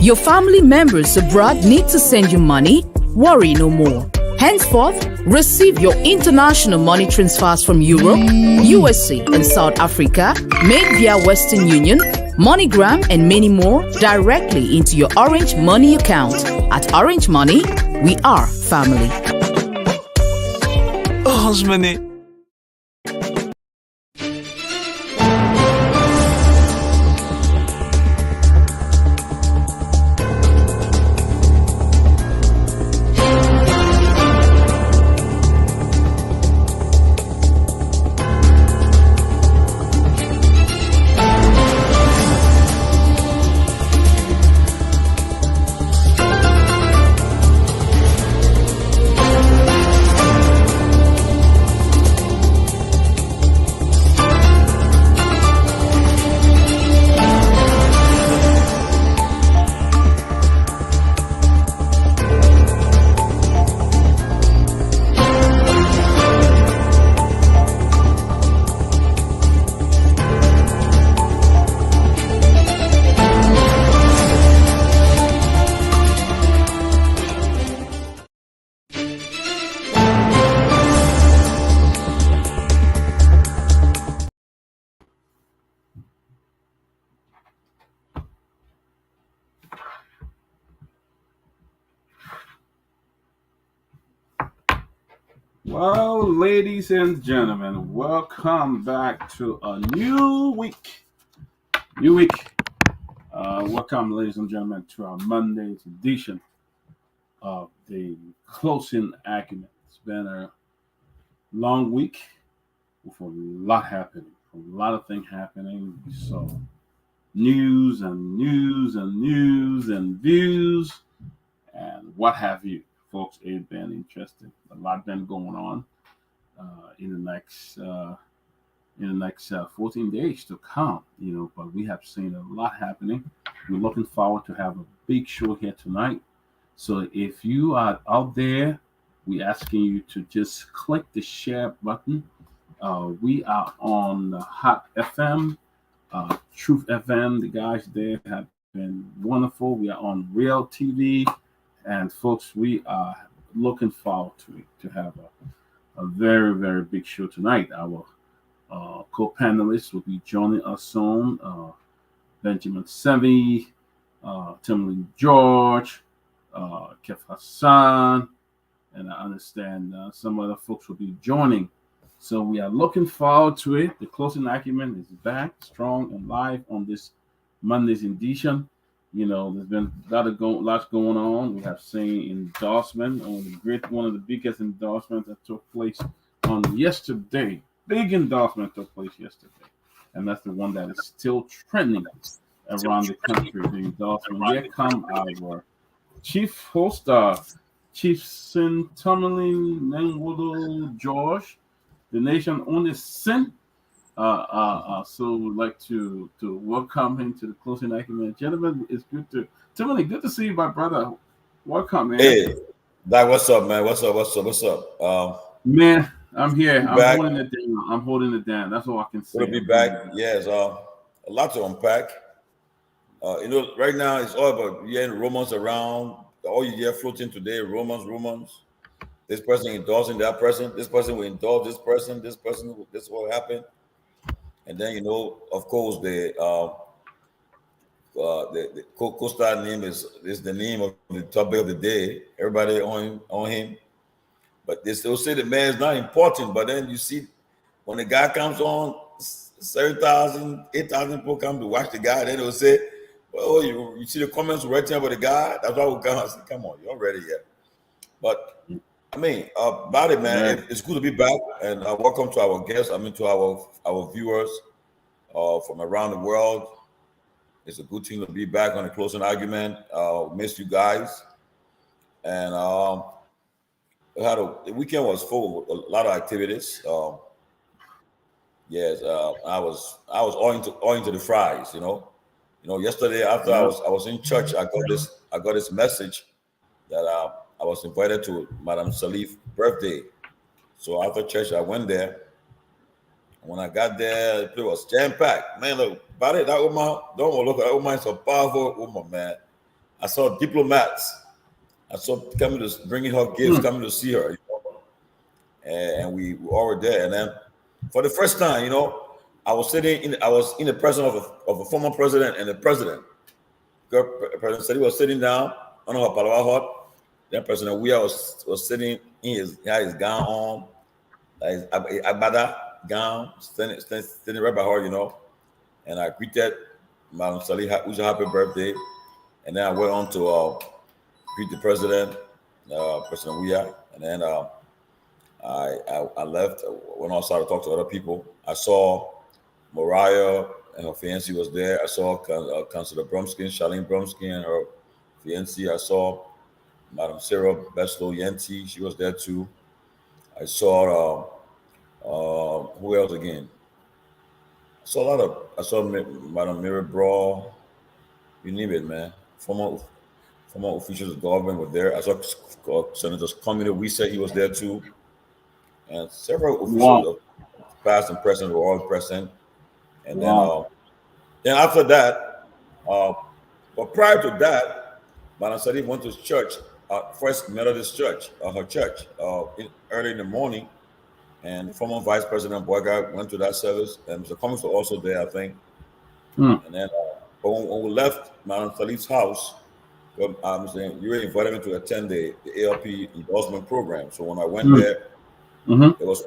Your family members abroad need to send you money? Worry no more. Henceforth, receive your international money transfers from Europe, USA, and South Africa made via Western Union, MoneyGram, and many more directly into your Orange Money account. At Orange Money, we are family. Orange Money. Well, ladies and gentlemen, welcome back to a new week. Welcome, ladies and gentlemen, to our Monday's edition of the Closing Argument. It's been a long week with a lot happening, a lot of things happening. So news and views and what have you. Folks, it's been interesting. A lot been going on in the next 14 days to come, but we have seen a lot happening. We're looking forward to have a big show here tonight. So if you are out there, we're asking you to just click the share button. We are on Hot FM, Truth FM. The guys there have been wonderful. We are on Real TV. And folks, we are looking forward to have a very, very big show tonight. Our co-panelists will be joining us on Ben Sanvee, Tomalin George, Keff Hassan, and I understand some other folks will be joining. So we are looking forward to it. The Closing Argument is back, strong and live on this Monday's edition. There's been lots going on. We have seen endorsement on one of the biggest endorsements that took place on yesterday. Big endorsement took place yesterday, and that's the one that is still trending around the country. The endorsement. Here come our chief host, Chief Tomalin Nyenwolo George, the nation only sin. So we'd like to welcome him to the Closing Argument. Gentlemen, it's good to see you, my brother. Welcome, man. Hey, Doc, what's up, man? What's up? Man, I'm here. I'm holding it down. That's all I can say. We'll be back. Yes, a lot to unpack. Right now it's all about hearing rumors around. All you hear floating today, rumors. This person endorsing that person. This person will endorse this person. This will happen. And then of course, the co-star name is the name of the topic of the day. Everybody on him, but they still say the man is not important. But then you see, when the guy comes on, 7,000, 8,000 people come to watch the guy. Then they'll say, "Well, you see the comments writing about the guy." That's why we come. I say, "Come on, you're ready yet?" But I mean, about it, man. It's good to be back, and welcome to our guests. To our viewers from around the world. It's a good thing to be back on the Closing Argument. Missed you guys, and the weekend was full with a lot of activities. Yes, I was all into the fries. Yesterday after I was in church, I got this message that I was invited to Madam Salif's birthday. So after church, I went there. When I got there, it was jam-packed. Man, look, about it, that woman, don't look at that woman, is a powerful woman, man. I saw diplomats. I saw coming to bringing her gifts, coming to see her, and we all were there. And then for the first time, I was in the presence of a former president and the president. President said he was sitting down on her Palawa hut. Then President Weah was sitting he had his gown on, his abada gown, standing right by her, And I greeted Madam Salih, who's a happy birthday. And then I went on to greet the president, President Weah. And then I left, went outside to talk to other people. I saw Mariah and her fiancé was there. I saw Councilor Brumskin, Charlene Brumskin, and her fiancé. I saw Madam Sarah Beslow Yenti. She was there too. I saw who else again? I saw Madam Mary Braw. You name it, man. Former officials of government were there. I saw Senator Community. We said he was there too, and several officials, past and present, were all present. And then after that, but prior to that, Madam Sadiq went to church, First Methodist Church, her church, early in the morning. And former Vice President Boyga went to that service, and Mr. Cummings was also there, I think. And then, but when we left Madam Khalif's house, I'm saying you were invited me to attend the ALP endorsement program. So when I went there, it was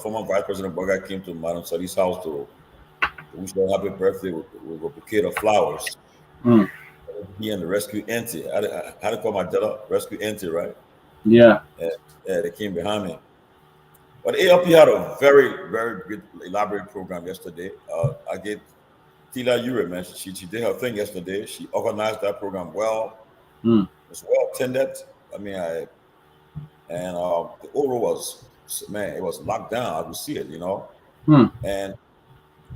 former Vice President Boyga came to Madam Salih's house to wish her happy birthday with a bouquet of flowers. He and the rescue auntie, I had to call my daughter rescue auntie, right? Yeah, they came behind me. But ALP had a very, very good elaborate program yesterday. I gave Tila Ure, man, she did her thing yesterday. She organized that program well. It was well attended. I mean, the Oro was, man, it was locked down. I could see it, And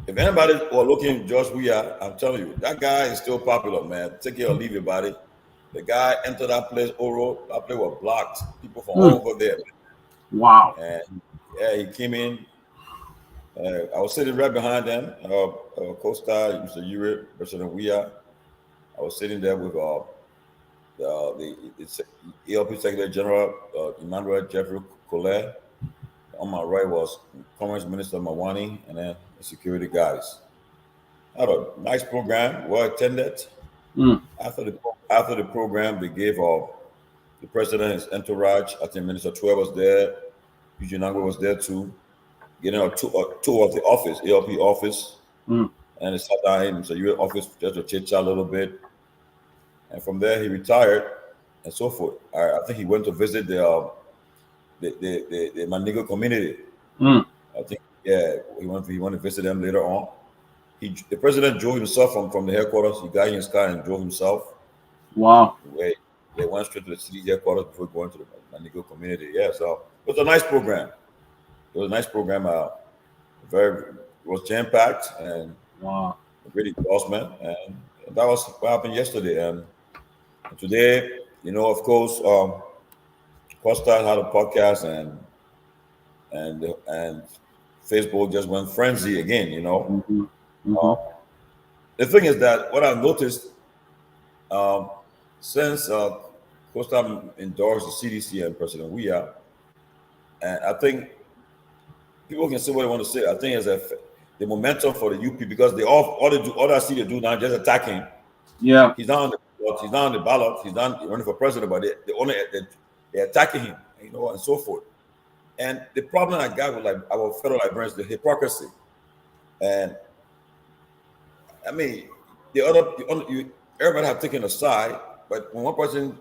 if anybody was looking Josh Weah, I'm telling you, that guy is still popular, man. Take it or leave it, buddy. The guy entered that place, Oro, that place was blocked. People from all over there. Wow. And yeah, he came in. I was sitting right behind them. Co-star, Mr. Ure, President Weah. I was sitting there with the ELP Secretary General, Emmanuel Jeffrey Collet. On my right was Commerce Minister Mawani, and then the security guys. Had a nice program, well attended. After the program, they gave the president his entourage. I think Minister Twelve was there. Eugene Nyenwolo was there too. Getting a tour of the office, ALP office, and he sat down in Mr. Ure office just to chit chat a little bit. And from there, he retired and so forth. I think he went to visit the Manigo community. I think, he went to visit them later on. The president drove himself from the headquarters. He got in his car and drove himself. Wow. They went straight to the city headquarters before going to the Manigo community. Yeah, so it was a nice program. It was a nice program. It was jam-packed and a great endorsement. And that was what happened yesterday. And today, of course, Costa had a podcast and Facebook just went frenzy again, The thing is that what I've noticed since Costa endorsed the CDC and President Weah, and I think people can say what they want to say. I think it's the momentum for the UP because all I see they do now just attack him. Yeah, he's not on the ballot. He's not running for president, but they're attacking him, and so forth. And the problem I got with our federal librarians is the hypocrisy. And I mean, everybody have taken a side, but when one person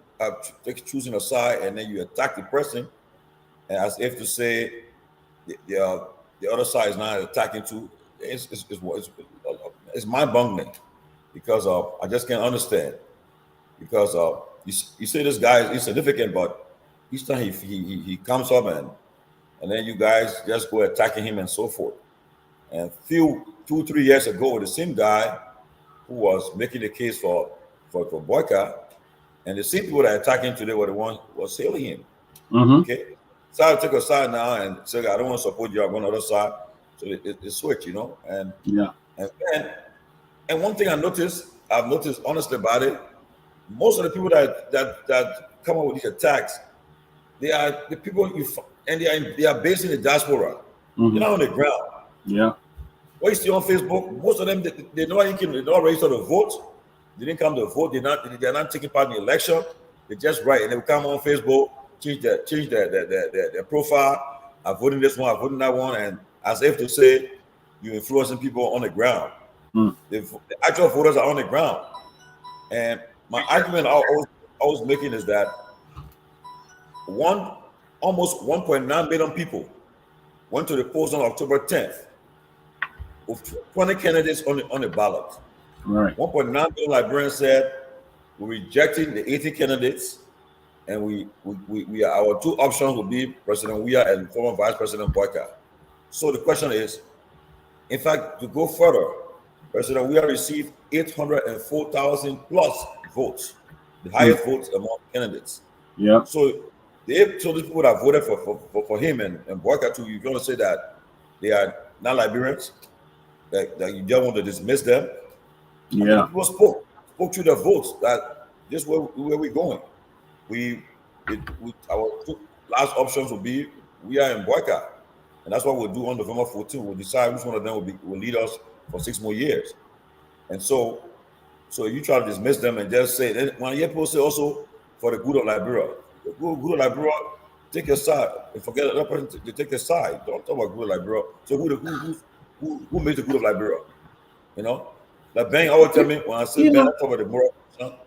choosing a side and then you attack the person, and as if to say the other side is not attacking too, it's mind-boggling because I just can't understand. Because you say this guy is insignificant, but each time he comes up and then you guys just go attacking him and so forth. And 2-3 years ago, the same guy who was making the case for boycott, and the same people that are attacking today were the ones who was hailing him. Okay, so I take a side now and say I don't want to support you. I'm on the other side, so it switch, And one thing I've noticed honestly about it, most of the people that come up with these attacks, they are the people and they are based in the diaspora. Mm-hmm. They're not on the ground. Yeah. What you see on Facebook, most of them they know they're not registered to vote. They didn't come to vote. They're not taking part in the election. They just write and they will come on Facebook, change their profile. I'm voting this one, I'm voting that one, and as if to say you're influencing people on the ground. Mm. The actual voters are on the ground. And my argument I was making is that almost 1.9 million people went to the polls on October 10th with 20 candidates on the ballot. Right. 1.9 million Liberians said we're rejecting the 80 candidates, and we our two options will be President Weah and former Vice President Boyka. So the question is, in fact, to go further, President Weah received 804,000 plus votes, the highest votes among candidates. Yeah. So the people that voted for him and Boyka too, you're going to say that they are not Liberians, that you don't want to dismiss them. Yeah. I mean, people spoke to the votes that this where we're going. Our two last options will be Weah and Boyka, and that's what we'll do on November 14th. We'll decide which one of them will lead us for 6 more years. And so you try to dismiss them and just say, when you people say also for the good of Liberia, the good of Liberia, take your side and forget the other person to take their side. Don't talk about good of Liberia. So who makes the good of Liberia? You know, like Ben always tell me when I say Ben, I talk about the moral conscience.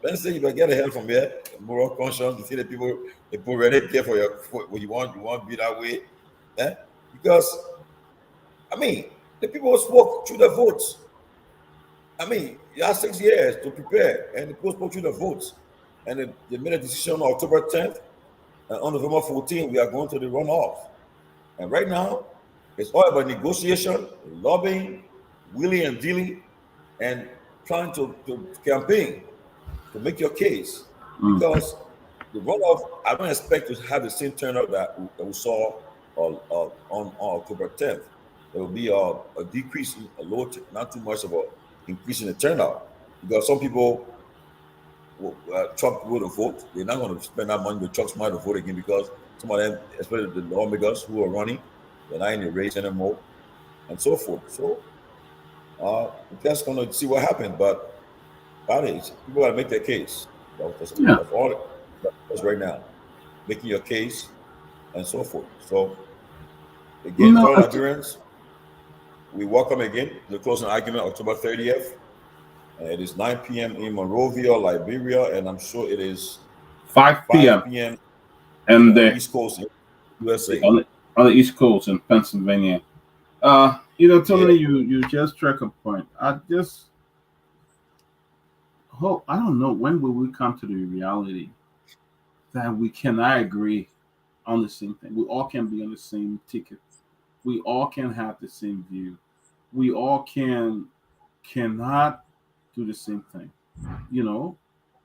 Ben say you better get the hell from here. Moral conscience. You see the people ready care for what you want to be that way. Eh? Because I mean, the people spoke through the votes. I mean, you had 6 years to prepare, and the people spoke through the votes, and they made a decision on October 10th, and on November 14th, we are going to the runoff. And right now, it's all about negotiation, lobbying, wheeling and dealing, and trying to campaign to make your case. Because the runoff, I don't expect to have the same turnout that we saw on October 10th. There will be a decrease, not too much of a increase in the turnout, because some people, Trump will vote. They're not going to spend that money with Trump's money to vote again, because some of them, especially the lawmakers who are running, they're not in the race anymore, and so forth. So we're just going to see what happens. But that is, people got to make their case. That's all that's right now, making your case and so forth. So again, fellow Liberians, we welcome again the closing argument October 30th. It is 9 p.m. in Monrovia, Liberia, and I'm sure it is 5 p.m. and the East Coast in USA. On the East Coast in Pennsylvania. Tomalin, you just struck a point. I just hope, I don't know, when will we come to the reality that we cannot agree on the same thing? We all can be on the same ticket. We all can have the same view. We all cannot do the same thing.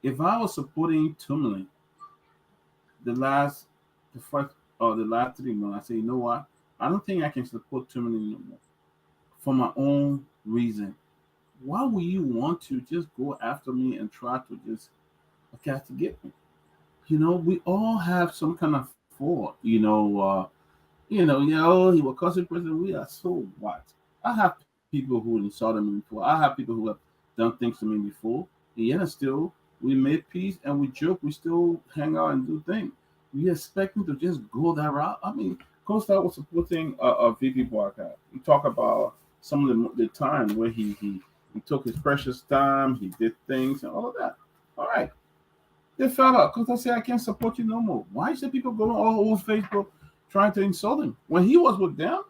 If I was supporting Tomalin the last 3 months, I say, you know what? I don't think I can support Tomalin no more for my own reason. Why would you want to just go after me and try to just to get me? We all have some kind of fault. He was causing president. We are so what? I have people who insulted me before. I have people who have done things to me before. And yet still, we made peace and we joke. We still hang out and do things. We expect him to just go that route. I mean, Costa was supporting VP Boyka. He talked about some of the time where he took his precious time. He did things and all of that. All right. They fell out because I said, I can't support you no more. Why is the people going all over Facebook trying to insult him? When he was with them,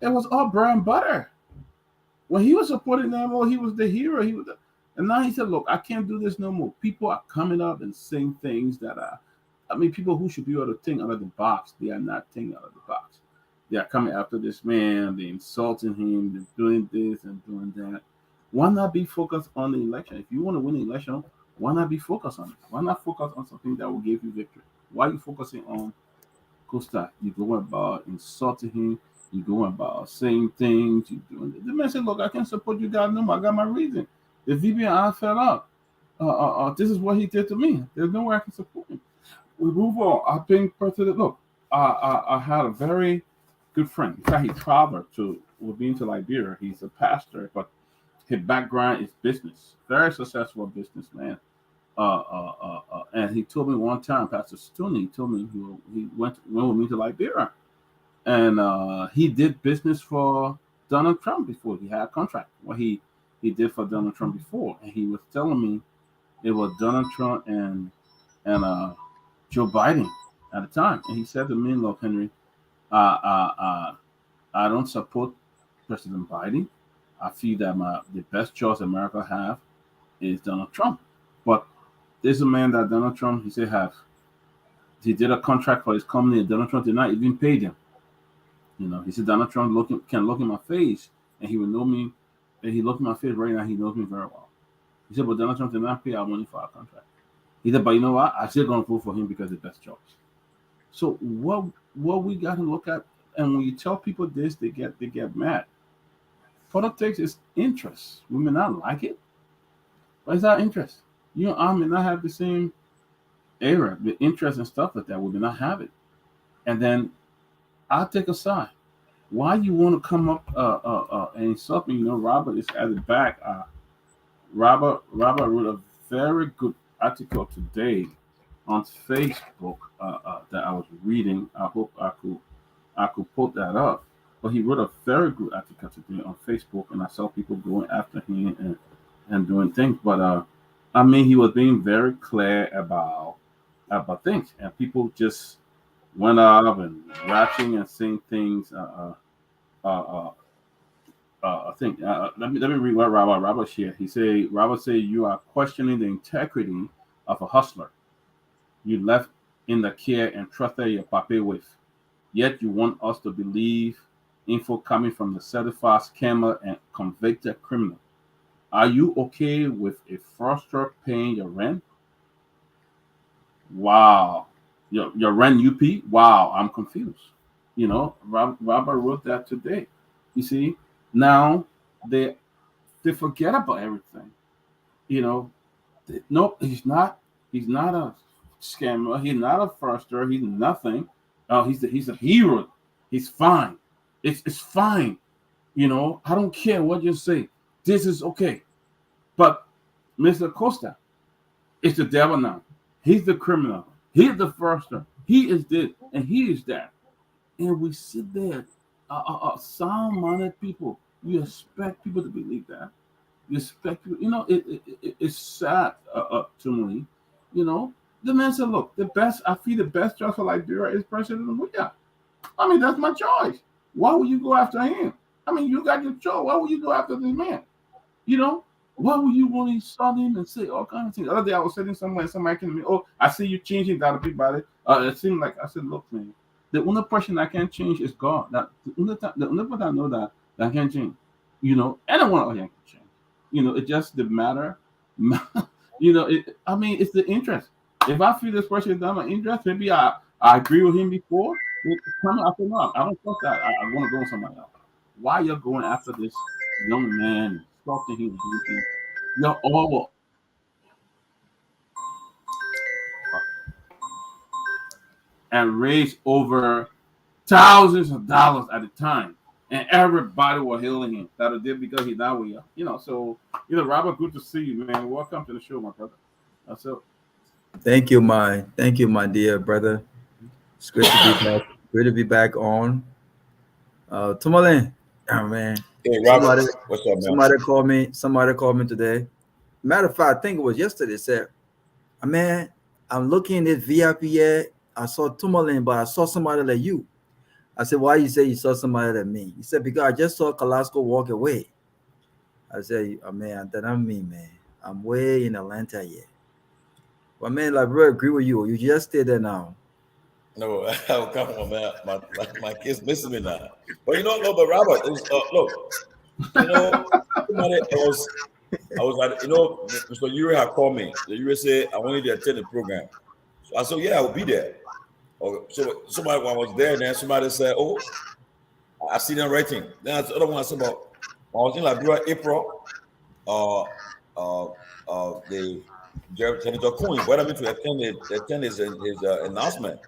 it was all bread and butter. When he was supporting them, he was the hero. And now he said, look, I can't do this no more. People are coming up and saying things that people who should be able to think out of the box, they are not thinking out of the box. They are coming after this man. They're insulting him. They're doing this and doing that. Why not be focused on the election? If you want to win the election, why not be focused on it? Why not focus on something that will give you victory? Why are you focusing on Costa? You're going about insulting him. You're going about saying things. You're doing it. The man said, look, I can't support you guys no more. I got my reason. The VP and I fell out. This is what he did to me. There's no way I can support him. We move on. I've been president. Look, I had a very good friend. In fact, he traveled to, we've been to Liberia. He's a pastor, but his background is business. Very successful businessman. And he told me one time, Pastor Stoney told me he went with me to Liberia, and he did business for Donald Trump before. He had a contract. What he did for Donald Trump before, and he was telling me it was Donald Trump and Joe Biden at the time. And he said to me, "Look, Henry, I don't support President Biden. I feel that the best choice America have is Donald Trump. But there's a man that Donald Trump, he said, he did a contract for his company, and Donald Trump did not even pay them. He said Donald Trump can look in my face, and he will know me. And he looked in my face right now. He knows me very well. He said, but Donald Trump did not pay our money for our contract. He said, but you know what? I'm still going to vote for him because it's the best choice. So what we got to look at, and when you tell people this, they get mad. Politics is interest. We may not like it, but it's our interest. You and I may not have the same era, the interest and stuff like that. We may not have it. And then I'll take a side. Why you want to come up and insult me? Robert is at the back. Robert wrote a very good article today on Facebook that I was reading. I hope I could put that up. But he wrote a very good article today on Facebook, and I saw people going after him and doing things. But he was being very clear about things, and people just went up and rapping and saying things. I think let me read what Robert shared. Robert said you are questioning the integrity of a hustler you left in the care and trusted your pape with. Yet you want us to believe info coming from the certified scammer and convicted criminal. Are you okay with a fraudster paying your rent? Wow. Your rent UP? Wow, I'm confused. Robert wrote that today. You see, now they forget about everything. No, he's not a scammer. He's not a fraudster. He's nothing. He's a hero. He's fine. It's fine. I don't care what you say. This is okay. But Mr. Costa is the devil now. He's the criminal. He's the fraudster. He is this and he is that. And we sit there, sound-minded people. You expect people to believe that. You expect people. It's sad to me. The man said, "Look, I feel the best choice for Liberia is President William. That's my choice. Why would you go after him? You got your choice. Why would you go after this man? Why would you want to insult him and say all kinds of things?" The other day I was sitting somewhere and somebody came to me, "Oh, I see you changing that Peabody." It seemed like I said, "Look, man, the only person I can change is God. The only person I know that I can change. Anyone out here can change. It just the matter. It's the interest. If I feel this person is not my interest, maybe I agree with him before. I said, no, I don't trust that. I want to go with somebody else. Why you're going after this young man, stalking him, you're all and raise over thousands of dollars at a time, and everybody was hailing him. That did because he's not with you. So Robert, good to see you, man. Welcome to the show, my brother. That's it. Thank you, my dear brother. It's great to be back. Great to be back on. Tomalin, oh man. Hey, Robert, what's up, man? Somebody called me today. Matter of fact, I think it was yesterday. Said, "Man, I'm looking at VIP yet. I saw Tomalin, but I saw somebody like you." I said, "Why you say you saw somebody like me?" He said, "Because I just saw Kalasco walk away." I said, "Oh man, that I'm me, man. I'm way in Atlanta yet." But man, I really agree with you. You just stay there now. No, come on, man. My kids missing me now. But but Robert, it was, look, I was like, Mr. Yuri had called me. The Yuri said, "I wanted to attend the program." So I said, "Yeah, I will be there." So somebody, when I was there, then somebody said, "Oh, I see them writing." Then the other one I said about, I was in Liberia, April. Senator Coon invited me to attend his announcement.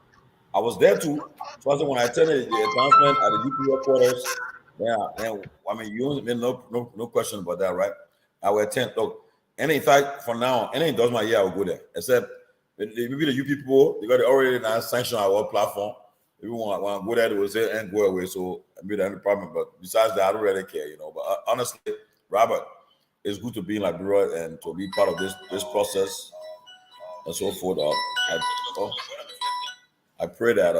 I was there too. So I said when I attended the announcement at the UP headquarters, yeah, and I mean you no question about that, right? I will attend. Look, and in fact, for now, any endorsement year I will go there. Except maybe the UP people, they got already now sanctioned our platform. If you want to go there, they will say and go away. So maybe that's the problem. But besides that, I don't really care, you know. But honestly, Robert, it's good to be in Liberia and to be part of this process and so forth. I pray that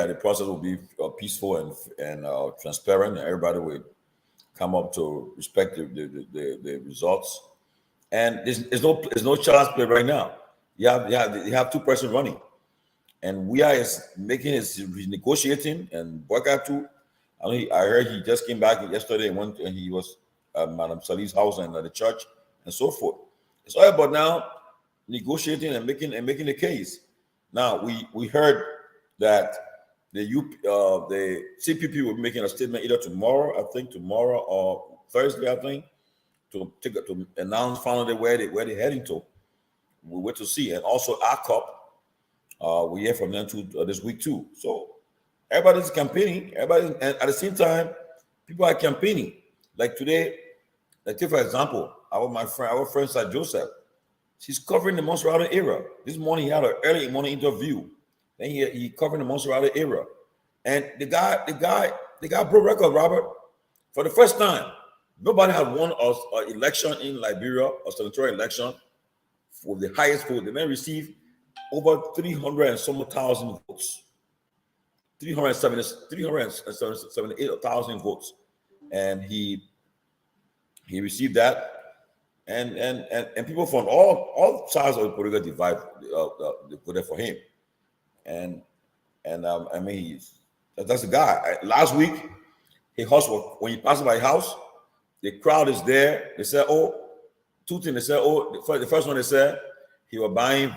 the process will be peaceful and transparent, and everybody will come up to respect the results. And there's no child's play right now. You have two persons running, and we are he's negotiating and work out too. I heard he just came back yesterday and went and he was at Madam Salih's house and at the church and so forth. It's all about now negotiating and making the case. Now we heard that the CPP will be making a statement either tomorrow or Thursday, I think, to announce finally where they're heading to. We wait to see, and also ACOP, we hear from them too this week too. So everybody's campaigning. And at the same time, people are campaigning. Like today, like take for example, our friend Sir Joseph. She's covering the Monserrate era. This morning he had an early morning interview. Then he covered the Monserrate era. And the guy broke record, Robert. For the first time, nobody had won an election in Liberia, a senatorial election, for the highest vote. The man received over 300 and some thousand votes. 378,000 votes. And he received that. And people from all sides of the political divide voted for him. And I mean, that's the guy. Last week, when he passed by his house, the crowd is there. They said, two things. They said, the first one they said he was buying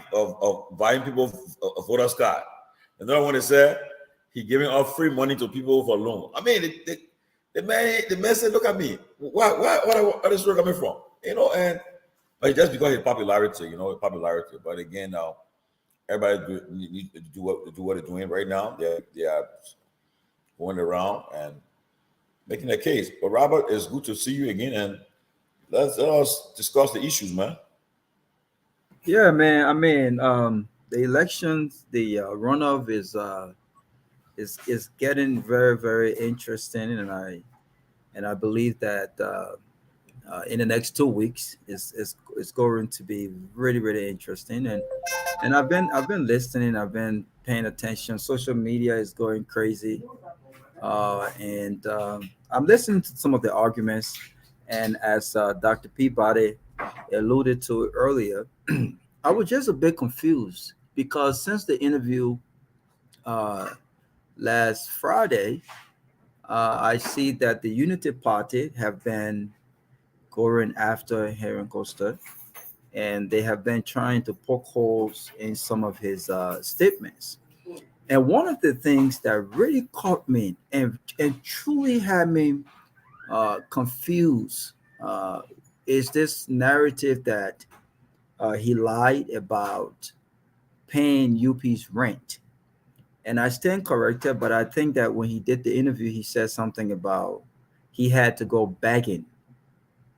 people a voter's card. Another one they said he giving out free money to people for loan. I mean, the man said, look at me. Where is this coming from? You know, but just because of popularity, popularity. But again, now everybody needs to do what they're doing right now. They are going around and making a case. But Robert, it's good to see you again, and let us discuss the issues, man. Yeah, man. I mean, the elections, the runoff is getting very, very interesting, and I believe that in the next 2 weeks is going to be really, really interesting. And I've been listening. I've been paying attention. Social media is going crazy, and I'm listening to some of the arguments. And as Dr. Peabody alluded to earlier, I was just a bit confused because since the interview last Friday, I see that the Unity Party have been going after Heron Costa, and they have been trying to poke holes in some of his statements. And one of the things that really caught me and truly had me confused is this narrative that he lied about paying UP's rent. And I stand corrected, but I think that when he did the interview, he said something about he had to go begging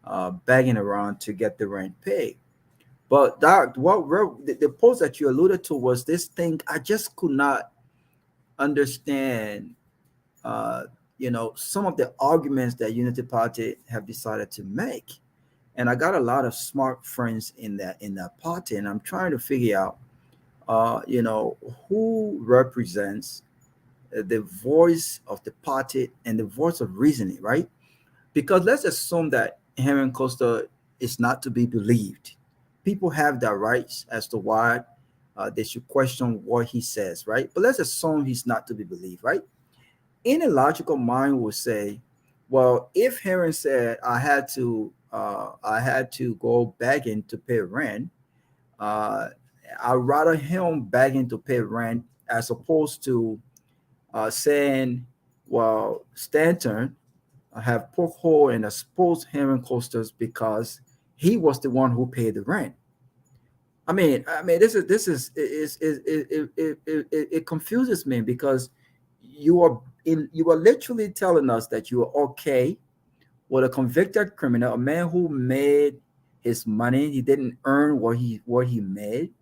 around to get the rent paid. But Doc, the post that you alluded to was this thing I just could not understand. Some of the arguments that Unity Party have decided to make, and I got a lot of smart friends in that party, and I'm trying to figure out, who represents the voice of the party and the voice of reasoning, right? Because let's assume that Henry Costa is not to be believed. People have their rights as to why they should question what he says, right? But let's assume he's not to be believed, right? In a logical mind would say, well, if Henry said I had to go begging to pay rent, I'd rather him begging to pay rent as opposed to saying, well, Stanton have poked hole and exposed Henry Costas because he was the one who paid the rent. It confuses me because you are literally telling us that you are okay with a convicted criminal, a man who made his money. He didn't earn what he made.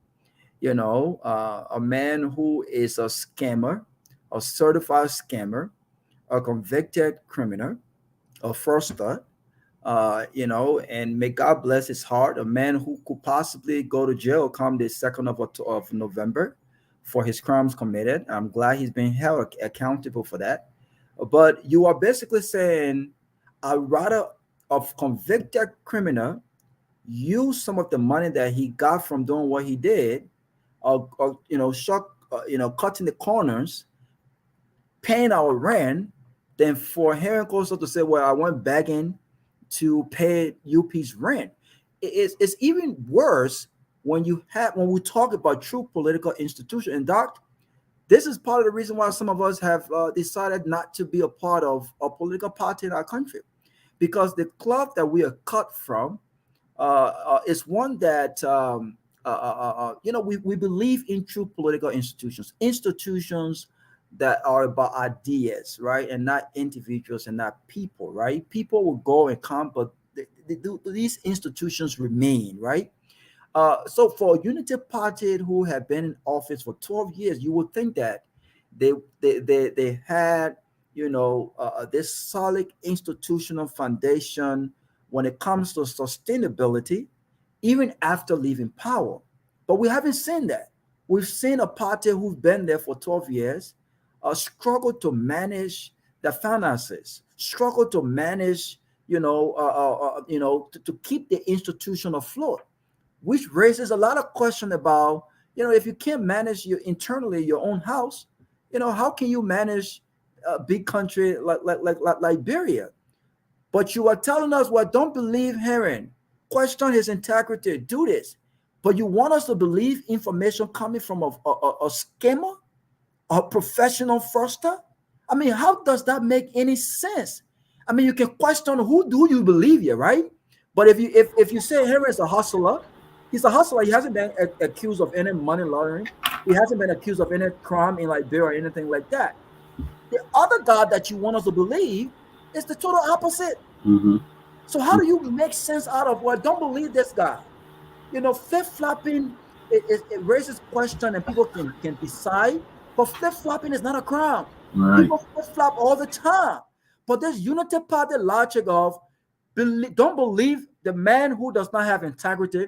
A man who is a scammer, a certified scammer, a convicted criminal, a fraudster, and may God bless his heart, a man who could possibly go to jail come the 2nd of November for his crimes committed. I'm glad he's being held accountable for that. But you are basically saying, I'd rather of convicted criminal use some of the money that he got from doing what he did, or cutting the corners, paying our rent, than for Henry Costa to say, well, I went begging to pay UP's rent. It's even worse when we talk about true political institution. And Doc, this is part of the reason why some of us have decided not to be a part of a political party in our country, because the cloth that we are cut from is one that we believe in true political institutions that are about ideas, right, and not individuals and not people, right? People will go and come, but these institutions remain, right? So for a unity party who have been in office for 12 years, you would think that they had this solid institutional foundation when it comes to sustainability, even after leaving power. But we haven't seen that. We've seen a party who's been there for 12 years struggle to manage the finances, struggle to manage, to keep the institution afloat, which raises a lot of question about, if you can't manage internally your own house, how can you manage a big country like Liberia? But you are telling us, well, don't believe Heron, question his integrity, do this. But you want us to believe information coming from a scammer, a professional fraudster? I mean, how does that make any sense? I mean, you can question who do you believe here, right? But if you say Heron is a hustler, he's a hustler. He hasn't been accused of any money laundering. He hasn't been accused of any crime in Liberia or anything like that. The other guy that you want us to believe is the total opposite. Mm-hmm. So how do you make sense out of, well, don't believe this guy? Flip-flopping, it raises question and people can decide, but flip-flopping is not a crime. Right. People flip-flop all the time. But this unity party logic of don't believe the man who does not have integrity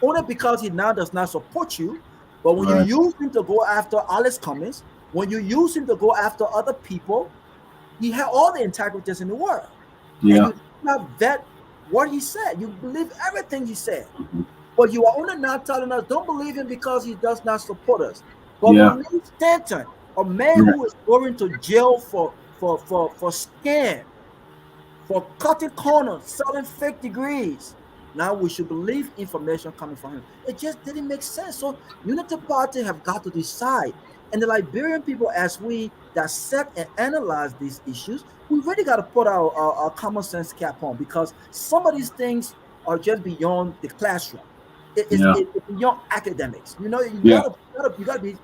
only because he now does not support you. But when you use him to go after Alice Cummings, when you use him to go after other people, he had all the integrities in the world. Yeah. And you not vet what he said. You believe everything he said. Mm-hmm. But you are only not telling us, don't believe him because he does not support us. But believe Stanton, a man who is going to jail for scam, for cutting corners, selling fake degrees. Now we should believe information coming from him. It just didn't make sense. So Unity Party have got to decide. And the Liberian people, as we dissect and analyze these issues, we really got to put our common sense cap on, because some of these things are just beyond the classroom. It's beyond academics. You gotta be.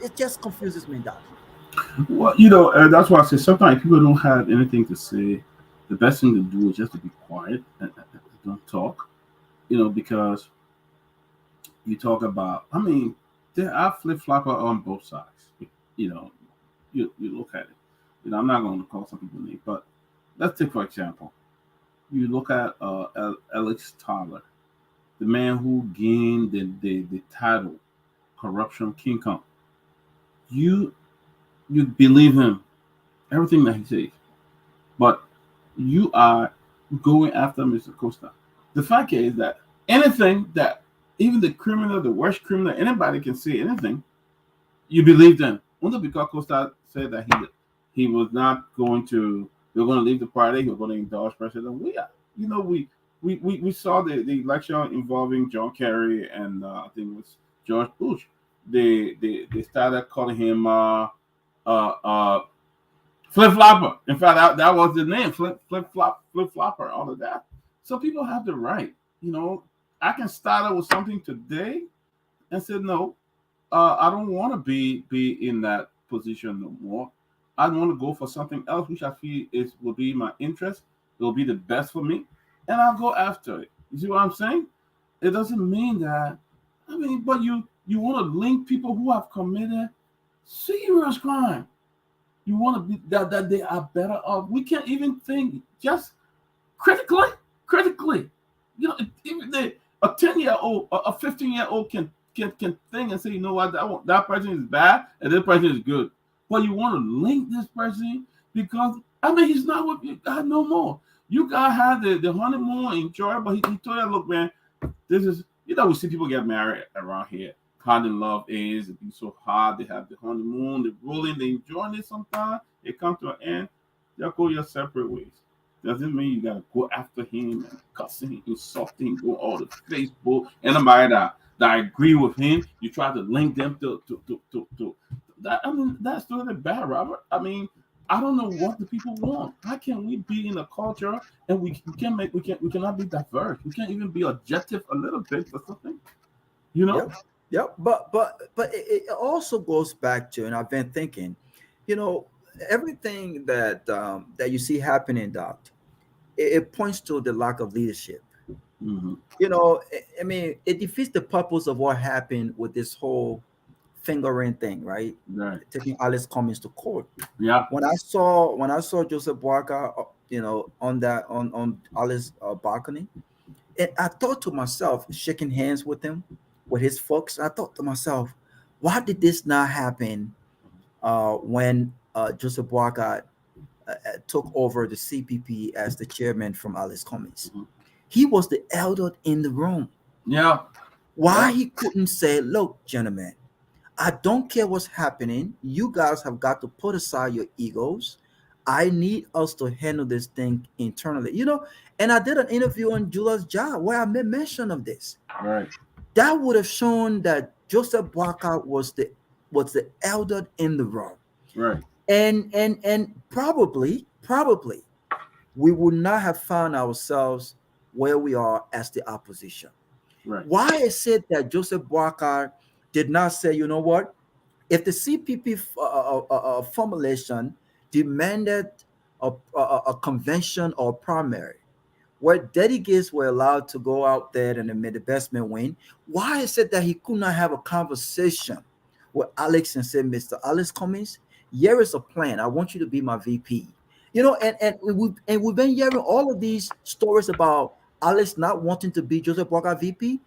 It just confuses me, Doc. Well, that's why I say sometimes people don't have anything to say. The best thing to do is just to be quiet and don't talk. Because you talk about. I mean, there are flip-flopper on both sides. You look at it. I'm not going to call some people names, but let's take, for example, you look at Alex Tyler, the man who gained the title Corruption King Kong. You believe him, everything that he says, but you are going after Mr. Costa. The fact is that anything that even the criminal, the worst criminal, anybody can say anything, you believe them. Only because Costa said that he was not going to, they were going to leave the party, he was going to endorse President. We saw the election involving John Kerry and I think it was George Bush. They started calling him flip-flopper. In fact, that was the name, flip-flopper, all of that. So people have the right, I can start out with something today and said, no, I don't want to be in that position no more. I want to go for something else, which I feel will be my interest. It will be the best for me, and I'll go after it. You see what I'm saying? It doesn't mean that. I mean, but you want to link people who have committed serious crime. You want to be that they are better off. We can't even think just critically. Critically, even a 10-year-old, a 15-year-old can think and say, you know what, that person is bad and this person is good. But you want to link this person because I mean he's not with you guys no more. You guys had the honeymoon, enjoy, but he told you, look, man, this is we see people get married around here. How the love is, it be so hard. They have the honeymoon, they're rolling, they enjoying it sometimes. It comes to an end, they'll go your separate ways. Doesn't mean you gotta go after him and cussing him, insulting, go all the Facebook. Anybody that agree with him, you try to link them to that. I mean, that's totally bad, Robert. I mean, I don't know what the people want. How can we be in a culture and we cannot be diverse? We can't even be objective a little bit or something, you know? Yep. But it also goes back to, and I've been thinking, everything that you see happening, Doc, it points to the lack of leadership. Mm-hmm. I mean, it defeats the purpose of what happened with this whole fingering thing, right? Right. Taking Alice Cummings to court. Yeah. When I saw Joseph Boakai, on Alice balcony, and I thought to myself, shaking hands with him, with his folks, I thought to myself, why did this not happen when Joseph Boakai took over the CPP as the chairman from Alice Cummings? Mm-hmm. He was the elder in the room. Yeah. Why he couldn't say, look, gentlemen, I don't care what's happening. You guys have got to put aside your egos. I need us to handle this thing internally. And I did an interview on Julia's Job where I made mention of this. Right. That would have shown that Joseph Boakai was the elder in the room. Right. And probably we would not have found ourselves where we are as the opposition. Right. Why is it that Joseph Boakai did not say, you know what, if the CPP formulation demanded a convention or primary where delegates were allowed to go out there and may the best man win, why is it that he could not have a conversation with Alex and say, Mr. Alex Cummings, here is a plan. I want you to be my VP. And we've been hearing all of these stories about Alex not wanting to be Joseph Boakai VP.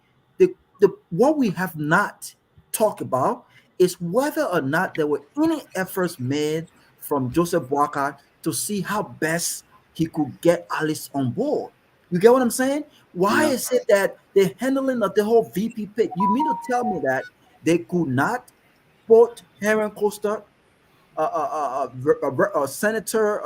What we have not talked about is whether or not there were any efforts made from Joseph Boakai to see how best he could get Alice on board. You get what I'm saying? Why is it that the handling of the whole VP pick? You mean to tell me that they could not put Heron Costa, Senator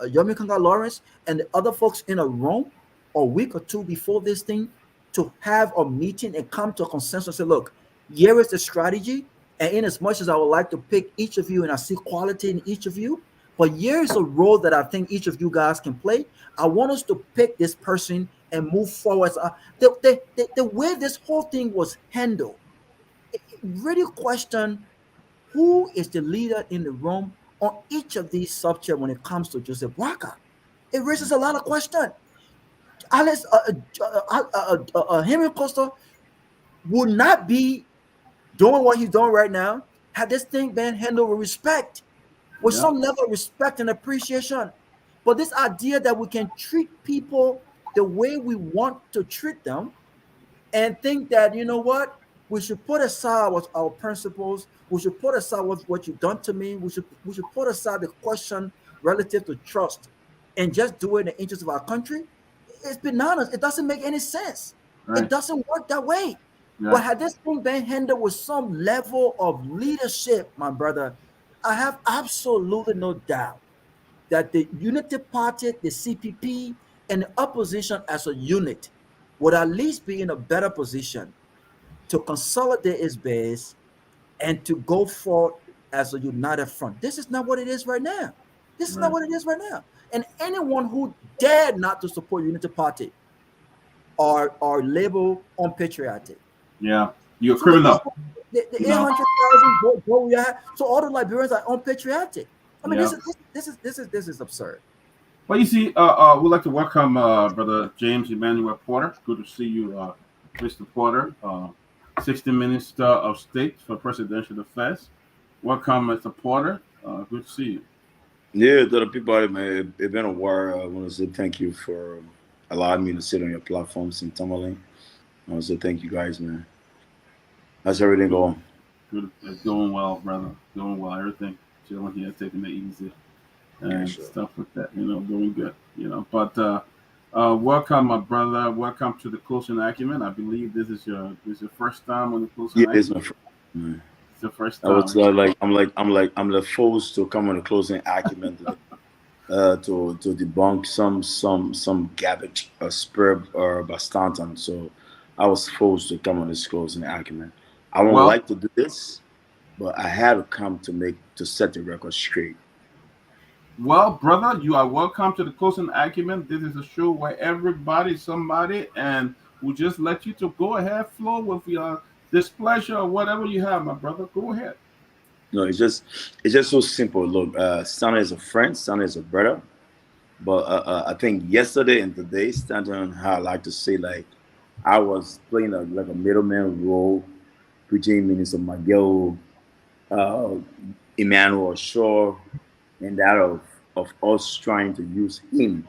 Yomi Kanga Lawrence, and the other folks in a room a week or two before this thing to have a meeting and come to a consensus and say, look, here is the strategy. And in as much as I would like to pick each of you and I see quality in each of you, but here's a role that I think each of you guys can play. I want us to pick this person and move forward. The way this whole thing was handled, it really questioned who is the leader in the room on each of these subjects when it comes to Joseph Boakai. It raises a lot of questions. Alice, Henry Costa would not be doing what he's doing right now had this thing been handled with respect, with some level of respect and appreciation. But this idea that we can treat people the way we want to treat them and think that, you know what, we should put aside what our principles, we should put aside what you've done to me, we should put aside the question relative to trust and just do it in the interest of our country. It's bananas. It doesn't make any sense. Right. It doesn't work that way. Yeah. But had this thing been handled with some level of leadership, my brother, I have absolutely no doubt that the Unity Party, the CPP, and the opposition as a unit would at least be in a better position to consolidate its base and to go forward as a united front. This is not what it is right now. This is not what it is right now. And anyone who dared not to support Unity Party are labeled unpatriotic. Yeah. You're a So the criminal. the You know. 800,000 vote we have. So all the Liberians are unpatriotic. I mean, Yeah. this is absurd. Well, you see, we'd like to welcome Brother James Emmanuel Porter. Good to see you, Mr. Porter. 60 Minutes of State for Presidential Affairs. Welcome, Mr. Porter. Good to see you. Yeah, to the Peabody, man, it's been a while. I want to say thank you for allowing me to sit on your platforms in Tomalin. I want to say thank you guys, man. How's everything Good, going? good. Doing well, brother. Doing well. Everything. Chilling here, taking it easy Yeah, and sure. stuff like that. Doing good. But welcome, my brother. Welcome to the Closing Acumen. I believe this is your first time on the Closing Yeah, it's my Acumen. first, man. It's your first I was time. I'm like forced to come on the closing argument to debunk some garbage or spur or Bastanton. So I was forced to come on this closing argument. I won't Well, like to do this, but I had to come to set the record straight. Well, brother, you are welcome to the Closing Acumen. This is a show where everybody's somebody, and we'll just let you to go ahead, flow with your displeasure or whatever you have, my brother. Go ahead. No, it's just so simple. Look, Santa is a friend, Santa is a brother. But I think yesterday and today, standing on how I like to say, like I was playing like a middleman role between Minister Miguel, uh, Emmanuel Shaw, and that of us trying to use him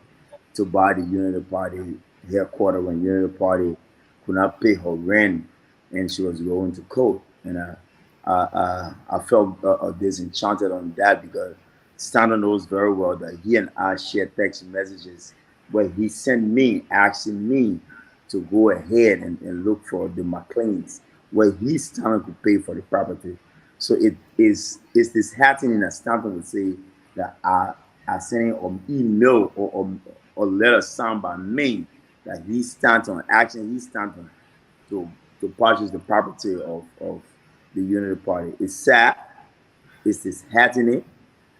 to buy the Unity Party headquarters when Unity Party could not pay her rent and she was going to court. And I felt disenchanted on that because Stano knows very well that he and I shared text messages where he sent me asking me to go ahead and look for the McClains where he Stanton could pay for the property. So it's this happening that Stanton would say that I sent an email or letter signed by me that he stands on action he stands on to purchase the property of the Unity Party. It's sad. It's disheartening.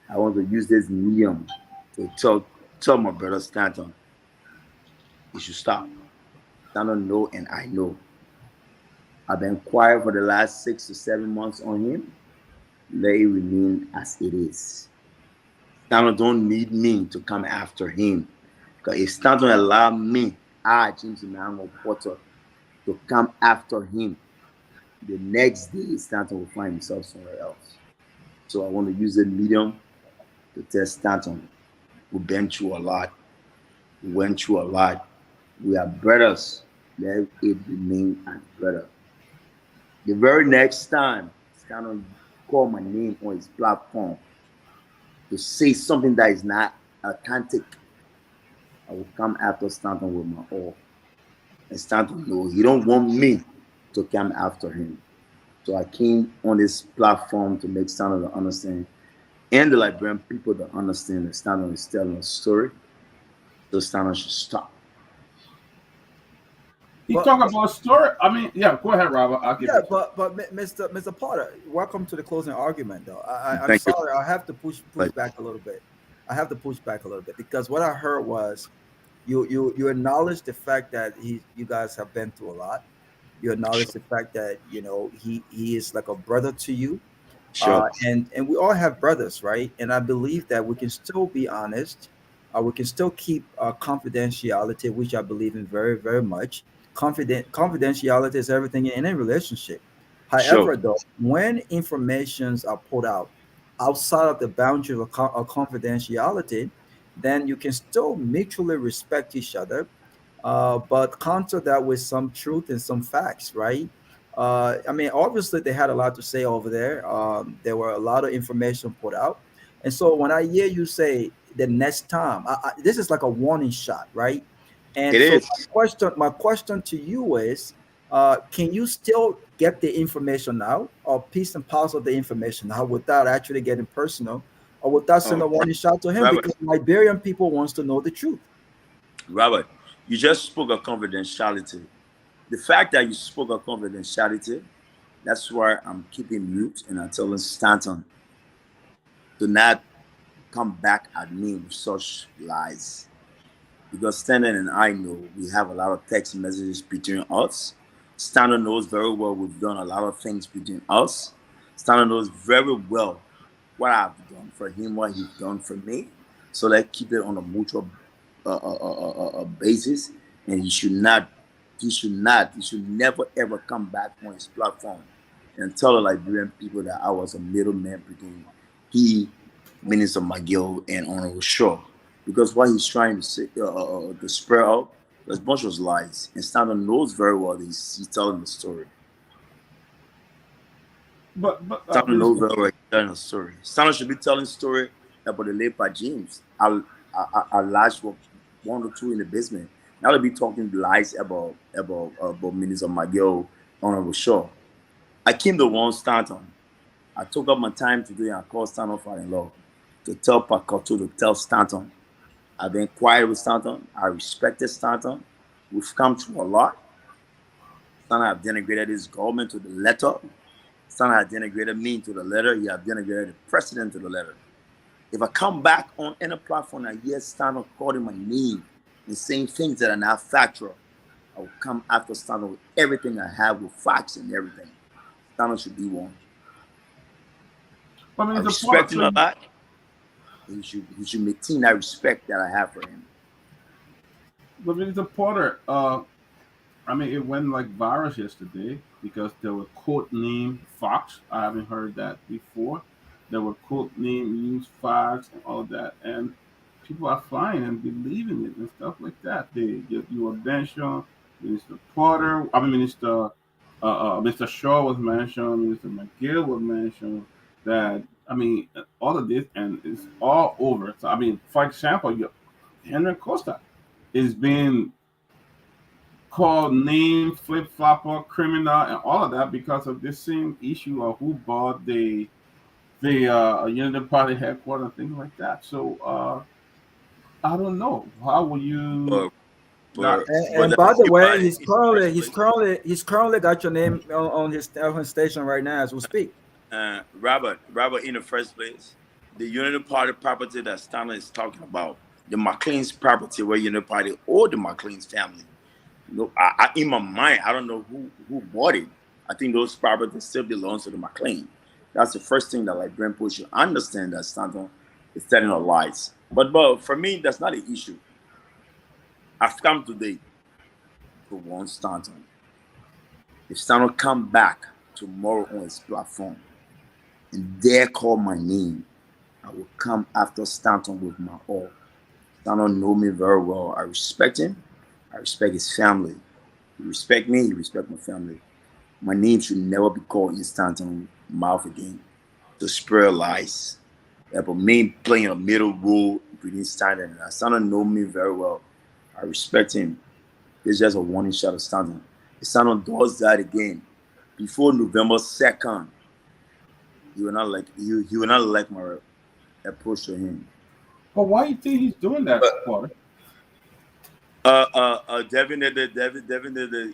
I want to use this medium to tell my brother Stanton, he should stop. Stanton know and I know. I've been quiet for the last 6 to 7 months on him. Let it remain as it is. Stanton don't need me to come after him. Because if Stanton allow me, James Emmanuel Porter, to come after him, the next day Stanton will find himself somewhere else. So I want to use the medium to tell Stanton, we've been through a lot, we went through a lot. We are brothers. Let it remain as brother. The very next time Stanton call my name on his platform to say something that is not authentic, I will come after Stanton with my all. And Stanton know he don't want me to come after him. So I came on this platform to make Stanton to understand and the Liberian people to understand that Stanton is telling a story. So Stanton should stop. You But talk about a story. I mean, yeah, go ahead, Robert. I'll give yeah, it to you. but Mr. Potter, welcome to the closing argument. Though I'm Thank you. sorry, I have to push Like, back a little bit. I have to push back a little bit because what I heard was you acknowledge the fact that you guys have been through a lot. You acknowledge the fact that he is like a brother to you, sure. and we all have brothers, right? And I believe that we can still be honest. We can still keep confidentiality, which I believe in very, very much. Confidentiality is everything in any relationship. Sure. However, though, when informations are put out outside of the boundary of confidentiality, then you can still mutually respect each other, but counter that with some truth and some facts, right? I mean, obviously they had a lot to say over there. There were a lot of information put out, and so when I hear you say the next time, this is like a warning shot, right? And It so is. my question to you is, can you still get the information out, or piece and parcel of the information out without actually getting personal, or without sending a Oh, warning shot to him? Robert, Because Liberian people wants to know the truth. Robert, you just spoke of confidentiality. The fact that you spoke of confidentiality, that's why I'm keeping mute and I'm telling Stanton to not come back at me with such lies. Because Stanton and I know we have a lot of text messages between us. Standard knows very well we've done a lot of things between us. Standard knows very well what I've done for him, what he's done for me. So let's keep it on a mutual basis. And he should never ever come back on his platform and tell the Liberian people that I was a middleman between he, Minister McGill, and Honorable Shaw. Because what he's trying to say, to spread out, there's a bunch of lies. And Standard knows very well that he's telling the story. But Standard knows very well he's telling the story. Standard should be telling the story about the late by James. I last one or two in the basement. Now they'll be talking lies about Minister McGill, Honorable Shaw. I came to one Stanton. I took up my time today and I called Stanton father-in-law to tell Pakoto to tell Stanton. I've been quiet with Stanton. I respected Stanton. We've come through a lot. Stanton have denigrated his government to the letter. Stanton have denigrated me to the letter. He have denigrated the president to the letter. If I come back on any platform and hear Stanton calling my name and saying things that are not factual, I will come after Stanton with everything I have, with facts and everything. Stanton should be one. I mean, I respect him a lot. He should maintain that respect that I have for him. But Mr. Porter, I mean, it went like virus yesterday because there were quote name Fox. I haven't heard that before. There were quote name News Fox and all that, and people are flying and believing it and stuff like that. You were mentioned, Minister Porter. I mean, Mr. Shaw was mentioned. Minister McGill was mentioned. That I mean, all of this, and it's all over. So I mean, for example, Henry Costa is being called name flip flopper, criminal, and all of that because of this same issue of who bought the Unity Party headquarters and things like that. So I don't know. How will you? And by the way, he's currently got your name on his station right now as we speak. Robert, in the first place, the Unity Party property that Stanley is talking about, the McCain's property where Unity Party or the McCain's family. You know, in my mind, I don't know who bought it. I think those properties still belong to the McCain. That's the first thing that Liberian people should understand, that Stanton is telling our lies. But for me, that's not an issue. I've come today to warn Stanton. If Stanton come back tomorrow on his platform and dare call my name, I will come after Stanton with my all. Stanton know me very well. I respect him. I respect his family. He respect me. He respect my family. My name should never be called in Stanton's mouth again to spread lies. But me playing a middle role between Stanton and Stanton know me very well. I respect him. It's just a warning shot of Stanton. If Stanton does that again before November 2nd, he will not like my approach to him. But why do you think he's doing that, Porter? Devin,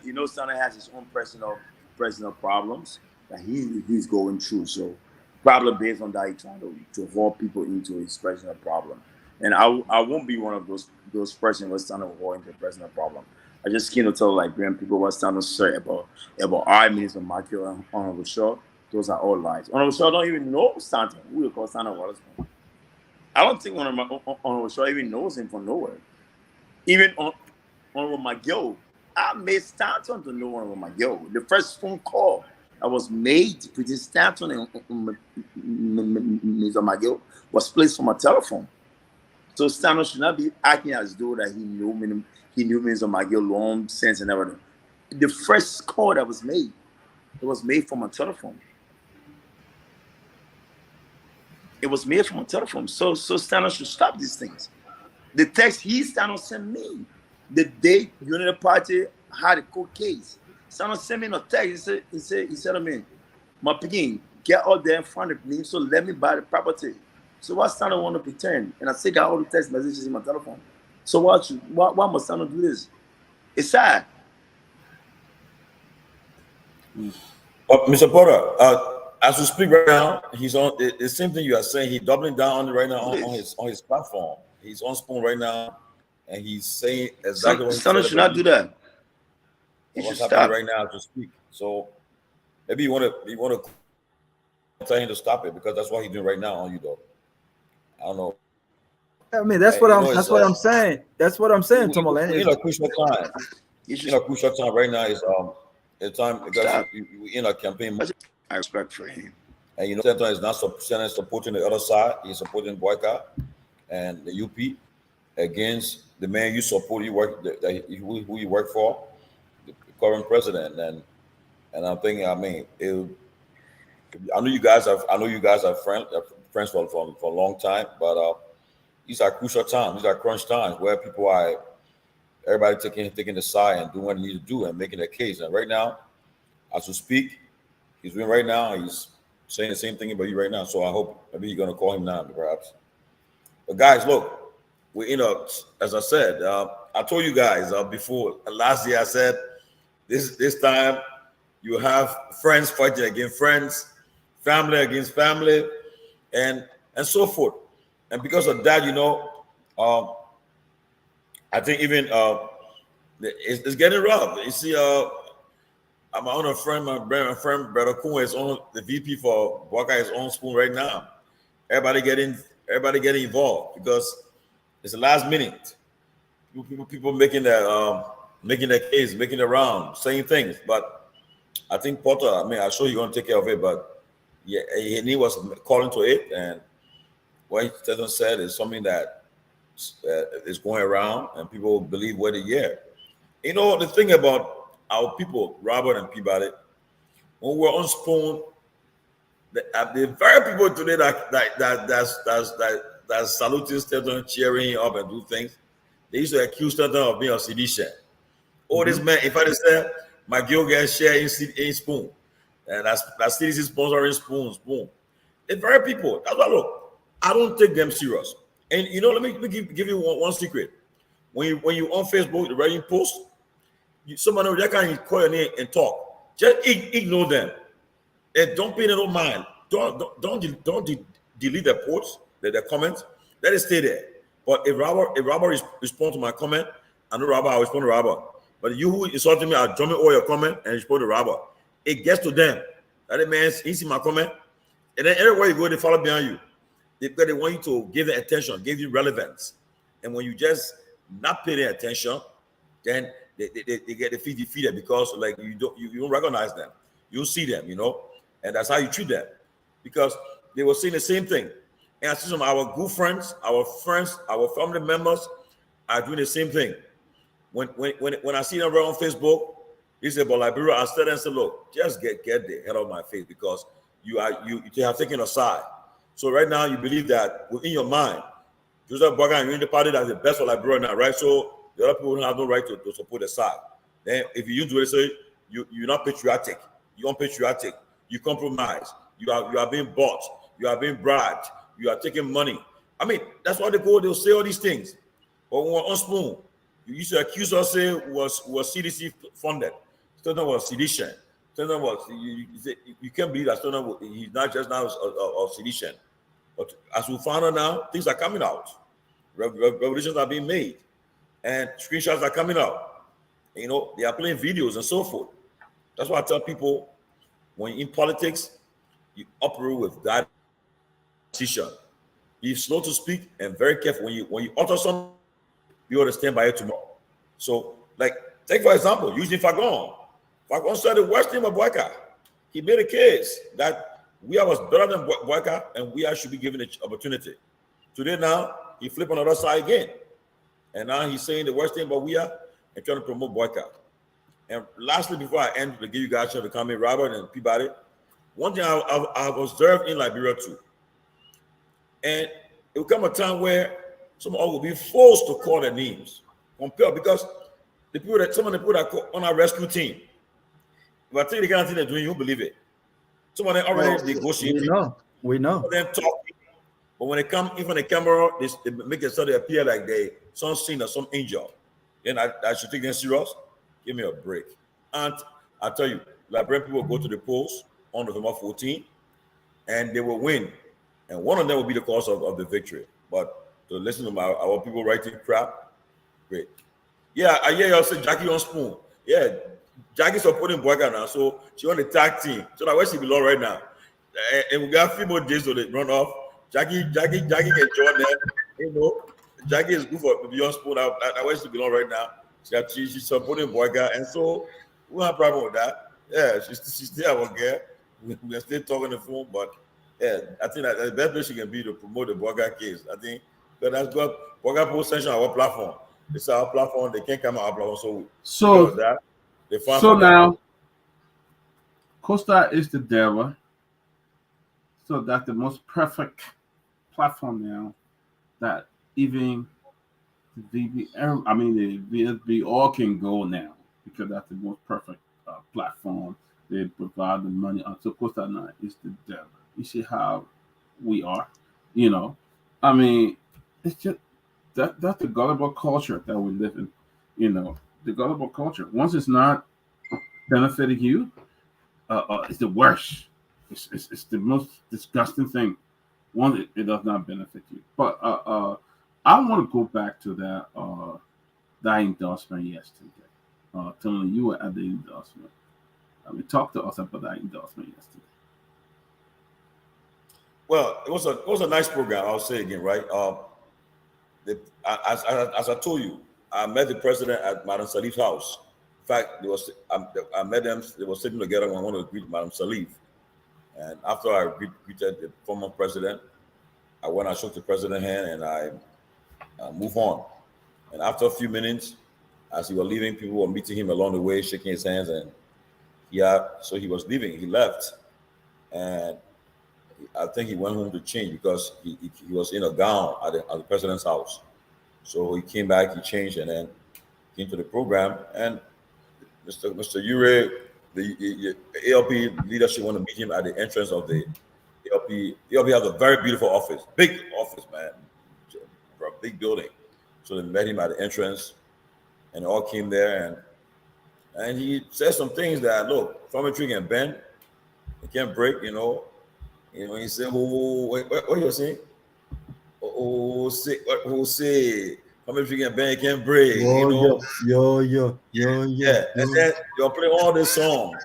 you know, Stanton has his own personal problems that he's going through. So probably based on that, he's trying to hold people into his personal problem. And I won't be one of those persons who Stanton will hold into a personal problem. I just came to tell Liberian people what Stanton said about our Minister Michael and Honorable Shaw. Those are all lies. Honorable Shaw don't even know Stanton. We will call Stanton Wallace. I don't think Honorable Shaw even knows him from nowhere. Even Honorable McGill, I made Stanton to know Honorable McGill. The first phone call that was made between Stanton and Mr. McGill was placed from a telephone. So Stanton should not be acting as though that he knew Mr. McGill long since and everything. The first call that was made, it was made from a telephone. It was made from a telephone. So Stanton should stop these things. The text Stanton sent me the day Unity Party had a court case. Stanton sent me a text. He said to me, my picking, get out there in front of me, so let me buy the property. So what Stanton want to pretend? And I still got all the text messages in my telephone. So why must Stanton do this? It's sad. Mr. Porter, as we speak right now, he's on the same thing you are saying. He's doubling down on it right now on his platform. He's on Spoon right now, and he's saying exactly what Stanton should not do that. what's happening right now to speak. So maybe you want to tell him to stop it because that's what he's doing right now on you, though. I don't know. I mean, that's what I'm saying. That's what I'm saying, Tomalin. In a crucial time. Crucial time right now is the time because we in a campaign. I respect for him. And Senator is not supporting the other side. He's supporting boycott and the UP against the man you support. You work who you work for, the current president. And I'm thinking. I mean, I know you guys are friends for a long time, but these are crucial times. These are crunch times where everybody taking the side and doing what they need to do and making a case. And right now, as we speak, he's doing right now. He's saying the same thing about you right now. So I hope maybe you're gonna call him now, perhaps. But guys, look, as I said, I told you guys before last year. I said this time you have friends fighting against friends, family against family, and so forth. And because of that, I think even it's getting rough. You see, I'm on a friend, my friend, Brother Kuhn is on the VP for Boycott his own spoon right now. Everybody getting involved because it's the last minute. People making the case, making the round, saying things. But I think Potter, I'm sure you're going to take care of it. But yeah, he was calling to it, and what he said is something that is going around, and people believe what they hear. The thing about our people, Robert and Peabody, when we're on Spoon, the very people today that saluting Stanton, cheering him up and do things, they used to accuse Stanton of being a sedition. This man, if I say my girl gets share in Spoon, and that's CDC sponsoring Spoon. The very people. That's why look, I don't take them serious. And let me give you one secret. When you on Facebook, the writing post, someone that can call your name and talk. Just ignore them. And don't pay no mind. Don't delete their posts, their comments. Let it stay there. But if Robert respond to my comment, I know Robert, I respond to Robert. But you who insulted me, I'll jump in all your comment and respond to Robert. It gets to them. That man, he see my comment, and then everywhere you go, they follow behind you. They want you to give them attention, give you relevance. And when you just not pay their attention, then they get defeated because like you don't recognize them. You see them, and that's how you treat them. Because they were saying the same thing. And I see some of our good friends, our family members are doing the same thing. When I see them around on Facebook, they say about Liberia, I stand and say, look, just get the hell out of my face because you have taken a side. So right now you believe that within your mind, Joseph Boyka and you're in the party that's the best for Liberia now, right? So the other people don't have no right to support the side. Then if you do it, say you're not patriotic, you're unpatriotic, you compromise, you are being bought, you are being bribed, you are taking money. I mean, that's why they'll say all these things. But when we're on Spoon, you used to accuse us say was CDC funded. Stanton was sedition. Stanton was you can't believe that Stanton he's not just now of sedition. But as we found out now, things are coming out. Revolutions are being made. And screenshots are coming out. They are playing videos and so forth. That's why I tell people, when you're in politics, you operate with that decision. Be slow to speak and very careful. When you utter something, you ought to stand by it tomorrow. So, like, take for example, using Fagon. Fagon said the worst thing about Boyka. He made a case that we are better than Boyka and we should be given an opportunity. Today now, he flipped on the other side again. And now he's saying the worst thing about we are and trying to promote boycott. And lastly, before I end, to give you guys a chance to comment, Robert and Peabody, one thing I've observed in Liberia too, and it will come a time where someone will be forced to call their names, because some of the people that on our rescue team, if I tell you the kind of thing they're doing, you won't believe it. Some of them already negotiating. We know. Some of them talking. But when they come in front of the camera, they make themselves appear like some saint or some angel. Then I should take them serious. Give me a break. And I tell you, Liberian people will go to the polls on November 14, and they will win. And one of them will be the cause of the victory. But to listen to our people writing crap, great. Yeah, I hear y'all say Jackie on Spoon. Yeah, Jackie's supporting Boyka now, so she on the tag team. So that's where she belong right now. And we got a few more days to run off. Jackie can join them. You know, Jackie is good for beyond sport. That's where she belong right now. She's supporting Boyka, and so we don't have a problem with that. Yeah, she's still our girl. We are still talking on the phone, but yeah, I think that the best place she can be to promote the Boyka case. I think because that's got Boyka post session on our platform. It's our platform. They can't come on our platform. So that they find so now Costa is the devil. So that's the most perfect platform now that even the VSB all can go now because that's the most perfect platform. They provide the money. So Costa now is the devil. You see how we are, you know. I mean, it's just that's the gullible culture that we live in, you know. The gullible culture. Once it's not benefiting you, it's the worst. It's the most disgusting thing. One, it does not benefit you. But I want to go back to that endorsement yesterday. Tomalin, you were at the endorsement. Talk to us about that endorsement yesterday. Well, it was a nice program. I'll say again, right? As I told you, I met the president at Madam Salif's house. In fact, I met them. They were sitting together when I wanted to greet Madam Salif. And after I greeted the former president, I went, I shook the president's hand, and I moved on. And after a few minutes, as he was leaving, people were meeting him along the way, shaking his hands, and so he was leaving. He left, and I think he went home to change because he was in a gown at the president's house. So he came back, he changed, and then came to the program. And Mr. Ure, the ALP leadership want to meet him at the entrance of the ALP. ALP has a very beautiful office, big office, man, for a big building. So they met him at the entrance, and they all came there, and he said some things that, look, farmer tree can bend, it can't break, you know. He said, what you saying? Say, farmer tree can bend, it can't break, you know. Yeah, and then you'll play all this song.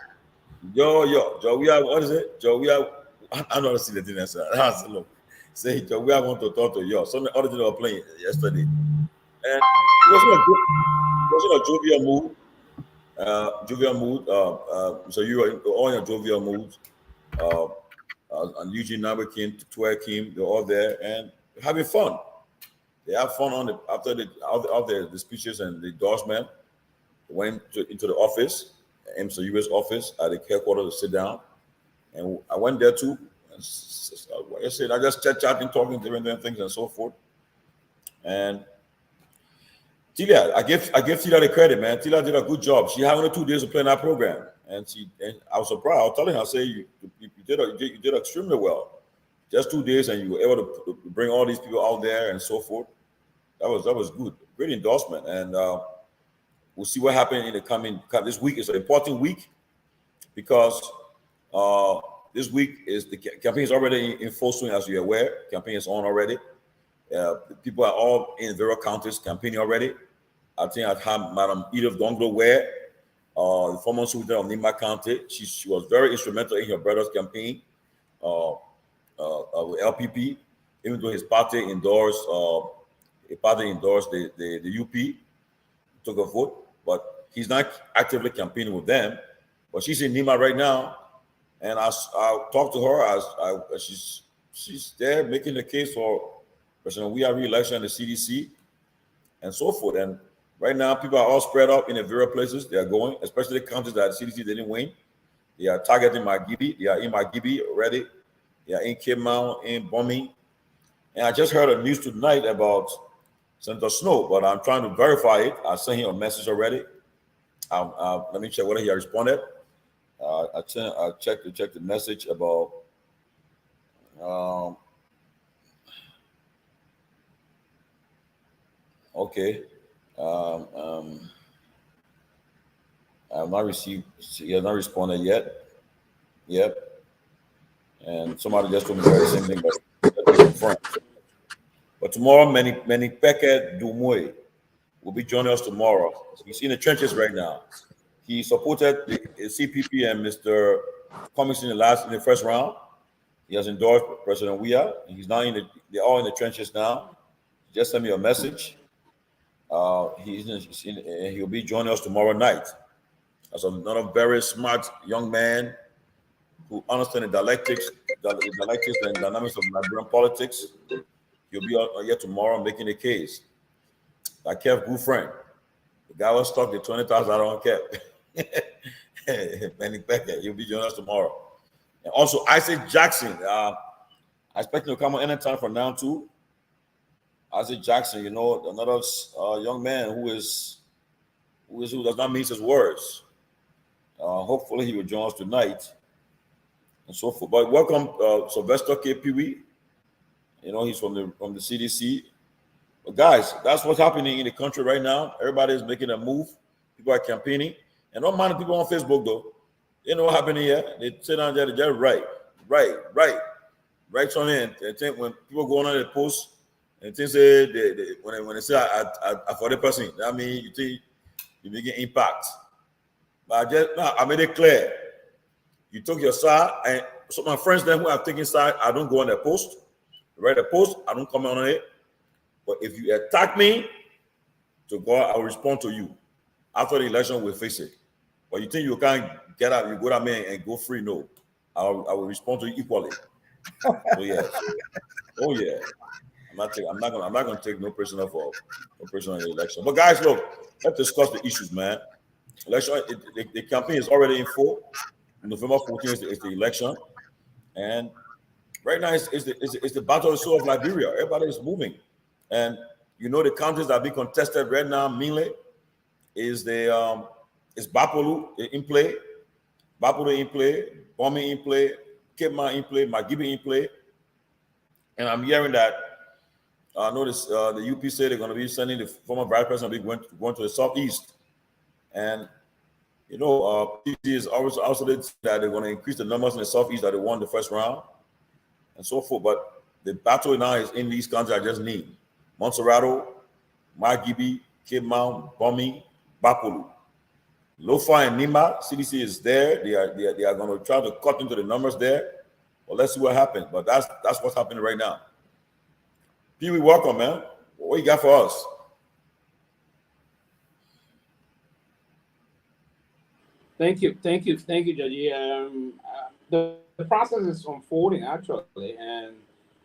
Joe, we are, what is it? Joe, we are, I don't see the thing that's look. Say, Joe, we are going to talk to you. Some other thing they were playing yesterday. And it was in a jovial mood. So you were all in a jovial mood. And Eugene Nabe came, Twer came, they're all there and having fun. They have fun after the speeches and the endorsement. Went into the office, MCU's office at the headquarters to sit down, and I went there too. And like I said, I just chatting, talking, different things and so forth. And Tilia, I give Tilia the credit, man. Tilia did a good job. She had only 2 days to play in that program, and I was surprised. I was telling her, I say you did extremely well. Just 2 days, and you were able to bring all these people out there and so forth. That was good, great endorsement, and we'll see what happens in the coming. This week is an important week because this week is the campaign is already in full swing, as you're aware. Campaign is on already. People are all in various counties campaigning already. I think I've had Madam Edith Donglo Ware, the former superintendent of Nima County. She was very instrumental in her brother's campaign with LPP, even though his party endorsed the UP, took a vote, but he's not actively campaigning with them. But she's in Nima right now, and I talked to her as she's there making the case for President We Are re-election in the CDC and so forth. And right now, people are all spread out in the various places they are going, especially the counties that the CDC didn't win. They are targeting Magibi. They are in Magibi already. They are in Cape Mount, in Bombing. And I just heard a news tonight about Senator Snow, but I'm trying to verify it. I sent him a message already. Let me check whether he responded. I checked the message about okay. I have not received. He has not responded yet. Yep. And somebody just told me the same thing, but confirmed. But tomorrow, many Peke Dumoy will be joining us tomorrow. He's in the trenches right now. he supported the CPP and Mr. Cummings in the first round. He has endorsed President Weah, and he's now they're all in the trenches now. He just sent me a message. He'll be joining us tomorrow night. As another very smart young man who understands the dialectics and dynamics of Liberian politics. He'll be out here tomorrow making a case. Like Keff, good friend. The guy was stuck the 20,000 on Keff. Benny Becker, he'll be joining us tomorrow. And also Isaac Jackson. I expect him to come on anytime from now too. Isaac Jackson, another young man who does not mince his words. Hopefully he will join us tonight and so forth. But welcome Sylvester K. Peabody. He's from the CDC. But guys, that's what's happening in the country right now. Everybody is making a move. People are campaigning. And don't mind the people on Facebook though. You know what happened here? They sit down there, they're right on in. And think when people go on the post and things say when they say I for the person, that means you think you make an impact. But I made it clear. You took your side, and so my friends then who have taken side, I don't go on their post. Write a post, I don't comment on it. But if you attack me, to God, I will respond to you. After the election, we'll face it. But you think you can't get out, you go down there and go free? No. I will respond to you equally. So yeah. Oh yeah. I'm not gonna take no personal for the election. But guys, look, let's discuss the issues, man. Election, the campaign is already in full. November 14th is the election, and right now it's the battle of the soul of Liberia. Everybody is moving, and the counties that are being contested right now mainly is Bapolu in play, Bomi in play, Cape Man in play, Magibi in play, and I'm hearing that I noticed the UP say they're going to be sending the former vice president going to the southeast, and PC is also that they're going to increase the numbers in the southeast that they won the first round, and so forth. But the battle now is in these counties I just named: Montserrado, Magibi, Cape Mount, Bomi, Bapolu. Lofa and Nima, CDC is there. They are going to try to cut into the numbers there. Well, let's see what happens. But that's what's happening right now. Pee Wee, welcome, man. What you got for us? Thank you, Judge. The process is unfolding actually, and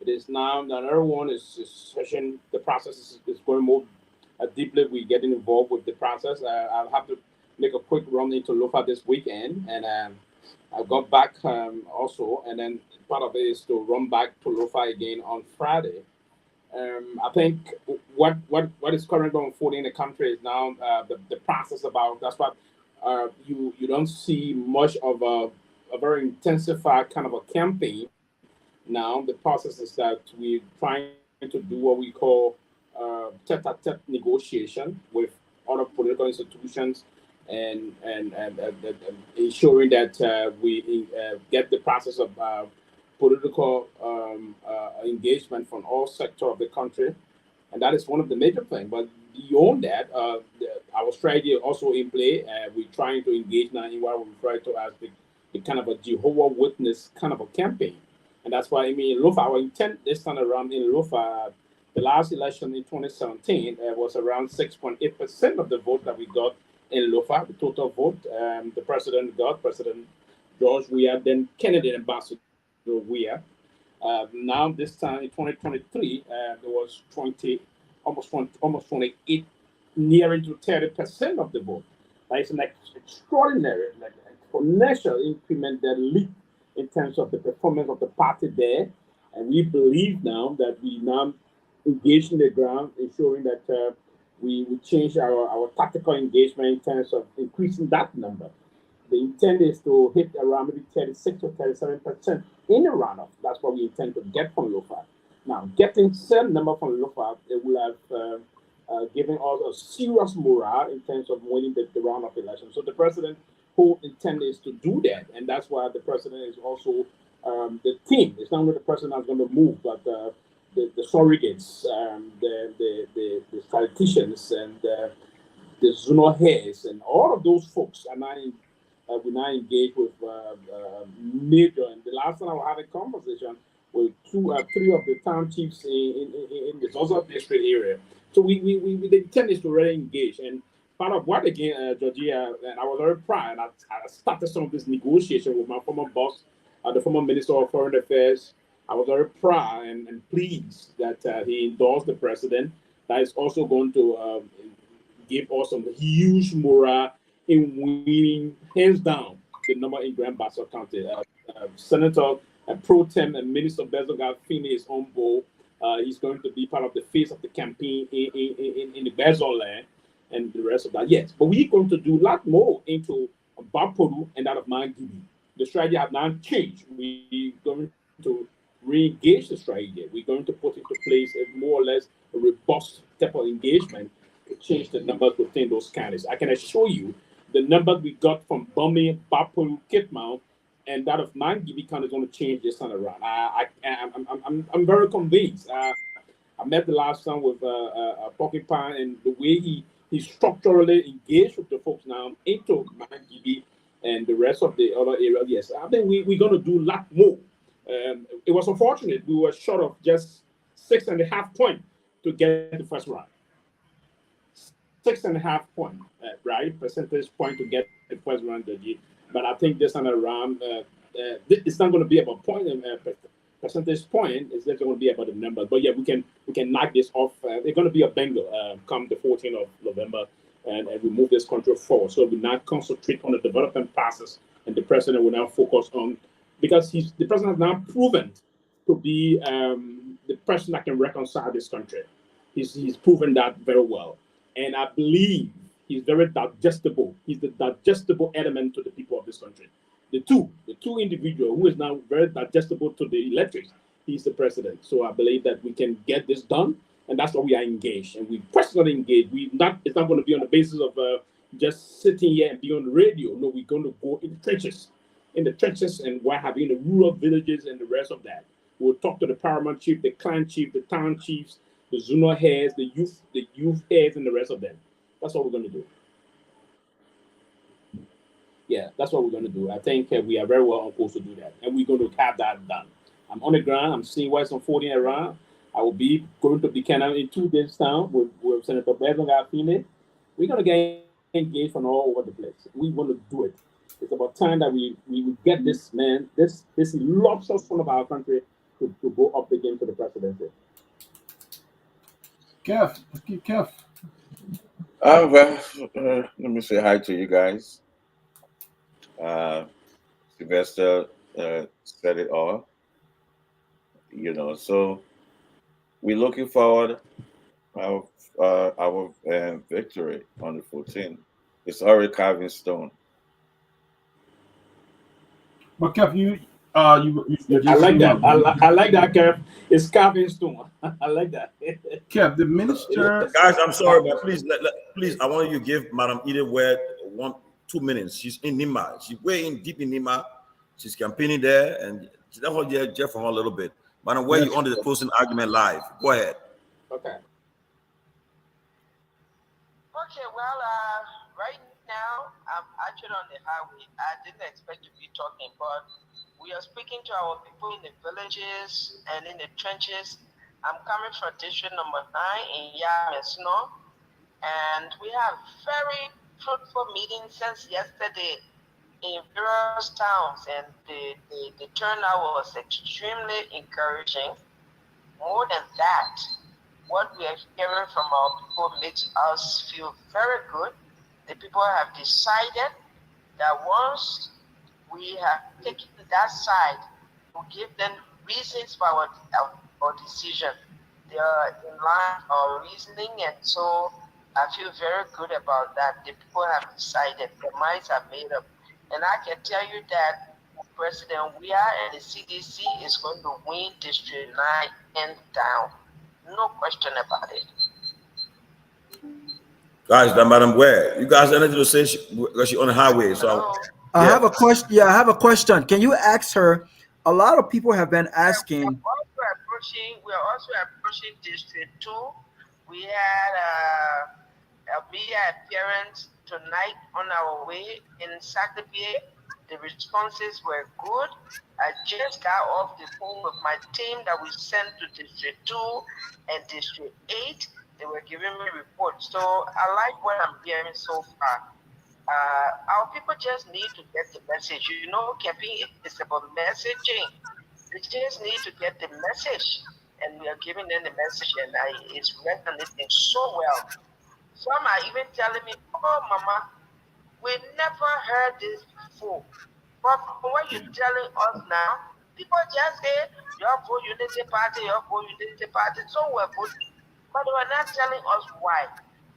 it is now that everyone is session. The process is going more deeply. We're getting involved with the process. I'll have to make a quick run into Lofa this weekend, and I got back also, and then part of it is to run back to Lofa again on Friday. I think what is currently unfolding in the country is now the process about. That's what you don't see much of a very intensified kind of a campaign. Now the process is that we're trying to do what we call tete-a-tete negotiation with other political institutions and ensuring that we get the process of political engagement from all sectors of the country, and that is one of the major things. But beyond that, our strategy also in play. We're trying to engage now in what we refer to as the kind of a Jehovah's Witness kind of a campaign, and that's why in Lofa, our intent this time around in Lofa, the last election in 2017 was around 6.8% of the vote that we got in Lofa, the total vote. The president got President George Weah, then Kennedy Ambassador Weah. Now this time in 2023, there was almost 28, nearing to 30% of the vote. That is an extraordinary, exponential increment that leap in terms of the performance of the party there. And we believe now that we now engage in the ground, ensuring that we change our tactical engagement in terms of increasing that number. The intent is to hit around maybe 36 or 37% in the runoff. That's what we intend to get from Lofa. Now, getting certain number from Lofa, it will have given us a serious morale in terms of winning the runoff election. So the president who intended is to do that, and that's why the president is also the team. It's not only the president that's going to move, but the surrogates, the statisticians, and the zonal heads, and all of those folks are now we now engage with major. And the last time I was having a conversation with three of the town chiefs in the Zozo district area. So we the intent is to really engage. And part of what again, Georgia, and I was very proud. And I started some of this negotiation with my former boss, the former Minister of Foreign Affairs. I was very proud and pleased that he endorsed the president. That is also going to give us some huge morale in winning, hands down, the number in Grand Bassa County. Senator Pro Tem and Minister Bezoga Fini is on board. He's going to be part of the face of the campaign in the Bezo land and the rest of that. Yes, but we're going to do a lot more into Bapodu and that of Mangibi. The strategy has not changed. We're going to re-engage the strategy. We're going to put into place a more or less a robust type of engagement to change the numbers within those counties. I can assure you the numbers we got from Bumi, Bapodu, Kitmount, and that of Mangibi County is going to change this time around. I'm very convinced. I met the last time with Porcupine, and the way he structurally engaged with the folks now into Mangibi and the rest of the other areas. Yes, I think we're going to do a lot more. It was unfortunate. We were short of just 6.5 points to get the first round. 6.5 points, right? Percentage point to get the first round. But I think this time around, it's not going to be about percentage point. It's just going to be about the numbers. But yeah, we can knock this off. It's going to be a banger come the 14th of November, and we move this country forward. So we now concentrate on the development process, and the president will now focus on, because the president has now proven to be the person that can reconcile this country. He's proven that very well, and I believe he's very digestible. He's the digestible element to the people of this country. The two individual who is now very digestible to the electorate, he's the president. So I believe that we can get this done, and that's why we are engaged. And we personally engaged. It's not going to be on the basis of just sitting here and be on the radio. No, we're going to go in the trenches and what have you, in the rural villages and the rest of that. We'll talk to the paramount chief, the clan chief, the town chiefs, the zonal heads, the youth heads, and the rest of them. That's what we're going to do. Yeah, that's what we're going to do. I think we are very well on course to do that, and we're going to have that done. I'm on the ground. I'm seeing what's unfolding around. I will be going to Buchanan in 2 days' time with Senator Bevan Garfine. We're going to get engaged from all over the place. We want to do it. It's about time that we get this man, this illustrious son of our country, to go up again to the presidency. Keff. Let me say hi to you guys. Sylvester said it all. So we're looking forward our victory on the 14th. It's already carved in stone. But Keff, I like that. I like that, Keff. It's carved in stone. I like that. Keff, the minister. Guys, I'm sorry, but please, I want you to give Madam Edith Ware 2 minutes. She's in Nima. She's way in deep in Nima. She's campaigning there, and that's what Jeff from a little bit. Madam Ware, you're on the closing argument live. Go ahead. Okay. Okay, well, right now, I'm actually on the highway. I didn't expect to be talking, but we are speaking to our people in the villages and in the trenches. I'm coming from district number 9 in Yamesno, and we have very fruitful meetings since yesterday in various towns, and the turnout was extremely encouraging. More than that, what we are hearing from our people makes us feel very good. The people have decided that once we have taken that side, we'll give them reasons for our decision. They are in line with our reasoning, and so I feel very good about that. The people have decided, their minds are made up. And I can tell you that President Weah and the CDC is going to win District 9 and down. No question about it. Guys, that Madam Ware, you guys have anything to say? Because she's on the highway. So I have a question. Yeah, I have a question. Can you ask her? A lot of people have been asking. We are also approaching District 2. We had a media appearance tonight on our way in Saturday. The responses were good. I just got off the phone with my team that we sent to District 2 and District 8. They were giving me reports. So I like what I'm hearing so far. Our people just need to get the message. You know, campaign is about messaging. They just need to get the message, and we are giving them the message, and it's resonating so well. Some are even telling me, "Oh, Mama, we never heard this before." But from what you're telling us now, people just say, "Your vote Unity Party, your vote Unity Party." So we're voting, but they were not telling us why.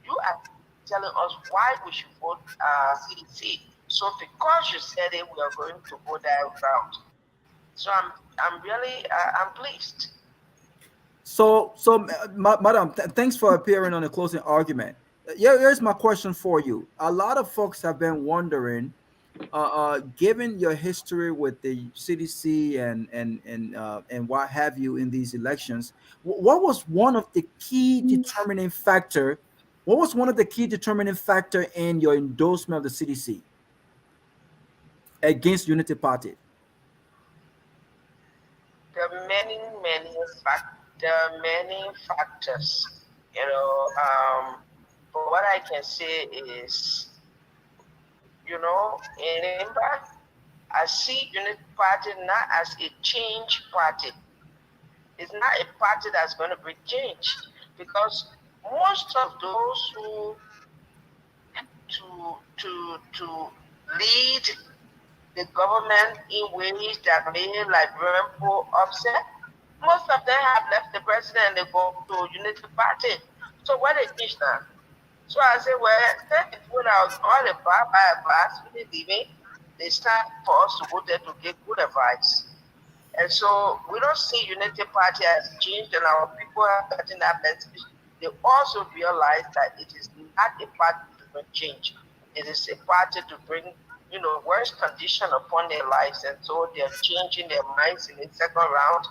You are telling us why we should vote CDC. So because you said it, we are going to go that route. So I'm really I'm pleased. So, madam, thanks for appearing on the closing argument. Here's my question for you. A lot of folks have been wondering, given your history with the CDC and what have you in these elections, what was one of the key determining factor? What was one of the key determining factor in your endorsement of the CDC against Unity Party? There are there are many factors. You know, but what I can say is, you know, in Imba, I see Unity Party not as a change party. It's not a party that's going to bring change, because most of those who to lead the government in ways that made Liberian poor upset, most of them have left the president and they go to Unity Party. So what they teach now? So I say, well, instead of put out all the bye advice, really leaving, it's time for us to go there to get good advice. And so we don't see Unity Party as changed, and our people are getting that message. They also realize that it is not a party to bring change. It is a party to bring, you know, worse condition upon their lives, and so they're changing their minds in the second round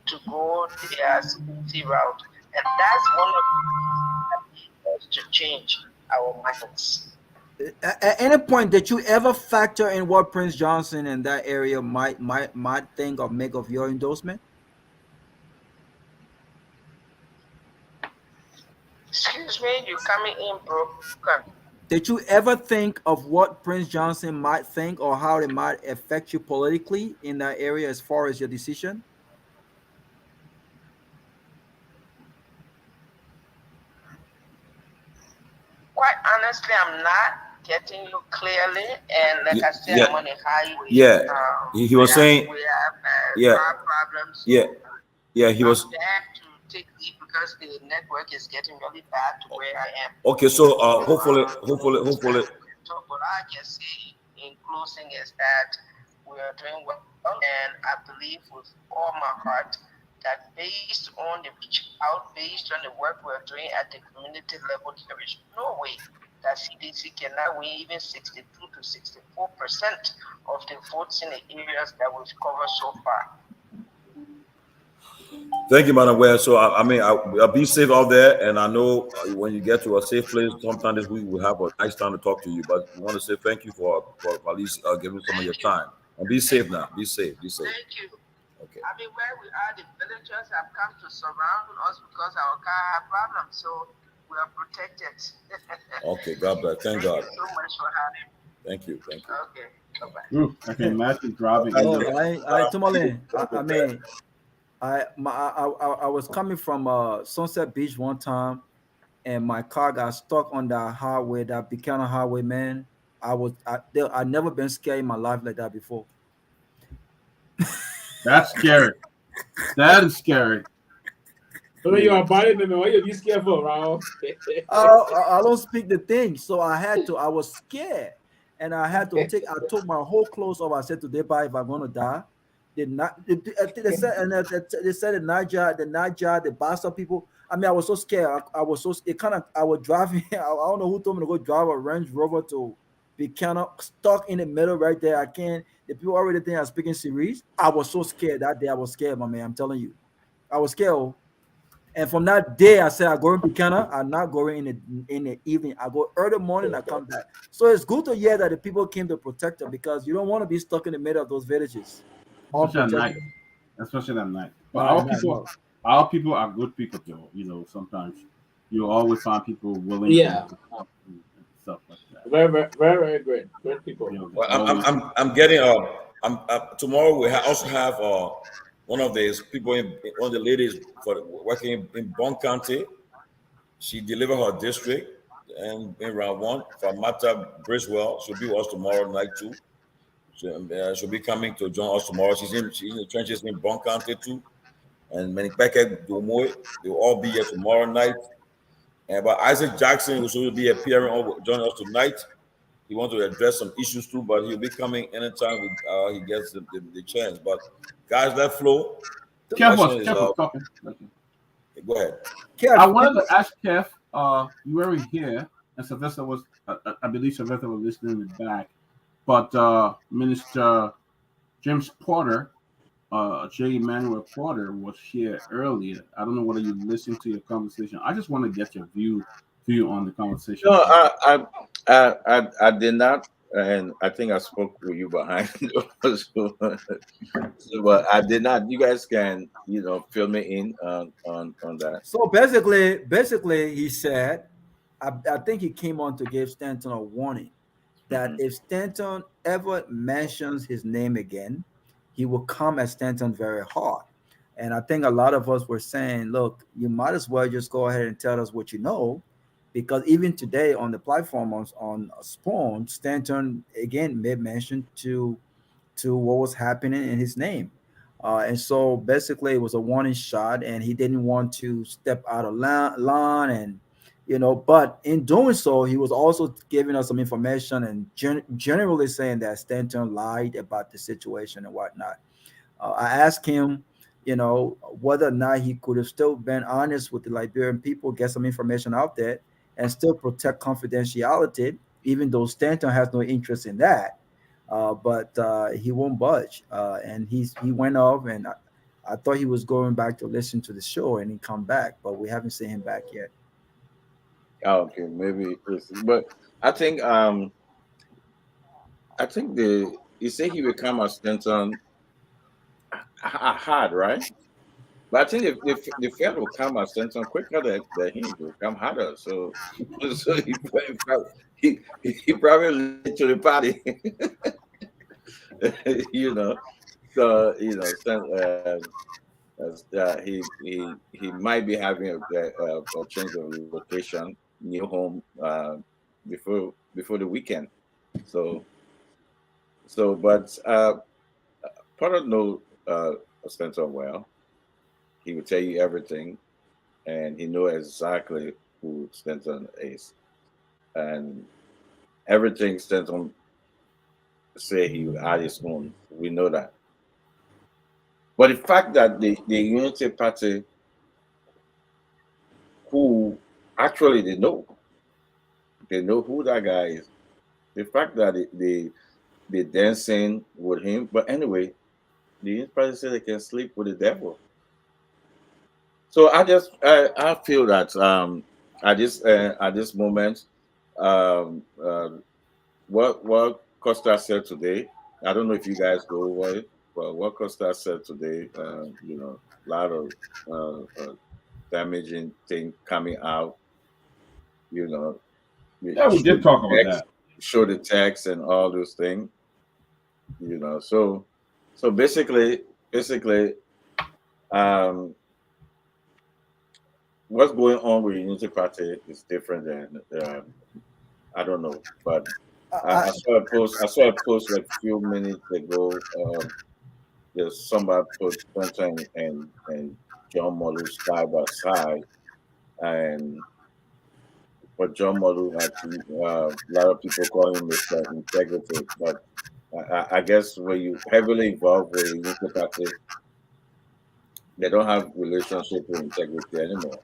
to go their CDC route, and that's one of the things to change our minds. At any point, did you ever factor in what Prince Johnson and that area might think or make of your endorsement? Excuse me, you coming in broken. Did you ever think of what Prince Johnson might think or how it might affect you politically in that area as far as your decision? Quite honestly, I'm not getting you clearly, and like I said, Yeah, I'm on a highway. yeah. He was saying, we have yeah, car problems. yeah, yeah. He I'm was there to take leave because the network is getting really bad to where I am. okay. So, hopefully, So what I can say in closing is that we are doing well, and I believe with all my heart that based on the reach out, based on the work we're doing at the community level, there is no way that CDC cannot win even 62 to 64% of the votes in the areas that we've covered so far. thank you, Madam Ware. So, I mean, I'll be safe out there, and I know when you get to a safe place, sometime this week we'll have a nice time to talk to you. But we want to say thank you for at least giving some of your time. And be safe now. Be safe. Be safe. Thank you. Okay. I mean, where we are, the villagers have come to surround us because our car have problems, so we are protected. Okay. God bless. Thank God. Thank you so much for having me. Thank you. Thank you. Okay. Bye-bye. I can imagine driving. Oh, Tomalin, I mean, I was coming from Sunset Beach one time, and my car got stuck on that highway, that Buchanan highway, man. I never been scared in my life like that before. That's scary. That is scary. So you are buying them. Why you be scared for, Raul? I don't speak the thing, so I was scared, and I took my whole clothes off. I said to Deba, if I'm gonna die, they said, and they said the Niger, the Bassa people. I mean, I was so scared. I was so it kind of I was driving. I don't know who told me to go drive a Range Rover to be kind of stuck in the middle right there. I can't. The people already think I'm speaking serious. I was so scared that day. I was scared, my man. I'm telling you, I was scared. And from that day, I said I go in Buchanan. I'm not going in the evening. I go early morning. I come back. So it's good to hear that the people came to protect her because you don't want to be stuck in the middle of those villages, especially at night. unprotected. Especially at night. But All right, night, no. our people are good people, though. Sometimes you'll always find people willing to Yeah, and stuff like that. very, very, very, very great people. Well, There's always I'm getting tomorrow we also have one of these people one of the ladies for working in Bon County. She delivered her district and in round one for Mata Briswell. She'll be with us tomorrow night too. She'll be coming to join us tomorrow. She's in the trenches in Bon County too. And Menipeke Domoy, they'll all be here tomorrow night. And but Isaac Jackson will also be appearing joining us tonight. He wants to address some issues too, but he'll be coming anytime he gets the chance. But guys, let flow. The election is Kev was talking. go ahead. I wanted to ask Kev, you were here, and Sylvester was, I believe Sylvester was listening in the back, but Minister James Porter, J. Emmanuel Porter was here earlier. I don't know whether you listened to your conversation. I just want to get your view on the conversation. No, I did not, and I think I spoke with you behind. But I did not. You guys can, fill me in on that. So basically, he said, I think he came on to give Stanton a warning that if Stanton ever mentions his name again, he will come at Stanton very hard. And I think a lot of us were saying, look, you might as well just go ahead and tell us what you know, because even today on the platform on Spawn, Stanton again made mention to what was happening in his name. And so basically it was a warning shot and he didn't want to step out of line and but in doing so he was also giving us some information and generally saying that Stanton lied about the situation and whatnot. I asked him whether or not he could have still been honest with the Liberian people, get some information out there and still protect confidentiality, even though Stanton has no interest in that. But he won't budge, and he went off, and I thought he was going back to listen to the show, and he come back, but we haven't seen him back yet. Okay, maybe, but I think you say he will come as Stanton hard, right? But I think if the Fed will come at Stanton quicker than him, will come harder. So he probably late to the party, So he might be having a change of location, new home before the weekend. So but Potter knows Stanton well. He will tell you everything, and he knows exactly who Stanton is, and everything Stanton say he will add his own. We know that. But the fact that the Unity Party, who actually they know who that guy is. The fact that they dancing with him, but anyway, the Unity Party say they can sleep with the devil. So I feel that at this moment, what Costa said today, I don't know if you guys go over it, but what Costa said today, a lot of damaging thing coming out, Yeah, we did talk about that. Show the text and all those things, So basically, what's going on with Unity Party is different than I don't know, but I saw a post like a few minutes ago. There's somebody put Quentin and John Molu side by side, and but John Molu had a lot of people call him Mr. Integrity, but I guess when you heavily involved with Unity Party, they don't have relationship with integrity anymore.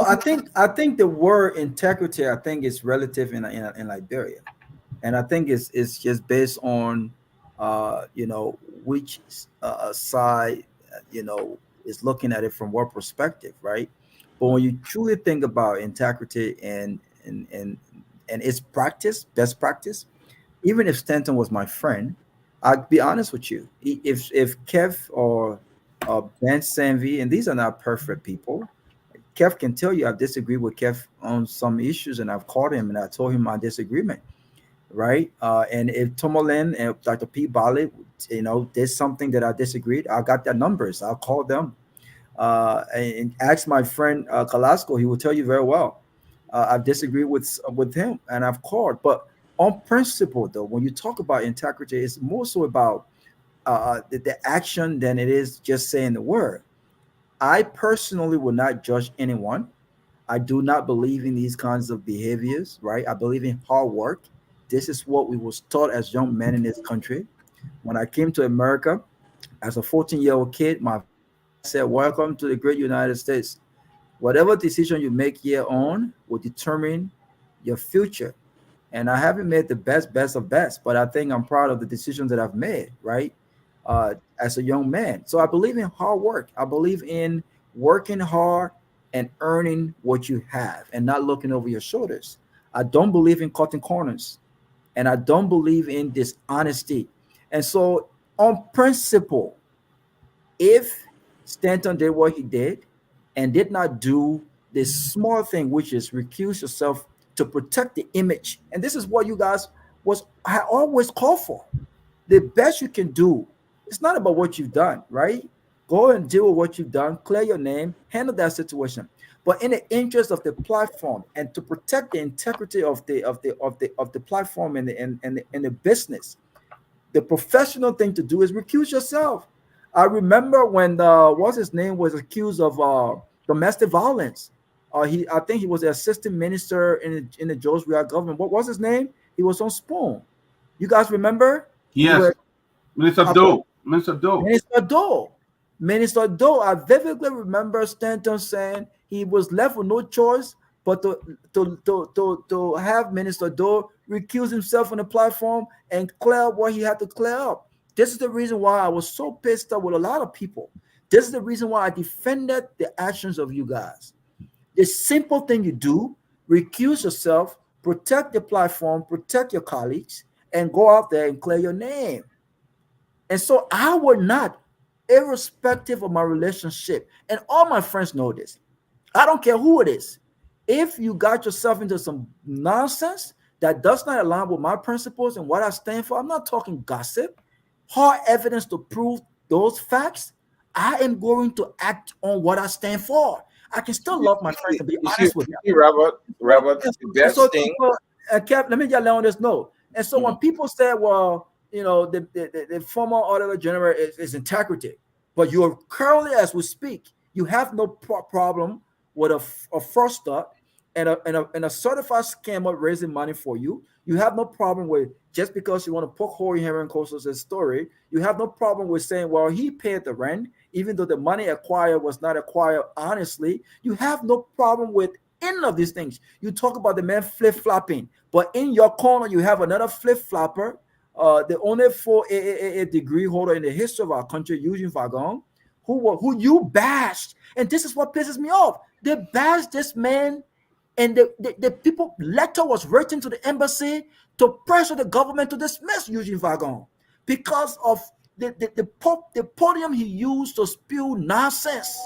I think the word integrity, I think is relative in Liberia, and I think it's just based on which side is looking at it from what perspective, right? But when you truly think about integrity and its practice, best practice, even if Stanton was my friend, I'd be honest with you. If Kev or Ben Sanvee, and these are not perfect people, Kev can tell you I've disagreed with Kev on some issues, and I've called him and I told him my disagreement, right? And if Tomalin and Dr. Peabody, did something that I disagreed, I got their numbers. I'll call them and ask my friend Kalasco. He will tell you very well. I've disagreed with him, and I've called. But on principle, though, when you talk about integrity, it's more so about the action than it is just saying the word. I personally will not judge anyone. I do not believe in these kinds of behaviors, right? I believe in hard work. This is what we was taught as young men in this country. When I came to America as a 14-year-old kid, my said, "Welcome to the great United States. Whatever decision you make here on will determine your future." And I haven't made the best of best, but I think I'm proud of the decisions that I've made, right? As a young man. So I believe in hard work. I believe in working hard and earning what you have and not looking over your shoulders. I don't believe in cutting corners, and I don't believe in dishonesty. And so, on principle, if Stanton did what he did and did not do this small thing, which is recuse yourself to protect the image, and this is what you guys I always call for. The best you can do. It's not about what you've done, right? Go and deal with what you've done, clear your name, handle that situation. But in the interest of the platform and to protect the integrity of the platform and the business, the professional thing to do is recuse yourself. I remember when what's his name was accused of domestic violence. I think he was the assistant minister in the George Weah government. What was his name? He was on Spoon. You guys remember? Yes, Minister Doe. Minister Doe. Minister Doe. Minister Doe. I vividly remember Stanton saying he was left with no choice but to have Minister Doe recuse himself on the platform and clear up what he had to clear up. This is the reason why I was so pissed off with a lot of people. This is the reason why I defended the actions of you guys. The simple thing you do, recuse yourself, protect the platform, protect your colleagues, and go out there and clear your name. And so I would not, irrespective of my relationship, and all my friends know this, I don't care who it is. If you got yourself into some nonsense that does not align with my principles and what I stand for, I'm not talking gossip, hard evidence to prove those facts, I am going to act on what I stand for. I can still love my friends and be honest with them. Robert, the best thing. Kev, let me get on this note. And so when people say, well, the former auditor general is integrity, but you are currently, as we speak, you have no problem with a fraudster and a certified scammer raising money for you. You have no problem with, just because you want to poke hole in Henry Costa's story, you have no problem with saying, well, he paid the rent, even though the money acquired was not acquired honestly. You have no problem with any of these things. You talk about the man flip-flopping, but in your corner, you have another flip-flopper, the only full AAA degree holder in the history of our country, Eugene Wagon, who you bashed. And this is what pisses me off. They bashed this man, and the people, letter was written to the embassy to pressure the government to dismiss Eugene Wagon because of the podium he used to spew nonsense,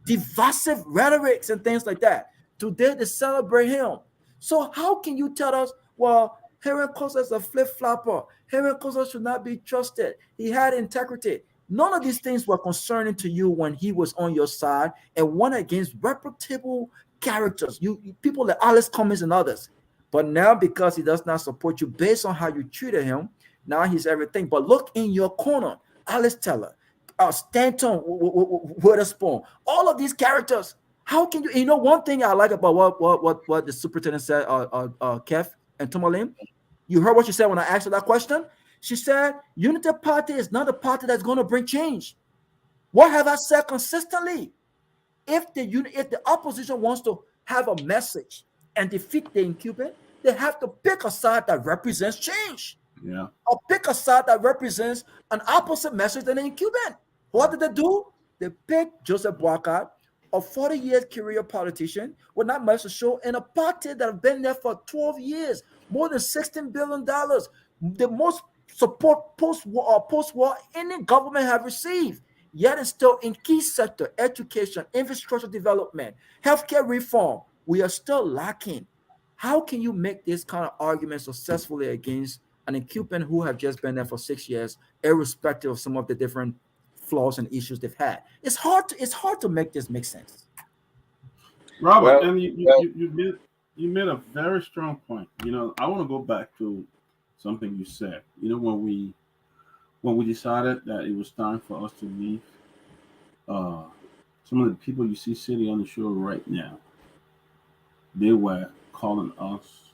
divisive rhetorics and things like that. Today they celebrate him. So how can you tell us, well, Henry Costa is a flip-flopper. Henry Costa should not be trusted. He had integrity. None of these things were concerning to you when he was on your side and went against reputable characters, you people like Alice Cummings and others. But now, because he does not support you based on how you treated him, now he's everything. But look in your corner, Alice Teller, Stanton Witherspoon, all of these characters. How can you? One thing I like about what the superintendent said, Keff and Tomalin. You heard what she said when I asked her that question. She said, Unity Party is not a party that's going to bring change. What have I said consistently? If the opposition wants to have a message and defeat the incumbent, they have to pick a side that represents change. Yeah. Or pick a side that represents an opposite message than the incumbent. What did they do? They picked Joseph Boakai, a 40-year career politician with not much to show, in a party that have been there for 12 years, more than $16 billion, the most support post-war any government have received. Yet it's still in key sector, education, infrastructure development, healthcare reform. We are still lacking. How can you make this kind of argument successfully against an incumbent who have just been there for 6 years, irrespective of some of the different flaws and issues they've had? It's hard to make this make sense. Robert, Well, and well, you made a very strong point. I want to go back to something you said. When we decided that it was time for us to leave, uh, some of the people you see sitting on the show right now, they were calling us.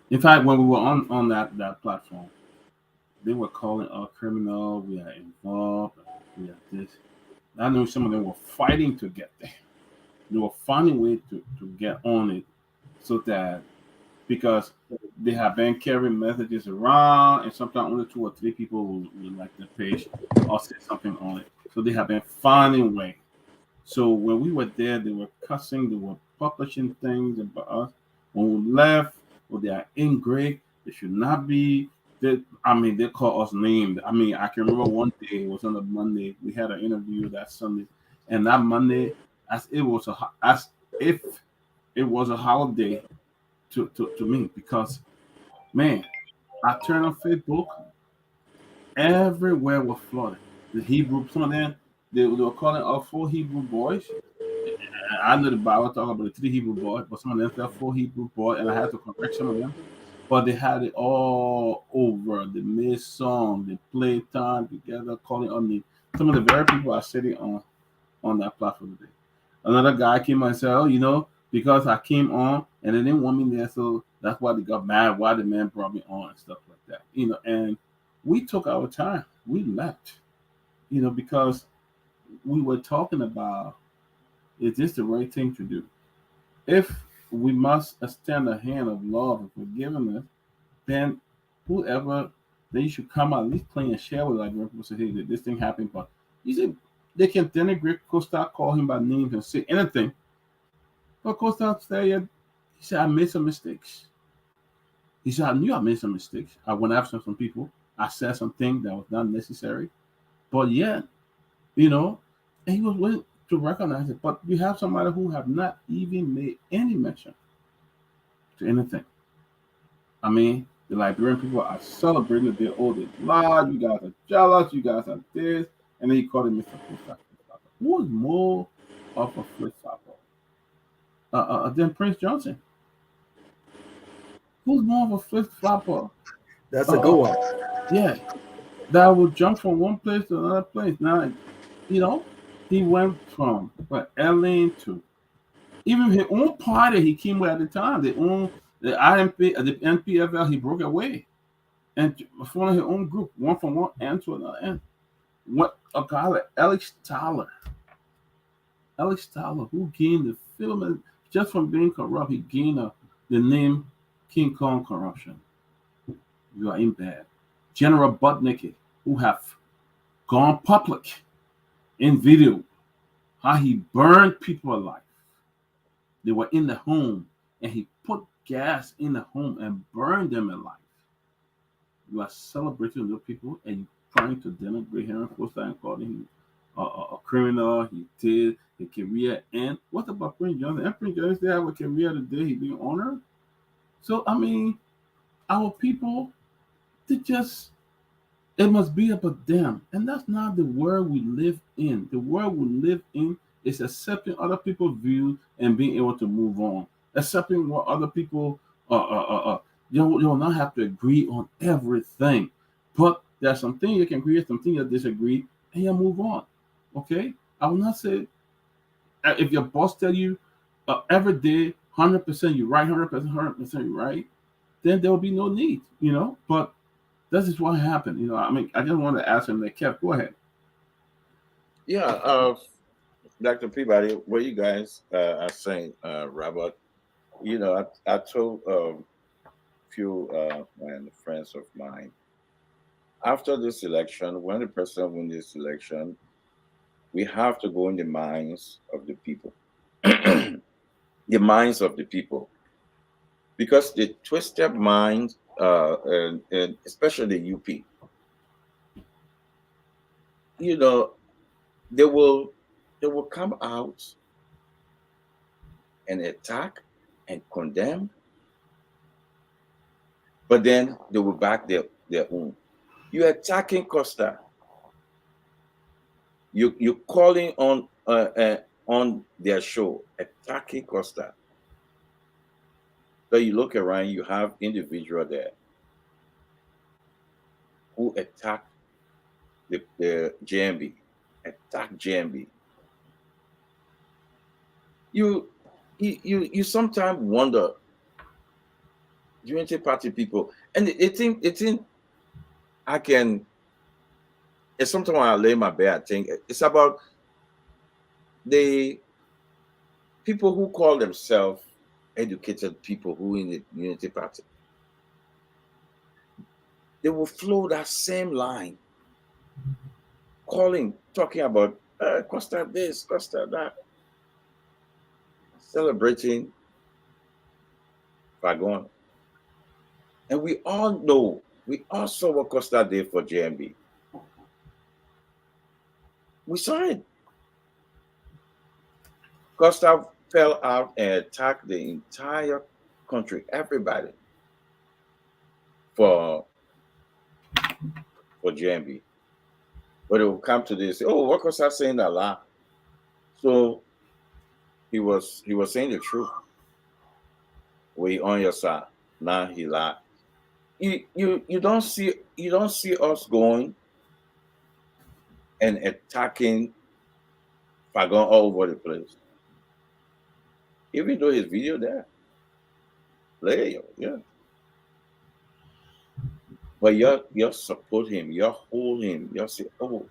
In fact, when we were on that platform, they were calling us criminal. We are involved. We are this. I know some of them were fighting to get there. They were finding a way to get on it, so that because they have been carrying messages around, and sometimes only two or three people will like the page or say something on it. So they have been finding a way. So when we were there, they were cussing, they were publishing things about us. When we left, well, they are angry. They should not be. They call us names. I can remember one day, it was on a Monday. We had an interview that Sunday, and that Monday, as if it was a holiday to me, because man, I turned on Facebook, everywhere was flooded. The Hebrew, some of them, they were calling us four Hebrew boys. I know the Bible talk about the three Hebrew boys, but some of them said four Hebrew boys, and I had to correct some of them. But they had it all over. They made songs, they played time together, calling on me. Some of the very people are sitting on that platform today. Another guy came and said, "Oh, because I came on and they didn't want me there, so that's why they got mad. Why the man brought me on and stuff like that." And we took our time. We left, because we were talking about, is this the right thing to do? If we must extend a hand of love and forgiveness, then whoever, they should come out at least play and share with, like when people say, "Hey, this thing happened," but you see, they can denigrate Costa, call him by names and say anything. But Costa said, he said, "I made some mistakes." He said, "I knew I made some mistakes. I went after some people. I said something that was not necessary." But yet, and he was willing to recognize it. But you have somebody who have not even made any mention to anything. The Liberian people are celebrating that they're all this blah. You guys are jealous. You guys are this. And then he called him Mr. Flip. Who is more of a flip flopper than Prince Johnson? Who's more of a flip flopper? That's a good one. Yeah, that would jump from one place to another place. Now, he went from LA to even his own party he came with at the time. The IMP, the NPFL, he broke away and formed his own group, one from one end to another end. What a guy like Alex Tyler, who gained the film just from being corrupt, he gained the name King Kong corruption. You are in bad. General Budnicki, who have gone public in video, how he burned people alive. They were in the home, and he put gas in the home and burned them alive. You are celebrating those people, and you trying to denigrate him and calling him a criminal. He did a career, and what about Prince Johnson? And Prince Johnson have a career today. He being honored. So our people, it must be about them. And that's not the world we live in. The world we live in is accepting other people's views and being able to move on. Accepting what other people you'll not have to agree on everything. But there's something you can agree, something you disagree, and you move on. Okay? I will not say if your boss tell you every day 100% you're right, 100% you're right, then there will be no need, But this is what happened. I just want to ask him that. Kev, go ahead. Yeah, Dr. Peabody, what you guys are saying, Robert, I told a few friends of mine, after this election, when the president won this election, we have to go in the minds of the people, the minds of the people, because the twisted minds, and especially the UP, you know, they will come out and attack and condemn, but then they will back their own. You're attacking Costa. You're calling on their show, attacking Costa. So you look around, you have individual there who attack the JMB, attack JMB. You sometimes wonder, Unity Party people, and it think I can. It's sometimes when I lay my bed, I think it's about the people who call themselves educated people who in the Unity Party. They will flow that same line, talking about Costa this, Costa that, celebrating Fagon. And we all know, we all saw what Costa did for JMB. We saw it. Costa fell out and attacked the entire country, everybody, for JMB. But it will come to this, oh, what Costa saying a lot? So he was saying the truth. We on your side. Now he lied. You don't see us going and attacking Fagon all over the place. Even though his video there. Play, yeah. But you support him, you hold him, you say, oh.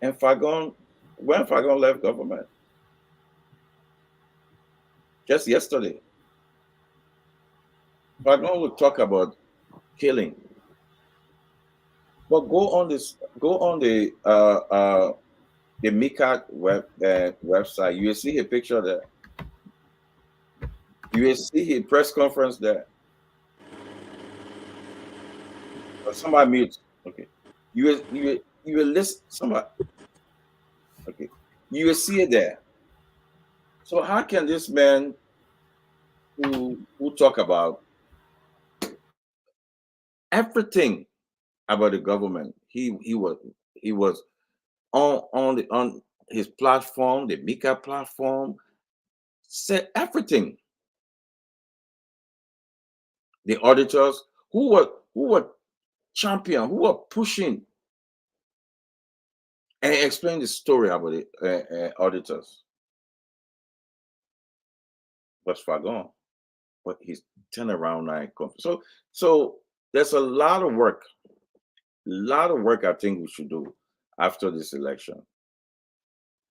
And when Fagon left government, just yesterday, Fagon would talk about killing. But go on the McCay website, you will see a picture there. You will see his press conference there. Somebody mute. Okay. You will listen. Somebody. Okay. You will see it there. So how can this man who talk about everything about the government, he was on his platform, the McCay platform, said everything. The auditors who were champion, who were pushing and explain the story about the auditors was Fagon, but he's turned around now. So there's a lot of work I think we should do after this election,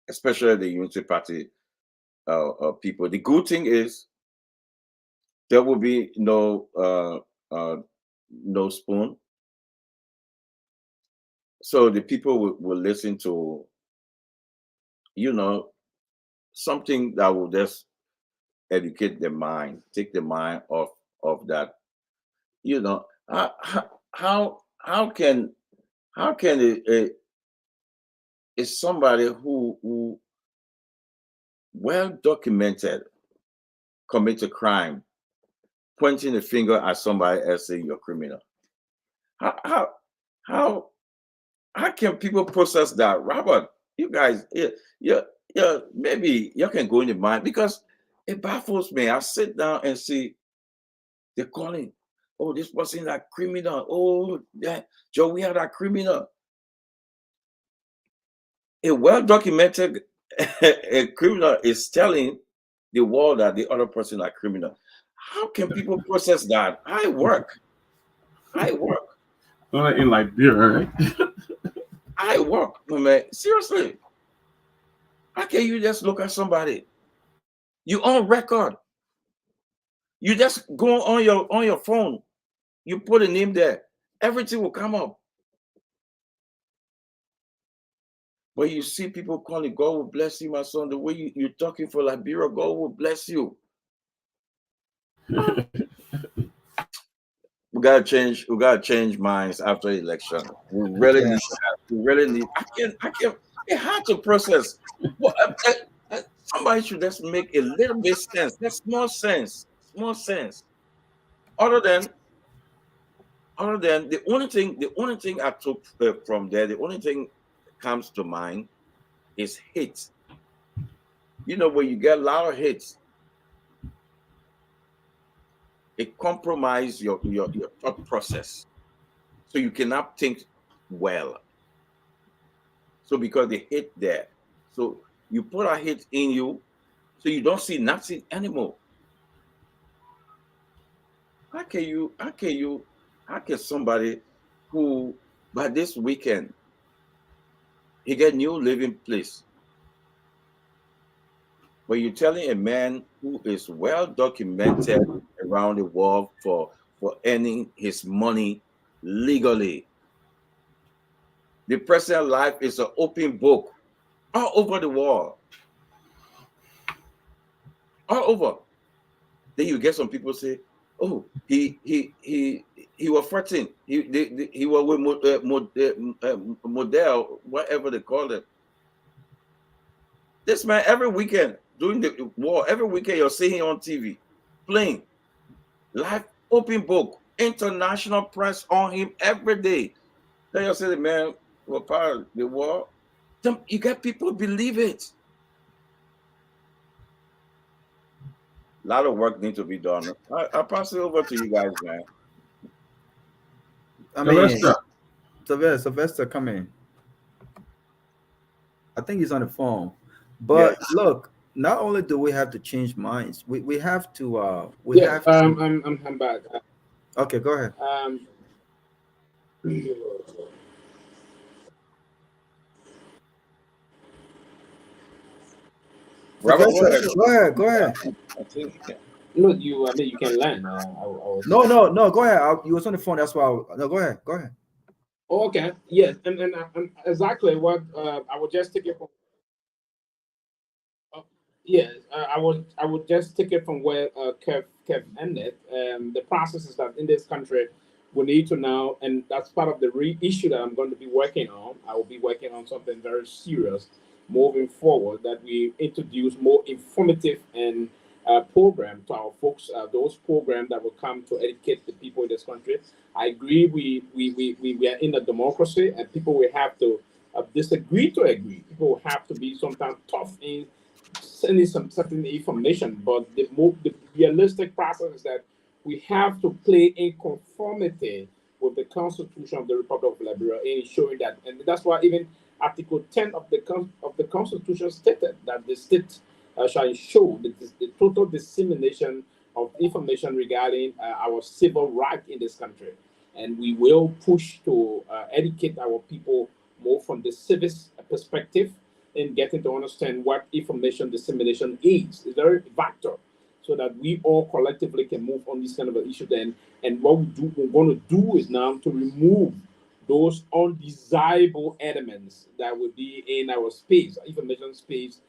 especially the Unity Party people. The good thing is there will be no spoon. So the people will listen to, something that will just educate the mind, take the mind off of that. How can is somebody who well documented commit a crime, pointing the finger at somebody else saying you're criminal? How can people process that? Robert, you guys, yeah, maybe you can go in the mind, because it baffles me. I sit down and see they're calling, oh, this person a criminal. Oh, that Joe, we had a criminal. A well-documented a criminal is telling the world that the other person are criminal. How can people process that? I work. In Liberia, right? I work, man. Seriously. How can you just look at somebody? You on record. You just go on your phone. You put a name there. Everything will come up. But you see people calling, God will bless you, my son. The way you're talking for Liberia, God will bless you. We gotta change minds after election. We really need that. We really need. I can't. It's hard to process. Well, somebody should just make a little bit sense. That's small sense. Small sense. Other than the only thing I took from there, the only thing that comes to mind is hate. You know, when you get a lot of hate, it compromises your thought process, so you cannot think well. So because the hate there, so you put a hate in you, so you don't see nothing anymore. How can you? How can you? How can somebody who by this weekend he get new living place? But you're telling a man who is well documented around the world for earning his money legally. The personal life is an open book all over the world, all over. Then you get some people say, "Oh, he was 14. He was with model, whatever they call it." This man every weekend during the war, every weekend you're seeing him on TV playing live open book, international press on him every day. Then you say the man was part of the war. Then you get people believe it. A lot of work needs to be done. I'll pass it over to you guys, man. I mean, Sylvester. Sylvester, come in. I think he's on the phone. But look, not only do we have to change minds, we have to have to, I'm back. okay, go ahead. Robert, Go ahead. I think, Look, I mean, you can learn. No, go ahead. You was on the phone. That's why. No, go ahead. Go ahead. Oh, okay. Yes, and exactly what I would just take it from. Yes, I would just take it from where Kev ended. The process is that in this country, we need to now, and that's part of the issue that I'm going to be working on. I will be working on something very serious moving forward, that we introduce more informative and program to our folks, those programs that will come to educate the people in this country. I agree, we are in a democracy, and people will have to disagree to agree. People will have to be sometimes tough in sending some certain information, but the realistic process is that we have to play in conformity with the Constitution of the Republic of Liberia in ensuring that, and that's why even Article 10 of the Constitution stated that the state shall ensure the total dissemination of information regarding our civil rights in this country, and we will push to educate our people more from the civic perspective in getting to understand what information dissemination is. It's very vital so that we all collectively can move on this kind of an issue then. And what we're going to do is now to remove those undesirable elements that would be in our space, information space,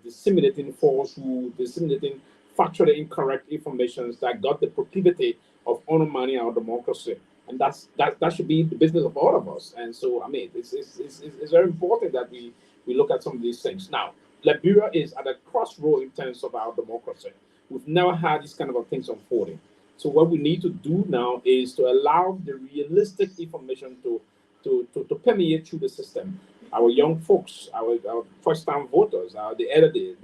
disseminating falsehood, disseminating factually incorrect information that got the proclivity of undermining our democracy. And that should be the business of all of us. And so, I mean, it's very important that we look at some of these things. Now, Liberia is at a crossroad in terms of our democracy. We've never had these kind of things unfolding. So what we need to do now is to allow the realistic information to permeate through the system. Our young folks, our first-time voters, the elderly,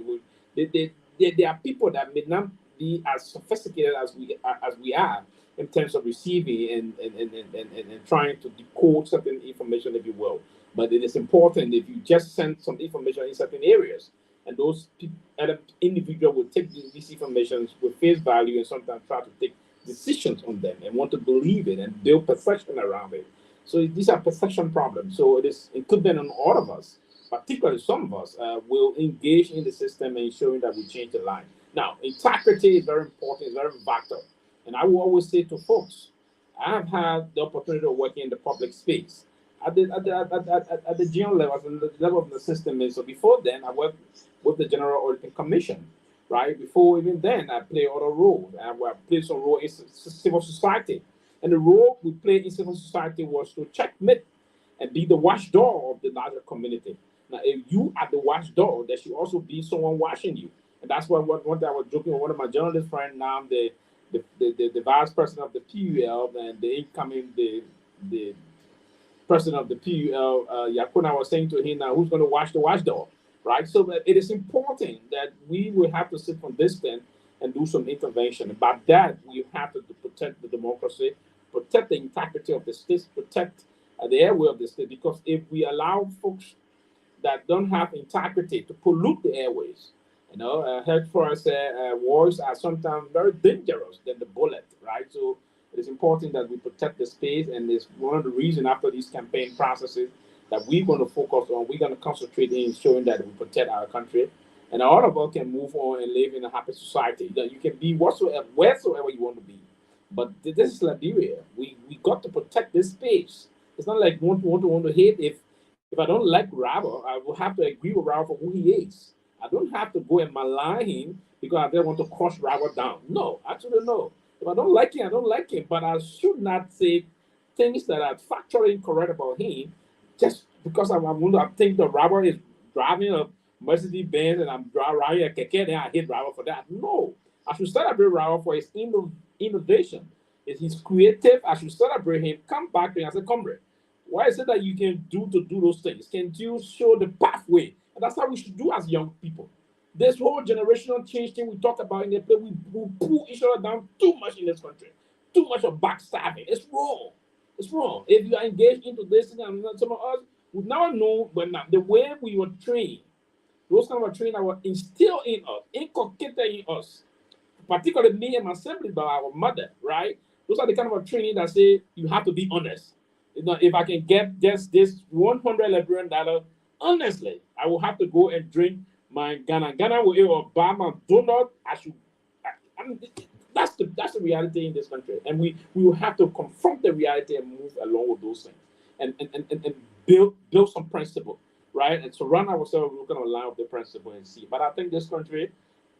they are people that may not be as sophisticated as we are in terms of receiving and trying to decode certain information, if you will. But it is important if you just send some information in certain areas, and those individual will take these information with face value and sometimes try to take decisions on them and want to believe it and build perception around it. So these are perception problems. So it is incumbent on all of us, particularly some of us, will engage in the system and ensuring that we change the line. Now, integrity is very important, it's very vital. And I will always say to folks, I have had the opportunity of working in the public space. at the general level, at the level of the system is. So before then, I worked with the General Auditing Commission, right? Before even then, I played other roles. I played some role in civil society, and the role we played in civil society was to checkmate and be the watchdog of the larger community. Now, if you are the watchdog, there should also be someone watching you, and that's what one day I was joking with one of my journalist friends. Now I'm the vice president of the PUL and the incoming the president of the PUL, Yakuna, was saying to him now, who's going to watch the watchdog, right? So that it is important that we will have to sit from distance and do some intervention. About that, we have to protect the democracy, protect the integrity of the state, protect the airway of the state, because if we allow folks that don't have integrity to pollute the airways, heard for us, wars are sometimes very dangerous than the bullet, right? So it is important that we protect the space, and it's one of the reasons after these campaign processes that we're going to focus on, we're going to concentrate in showing that we protect our country, and all of us can move on and live in a happy society. That you can be wheresoever you want to be. But this is Liberia. We got to protect this space. It's not like want to hate. If I don't like Robert, I will have to agree with Robert for who he is. I don't have to go and malign him because I don't want to crush Robert down. No, actually no. If I don't like him, I don't like him. But I should not say things that are factually incorrect about him just because I think that Robert is driving a Mercedes Benz and I'm driving a Keke, then I hate Robert for that. No. I should celebrate Robert for his innovation. If he's creative, I should celebrate him. Come back to him and say, comrade, what is it that you can do to do those things? Can you show the pathway? And that's how we should do as young people. This whole generational change thing we talk about in the play, we pull each other down too much in this country. Too much of backstabbing. It's wrong. It's wrong. If you are engaged into this, and some of us would never know, but now the way we were trained, those kind of training that were instilled in us, inculcated in us, particularly me and my siblings by our mother, right? Those are the kind of training that say you have to be honest. If I can get just this $100 Liberian dollar, honestly, I will have to go and drink my Ghana will buy my donut. That's the reality in this country, and we will have to confront the reality and move along with those things, and build some principle, right? And surround ourselves with a line of the principle and see. But I think this country,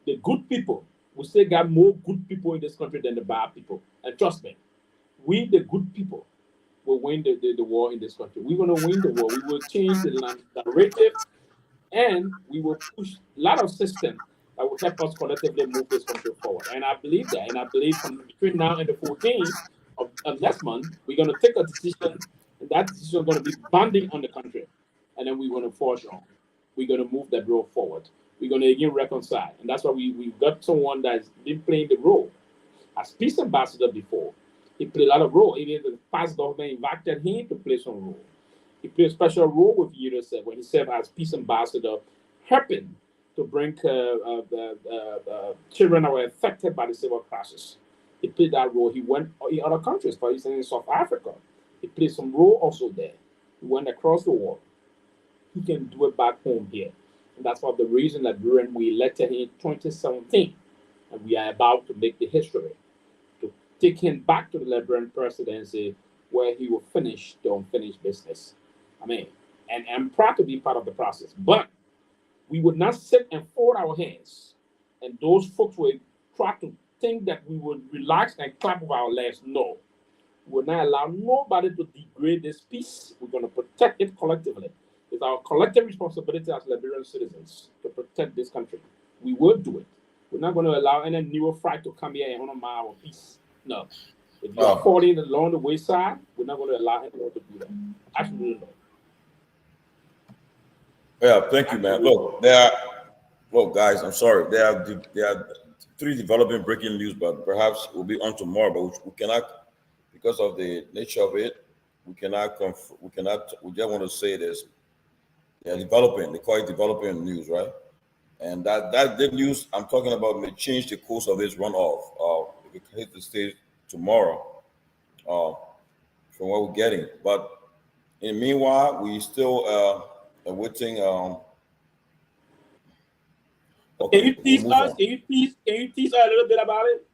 the good people, we still got more good people in this country than the bad people. And trust me, we the good people will win the war in this country. We're going to win the war. We will change the narrative, and we will push a lot of systems that will help us collectively move this country forward. And I believe that. And I believe from between now and the 14th of next month, we're going to take a decision, and that decision is going to be binding on the country. And then we're going to forge on. We're going to move that role forward. We're going to again reconcile. And that's why we've got someone that's been playing the role as peace ambassador before. He played a lot of role. Even the past government invited him to play some role. He played a special role with UNICEF when he served as peace ambassador, helping to bring the children that were affected by the civil crisis. He played that role. He went in other countries, for instance, in South Africa. He played some role also there. He went across the world. He can do it back home here. And that's one of the reasons that when we elected him in 2017, and we are about to make the history, to take him back to the Liberian presidency where he will finish the unfinished business. I mean, and I'm proud to be part of the process. But we would not sit and fold our hands, and those folks will try to think that we would relax and clap with our legs. No. We will not allow nobody to degrade this peace. We're going to protect it collectively. It's our collective responsibility as Liberian citizens to protect this country. We will do it. We're not going to allow any neophyte to come here and undermine our peace. No. If you're falling along the wayside, we're not going to allow anyone to do that. Absolutely not. Yeah, thank you, man. Look, guys, I'm sorry. There are 3 developing breaking news, but perhaps we'll be on tomorrow. But we cannot, because of the nature of it, we just want to say this. They're developing. They call it developing news, right? And that news I'm talking about may change the course of this runoff. If it hit the stage tomorrow, from what we're getting. But in the meanwhile, we still are waiting. Okay, Can you tease us a little bit about it?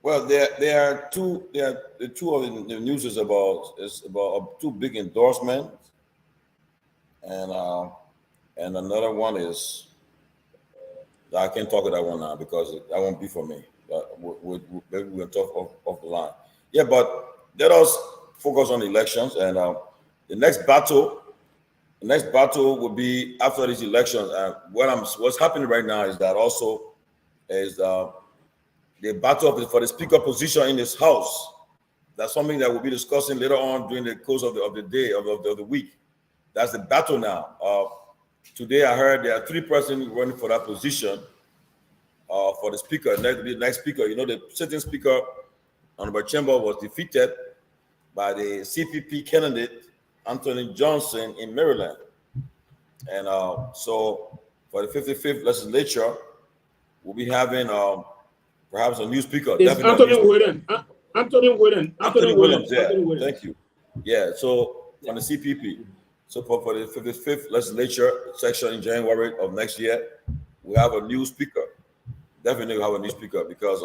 Well, there are two. The two of the news is about two big endorsements, and another one is I can't talk of that one now because that won't be for me. But maybe we'll talk off the line. Yeah, but let us focus on the elections and the next battle. The next battle will be after these elections. What's happening right now is that also is the battle for the speaker position in this house. That's something that we'll be discussing later on during the course of the day of the week. That's the battle now. Today I heard there are three persons running for that position for the speaker. The next speaker, the sitting speaker, Honorable Chamber, was defeated by the CPP candidate Anthony Johnson in Maryland. And so for the 55th legislature, we'll be having perhaps a new speaker. It's Anthony Williams. Anthony Williams. Yeah. Anthony Williams. Thank you. Yeah. So from the CPP. So for the 55th legislature section in January of next year, we have a new speaker. Definitely we have a new speaker because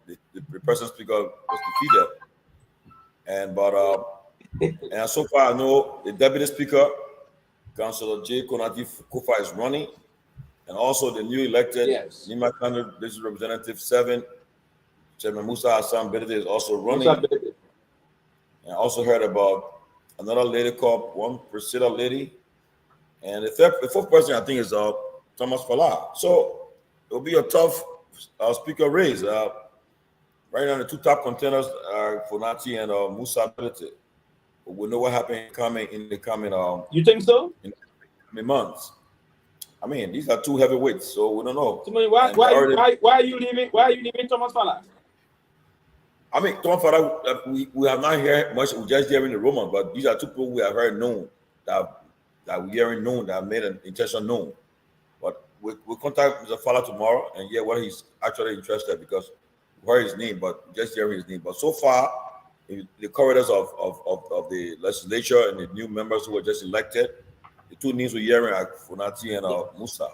the present speaker was defeated. And so far I know the deputy speaker, Councilor J. Konati Kufa, is running, and also the new elected Nima Kano District Representative 7, Chairman Musa Hassan Bedete, is also running. And I also heard about another lady called one Priscilla lady, and the fourth person I think is Thomas Falah. So it will be a tough speaker race. Right now the two top contenders are Fonati and Musa Bedete. We'll know what happened in the coming. You think so? In the coming months. I mean, these are two heavyweights, so we don't know. So why are you leaving? Why are you leaving Thomas Falah? I mean, Thomas Falah, we have not heard much. We're just hearing the rumors, but these are two people we have heard known that we're hearing known that made an intention known. But we'll contact Mr. Falah tomorrow and hear what he's actually interested because we heard his name, but just hearing his name. But so far, in the corridors of the legislature and the new members who were just elected, the two names we're hearing are Funati and Musa.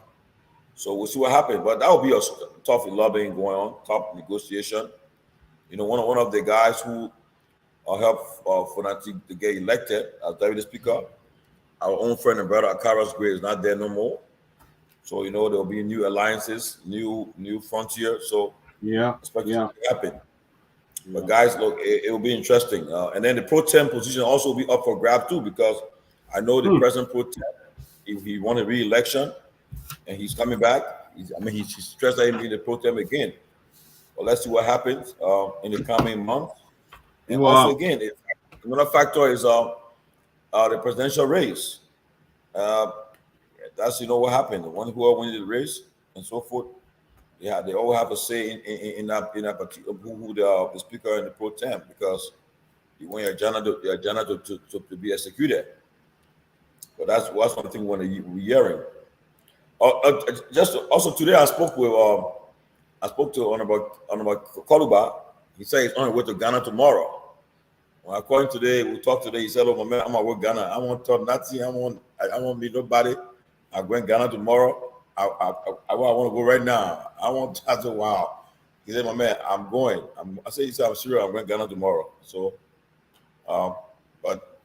So we'll see what happens. But that will be a tough lobbying going on, tough negotiation. One of the guys who helped Funati to get elected as deputy speaker, our own friend and brother Akaras Gray, is not there no more. So there'll be new alliances, new frontier. So expect it to happen. But guys, look, it will be interesting. And then the pro tem position also will be up for grab too, because I know the present pro tem, if he won a re-election and he's coming back, he's stressed that he'll be the pro tem again. But let's see what happens in the coming months. And also again, another factor is the presidential race. That's what happened. The one who wins the race and so forth. Yeah, they all have a say in that particular who the speaker and the pro tem, because you want your agenda to be executed. But that's one thing we're hearing. Just also today, I spoke to Honorable Koluba. He said he's on his way to Ghana tomorrow. When I called him today, we talked today. He said, "Oh man, I'm going to Ghana. I won't talk nothing. I won't meet nobody. I'm going to Ghana tomorrow. I want to go right now. I said, wow. He said, my man, I'm going. I said, I'm serious. I'm going to Ghana tomorrow. So, but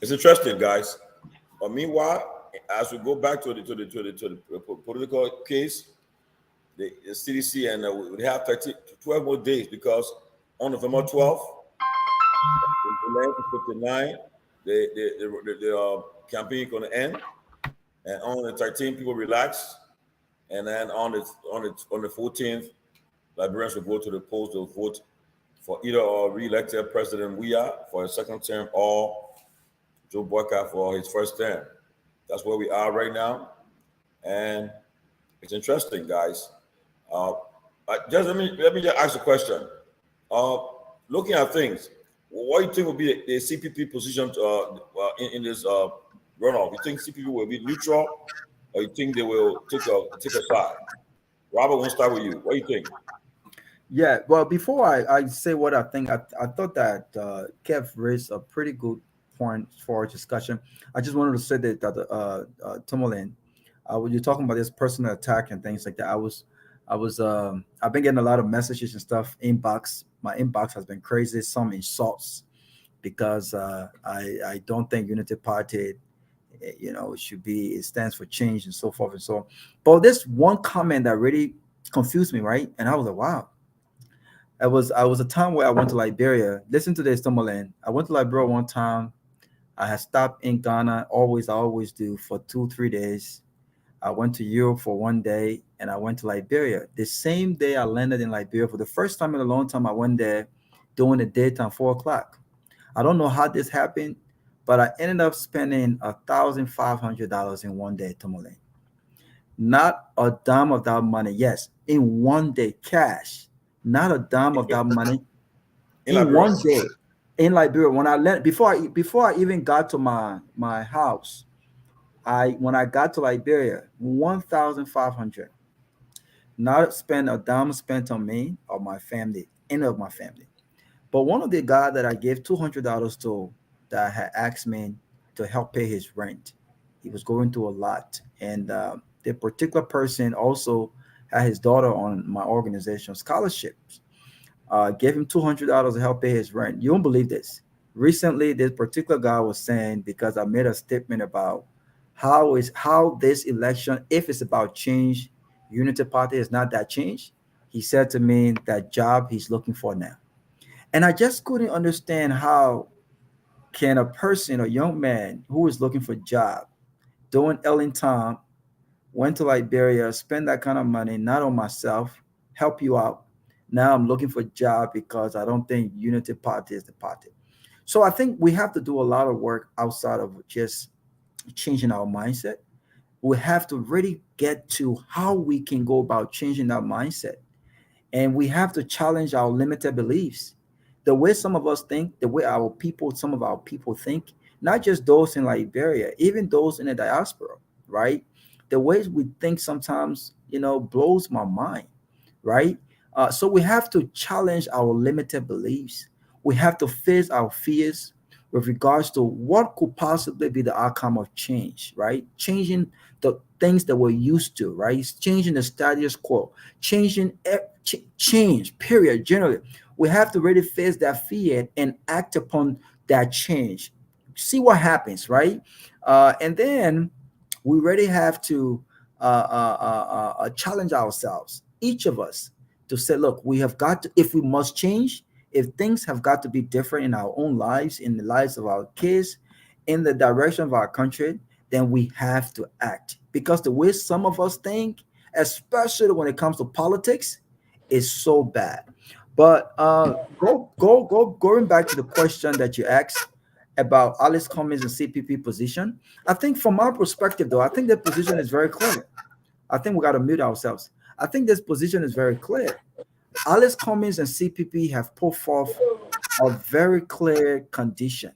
it's interesting, guys. But meanwhile, as we go back to the political case, the CDC and we have 12 more days, because on November 12th, 59, the campaign is going to end. And on the 13th, people relax, and then on the 14th, Liberians will go to the polls to vote for either our re-elected President Weah for his second term or Joe Boyka for his first term. That's where we are right now, and it's interesting, guys. Let me just ask a question. Looking at things, what do you think will be the CPP position in this runoff? You think CPP will be neutral, or you think they will take a side? Robert, we'll start with you. What do you think? Yeah, well, before I say what I think, I thought that Kev raised a pretty good point for discussion. I just wanted to say that Tomalin, when you're talking about this personal attack and things like that, I've been getting a lot of messages and stuff. Inbox, my inbox has been crazy. Some insults because I don't think Unity Party, it should be, it stands for change and so forth and so on. But this one comment that really confused me, right? And I was like, wow. I was a time where I went to Liberia. Listen to this, Tomalin. I went to Liberia one time. I had stopped in Ghana, I always do, for 2 3 days. I went to Europe for one day, and I went to Liberia. The same day I landed in Liberia, for the first time in a long time, I went there during the daytime, 4 o'clock. I don't know how this happened, but I ended up spending $1,500 in one day, Tomalin. Not a dime of that money. Yes, in one day, cash. Not a dime of that money In in Liberia. one day in Liberia. When I left, before I even got to my house, when I got to Liberia, 1,500. Not spend a dime spent on me or my family, any of my family. But one of the guys that I gave $200 to, that had asked me to help pay his rent, he was going through a lot, and the particular person also had his daughter on my organization scholarships. Gave him $200 to help pay his rent. You won't believe this. Recently, this particular guy was saying, because I made a statement about how this election, if it's about change, Unity Party is not that change. He said to me that job he's looking for now. And I just couldn't understand how can a person, a young man who is looking for a job, doing Ellen time, went to Liberia, spend that kind of money, not on myself, help you out. Now I'm looking for a job because I don't think Unity Party is the party. So I think we have to do a lot of work outside of just changing our mindset. We have to really get to how we can go about changing that mindset. And we have to challenge our limited beliefs. The way some of us think, the way some of our people think, not just those in Liberia, even those in the diaspora, right? The ways we think sometimes, blows my mind, right? So we have to challenge our limited beliefs. We have to face our fears with regards to what could possibly be the outcome of change, right? Changing the things that we're used to, right? It's changing the status quo, change, period, generally. We have to really face that fear and act upon that change. See what happens, right? And then we really have to challenge ourselves, each of us, to say, look, we have got to, if we must change, if things have got to be different in our own lives, in the lives of our kids, in the direction of our country, then we have to act. Because the way some of us think, especially when it comes to politics, is so bad. But going back to the question that you asked about Alice Cummings and CPP position, I think from our perspective, though, I think the position is very clear. I think we got to mute ourselves. I think this position is very clear. Alice Cummings and CPP have put forth a very clear condition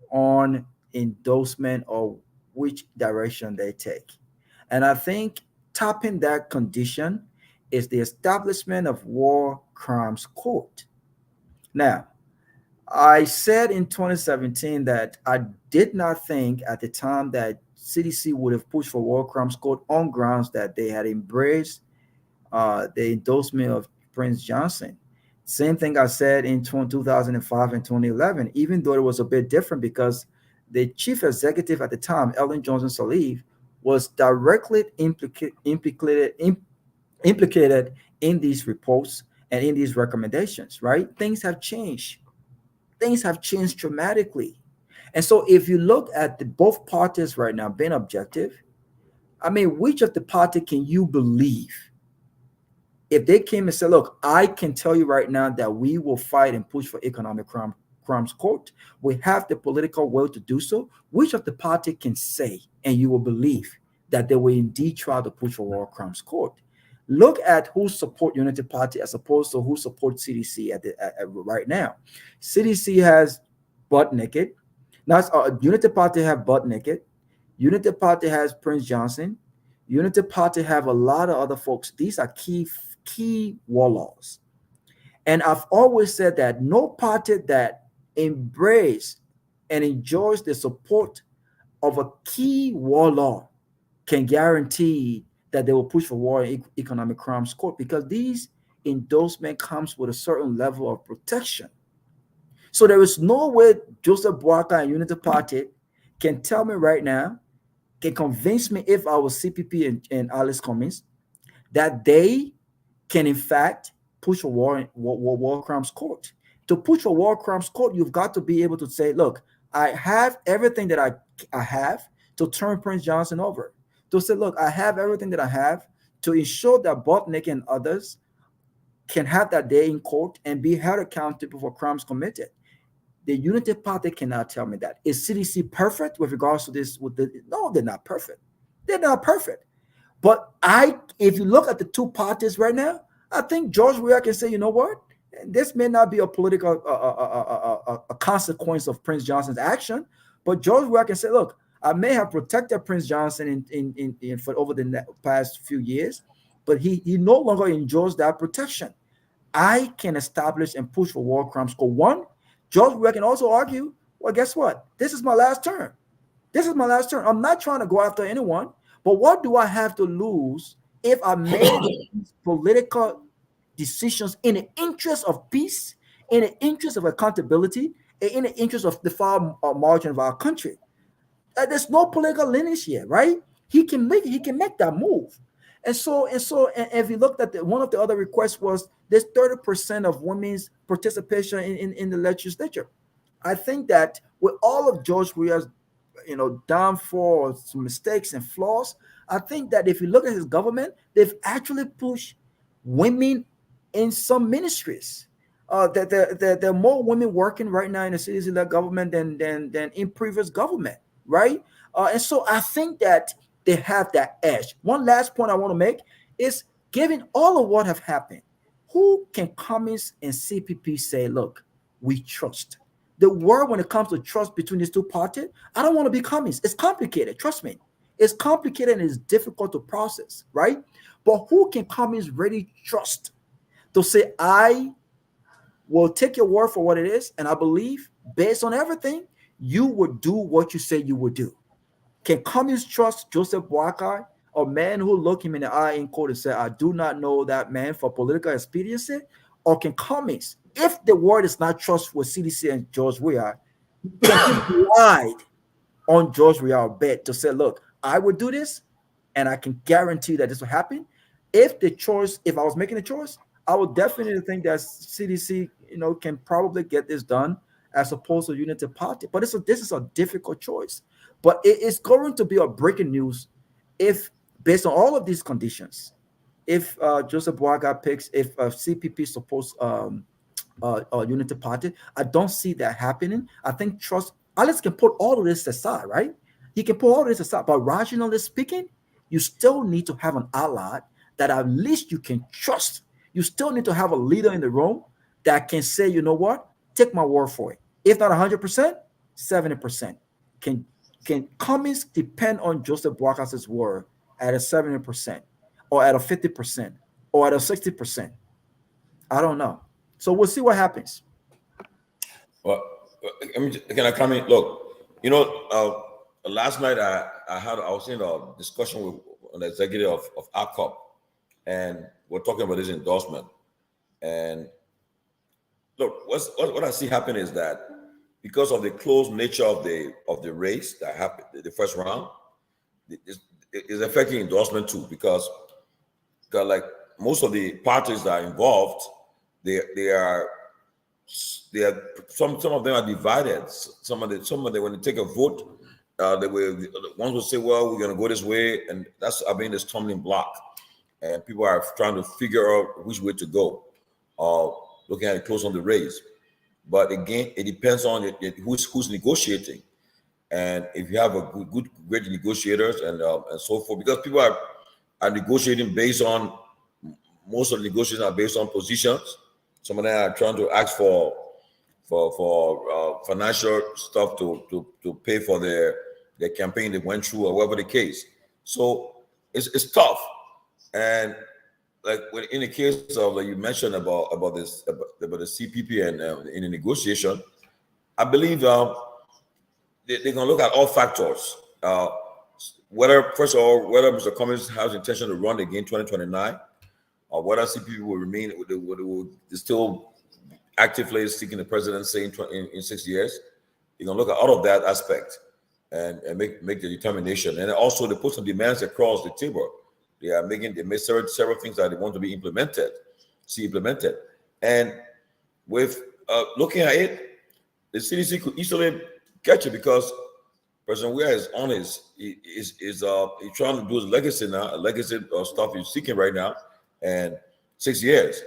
on endorsement of which direction they take. And I think topping that condition is the establishment of war crimes court. Now, I said in 2017 that I did not think at the time that CDC would have pushed for war crimes court on grounds that they had embraced the endorsement of Prince Johnson. Same thing I said in 2005 and 2011, even though it was a bit different because the chief executive at the time, Ellen Johnson Sirleaf, was directly implicated in these reports and in these recommendations, right? Things have changed. Things have changed dramatically. And so if you look at both parties right now being objective, I mean, which of the party can you believe? If they came and said, look, I can tell you right now that we will fight and push for economic crimes court, we have the political will to do so, which of the party can say, and you will believe that they will indeed try to push for war crimes court? Look at who support Unity Party as opposed to who supports CDC right now. CDC has butt naked. Now, Unity Party have butt naked. Unity Party has Prince Johnson. Unity Party have a lot of other folks. These are key warlords. And I've always said that no party that embraces and enjoys the support of a key warlord can guarantee that they will push for war and economic crimes court, because these endorsement comes with a certain level of protection. So there is no way Joseph Boakai and Unity Party can tell me right now, can convince me if I was CPP and Alice Cummings, that they can in fact push for war crimes court. To push for war crimes court, you've got to be able to say, look, I have everything that I have to turn Prince Johnson over. To say, look, I have everything that I have to ensure that Botnick and others can have that day in court and be held accountable for crimes committed. The Unity Party cannot tell me that. Is CDC perfect with regards to this? No, they're not perfect. They're not perfect. But if you look at the two parties right now, I think George Weah can say, you know what? This may not be a political a consequence of Prince Johnson's action, but George Weah can say, look, I may have protected Prince Johnson in for over the past few years, but he no longer enjoys that protection. I can establish and push for war crimes court. One, George Weah can also argue, well, guess what? This is my last term. This is my last term. I'm not trying to go after anyone, but what do I have to lose if I made political decisions in the interest of peace, in the interest of accountability, and in the interest of the far margin of our country? There's no political lineage here, right? He can make that move. And if you looked at one of the other requests was there's 30% of women's participation in the legislature. I think that with all of George Weah's downfall, some mistakes and flaws, I think that if you look at his government, they've actually pushed women in some ministries. There are more women working right now in the city-led government than in previous government, right? And so I think that they have that edge. One last point I want to make is, given all of what have happened, who can Cummings and CPP say, look, we trust? The word when it comes to trust between these two parties, I don't want to be Cummings. It's complicated. Trust me. It's complicated and it's difficult to process, right? But who can Cummings really trust to say, I will take your word for what it is, and I believe, based on everything, you would do what you say you would do? Can Cummings trust Joseph Boakai, a man who looked him in the eye in court and said, I do not know that man for political expediency? Or can Cummings, if the word is not trust with CDC and George Weah, can he ride on George Weah's bet to say, look, I would do this, and I can guarantee that this will happen? If I was making a choice, I would definitely think that CDC, can probably get this done as opposed to Unity Party. But this is a difficult choice. But it is going to be a breaking news if, based on all of these conditions, if Joseph Boakai picks, if CPP supports Unity Party, I don't see that happening. I think Alex can put all of this aside, right? He can put all of this aside. But rationally speaking, you still need to have an ally that at least you can trust. You still need to have a leader in the room that can say, you know what, take my word for it. If not 100%, 70%. Can Cummings depend on Joseph Boakai's word at a 70% or at a 50% or at a 60%? I don't know. So we'll see what happens. Well, can I come in? Look, last night I was in a discussion with an executive of ACOP, and we're talking about this endorsement. And look, what I see happen is that because of the close nature of the race that happened, the first round, is affecting endorsement too. Because like most of the parties that are involved, they are some of them are divided. Some of them when they take a vote, ones will say, well, we're going to go this way, and that's this stumbling block, and people are trying to figure out which way to go, looking at it close on the race. But again, it depends on who's negotiating, and if you have great negotiators and so forth, because people are negotiating based on, most of the negotiations are based on positions. Some of them are trying to ask for financial stuff to pay for their campaign they went through, or whatever the case. So it's tough. And like in the case of, like you mentioned about the CPP and in the negotiation, I believe they're going to look at all factors. whether, first of all, whether Mr. Cummings has intention to run again 2029, or whether CPP will remain, will still actively seeking the presidency in 6 years. You're gonna look at all of that aspect and make the determination. And also they put some demands across the table. They made several things that they want to be implemented. And with looking at it, the CDC could easily catch it because President Weah is honest. He's trying to do his legacy now, a legacy of stuff he's seeking right now, and 6 years.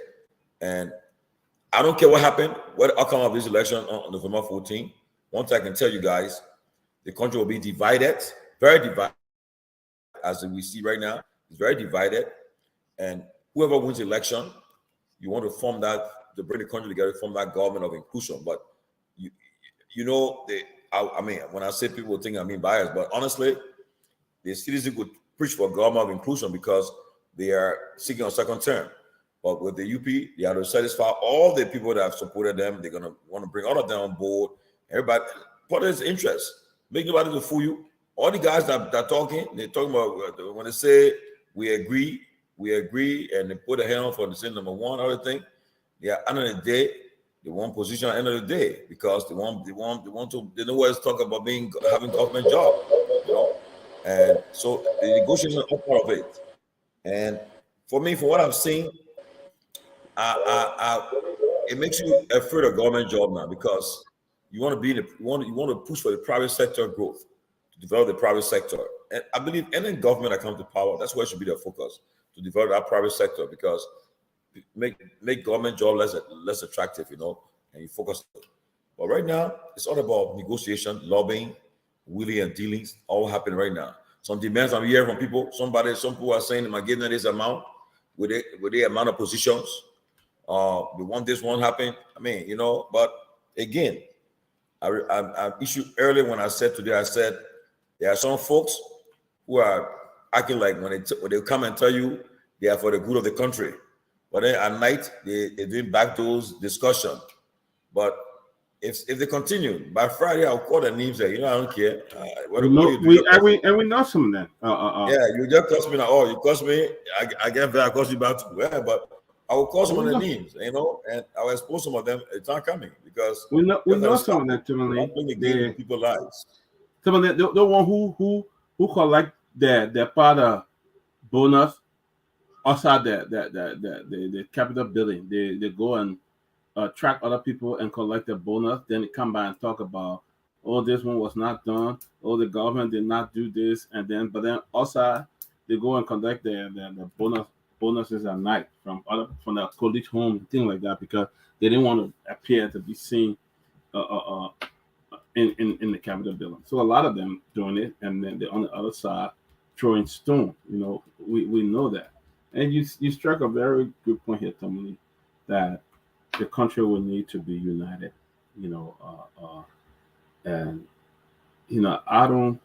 And I don't care what happened, what outcome of this election on November 14. One thing I can tell you guys, the country will be divided, very divided, as we see right now. It's very divided. And whoever wins the election, you want to form that, to bring the country together, form that government of inclusion. But I mean, when I say people think I mean bias, but honestly, the citizens could preach for government of inclusion because they are seeking a second term. But with the UP, they have to satisfy all the people that have supported them. They're going to want to bring all of them on board. Everybody, put his interest. Make nobody to fool you. All the guys that are talking, they're talking about when they say we agree, and they put a hand on for the same number one, other thing. Yeah, end of the day, they want position at the end of the day because they know what it's talking about having government job, And so the negotiation is all part of it. And for me, for what I've seen, it makes you afraid of government job now because you want to be you want to push for the private sector growth, to develop the private sector. And I believe any government that comes to power, that's where it should be their focus, to develop that private sector because make government job less attractive, and you focus. But right now, it's all about negotiation, lobbying, wheeling and dealings, all happening right now. Some demands I'm hearing from people. Some people are saying, "Am I giving them this amount with the amount of positions? We want this one happen." I mean, But again, I issued earlier when I said today. I said there are some folks who are acting like when they come and tell you they are for the good of the country, but then at night they doing back those discussions. But if they continue by Friday, I'll call their names. I don't care. We know some of them. Yeah, you just cost me now. Oh, you cost me. I get I cost you back to but I will call some of the names, and I will expose some of them. It's not coming because we know some of them. Tomalin, people's lives. Some of them, the one who collect their part of bonus outside the Capitol building. They go and track other people and collect the bonus. Then they come by and talk about, oh, this one was not done. Oh, the government did not do this. But then outside they go and collect the bonuses at night from their colleagues' home, things like that, because they didn't want to appear to be seen in the Capitol building. So a lot of them doing it, and then they're on the other side throwing stone. We know that. And you struck a very good point here, Tomalin, that the country will need to be united. And I don't.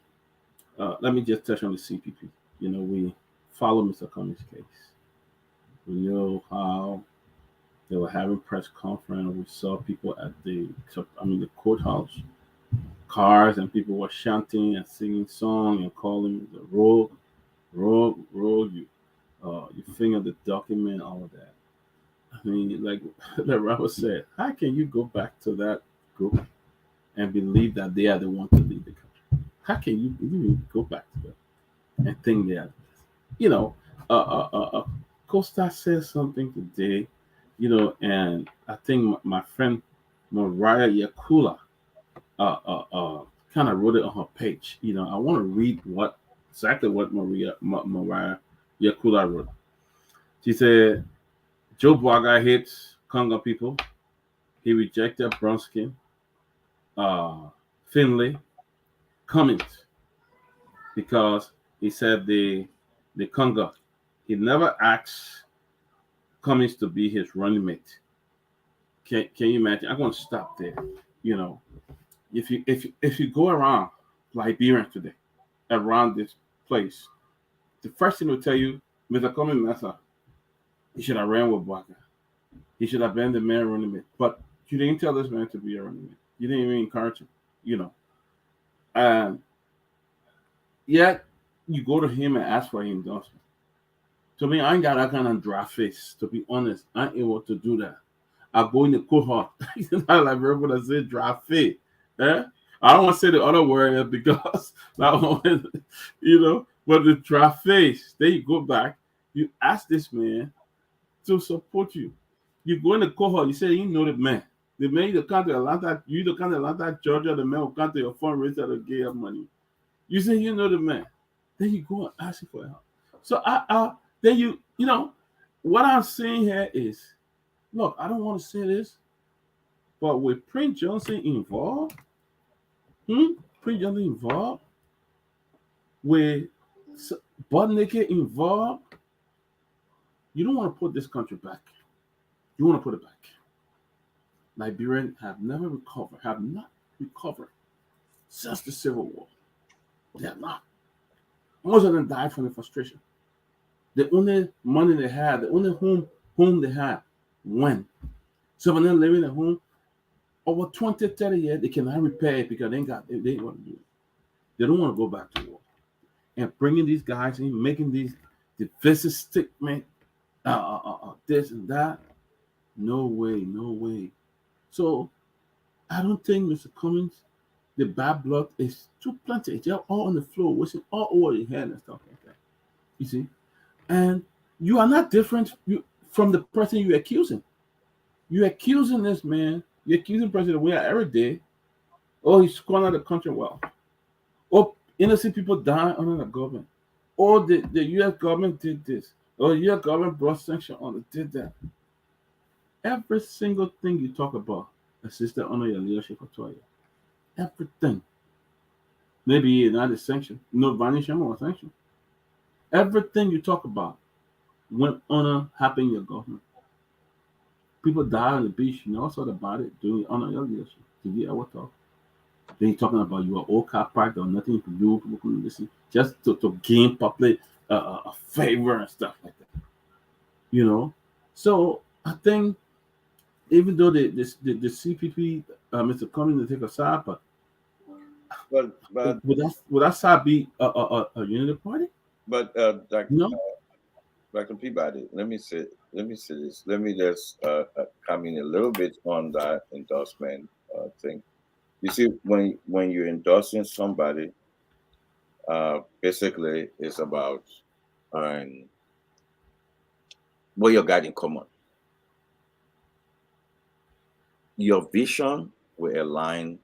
Let me just touch on the CPP. We follow Mr. Cummings' case. We know how they were having press conference. We saw people at the courthouse, cars, and people were chanting and singing songs and calling the roll. You finger the document, all of that. I mean, like the rapper said, how can you go back to that group and believe that they are the one to lead the country? How can you even go back to them and think they are? Costa said something today, and I think my friend Mariah Yakula kind of wrote it on her page. I want to read exactly what Mariah Yakula wrote. She said, Joe Boaga hates Congo people. He rejected Bronskin, Finley, Cummings, because he said the Congo. He never asked Cummings to be his running mate. Can you imagine? I'm going to stop there. If you go around Liberia today, around this place, the first thing will tell you, Mr. Cummings Massa, he should have ran with Boaga. He should have been the man running mate. But you didn't tell this man to be a running mate. You didn't even encourage him, And yet you go to him and ask for endorsement. To me, I ain't got that kind of dry face. To be honest, I ain't able to do that. I go in the cohort. Not like everyone that say dry face. Eh? I don't want to say the other word because that one, but the dry face. Then you go back, you ask this man to support you. You go in the cohort, you say you know the man. The man you come to Atlanta, you the come to Atlanta, Georgia, the man will come to your fundraiser to give you money. You say you know the man. Then you go and ask him for help. So then what I'm saying here is, look, I don't want to say this, but with Prince Johnson involved, Prince Johnson involved, with Butt Naked involved, you don't want to put this country back. You want to put it back. Liberians have not recovered since the Civil War. They have not. Most of them died from the frustration. The only money they had, the only home they had, went. Some of them living at home over 20, 30 years, they cannot repair it because they ain't want to do it. They don't want to go back to war. And bringing these guys in, making these divisive statements, this and that, no way. So I don't think Mr. Cummings, the bad blood is too plenty. They're all on the floor, wishing all over your head and stuff like that. You see? And you are not different from the person you're accusing. You're accusing this man. You're accusing President William every day. Oh, he's squandered the country wealth. Oh, innocent people dying under the government. Oh, the U.S. government did this. Oh, the U.S. government brought sanctions on it, did that. Every single thing you talk about assisted under your leadership for 12 years. Everything. Maybe not a sanction. No vanishing or sanction. Everything you talk about went on happened in your government. People die on the beach. You know also about it doing honor your leadership. Did you ever talk? Then you're talking about you are all car parked or nothing to do. People couldn't listen just to gain public a favor and stuff like that. So I think even though the CPP, Mr. Cummings, will take a side, but would that side be a unity party? But No. Dr. Peabody, let me say this. Let me just come in a little bit on that endorsement thing. You see, when you're endorsing somebody, basically it's about what you got in common. Your vision will align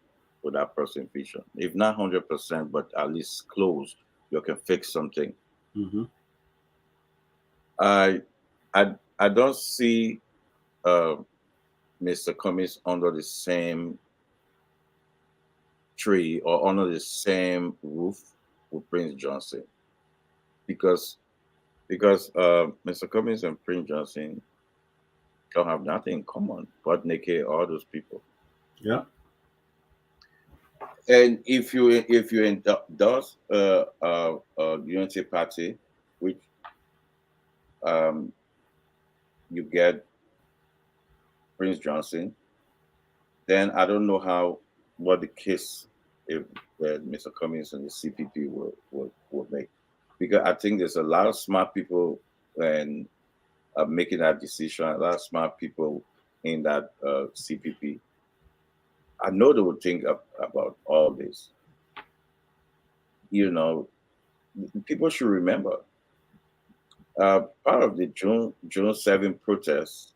with that person's vision. If not 100%, but at least close, you can fix something. Mm-hmm. I don't see Mr. Cummings under the same tree or under the same roof with Prince Johnson, because Mr. Cummings and Prince Johnson don't have nothing in common but naked all those people. Yeah. And if you endorse Unity Party, which you get Prince Johnson, then I don't know what the case if Mr. Cummings and the CPP will make, because I think there's a lot of smart people and making that decision. A lot of smart people in that CPP. I know they would think about all this. People should remember part of the June 7 protests.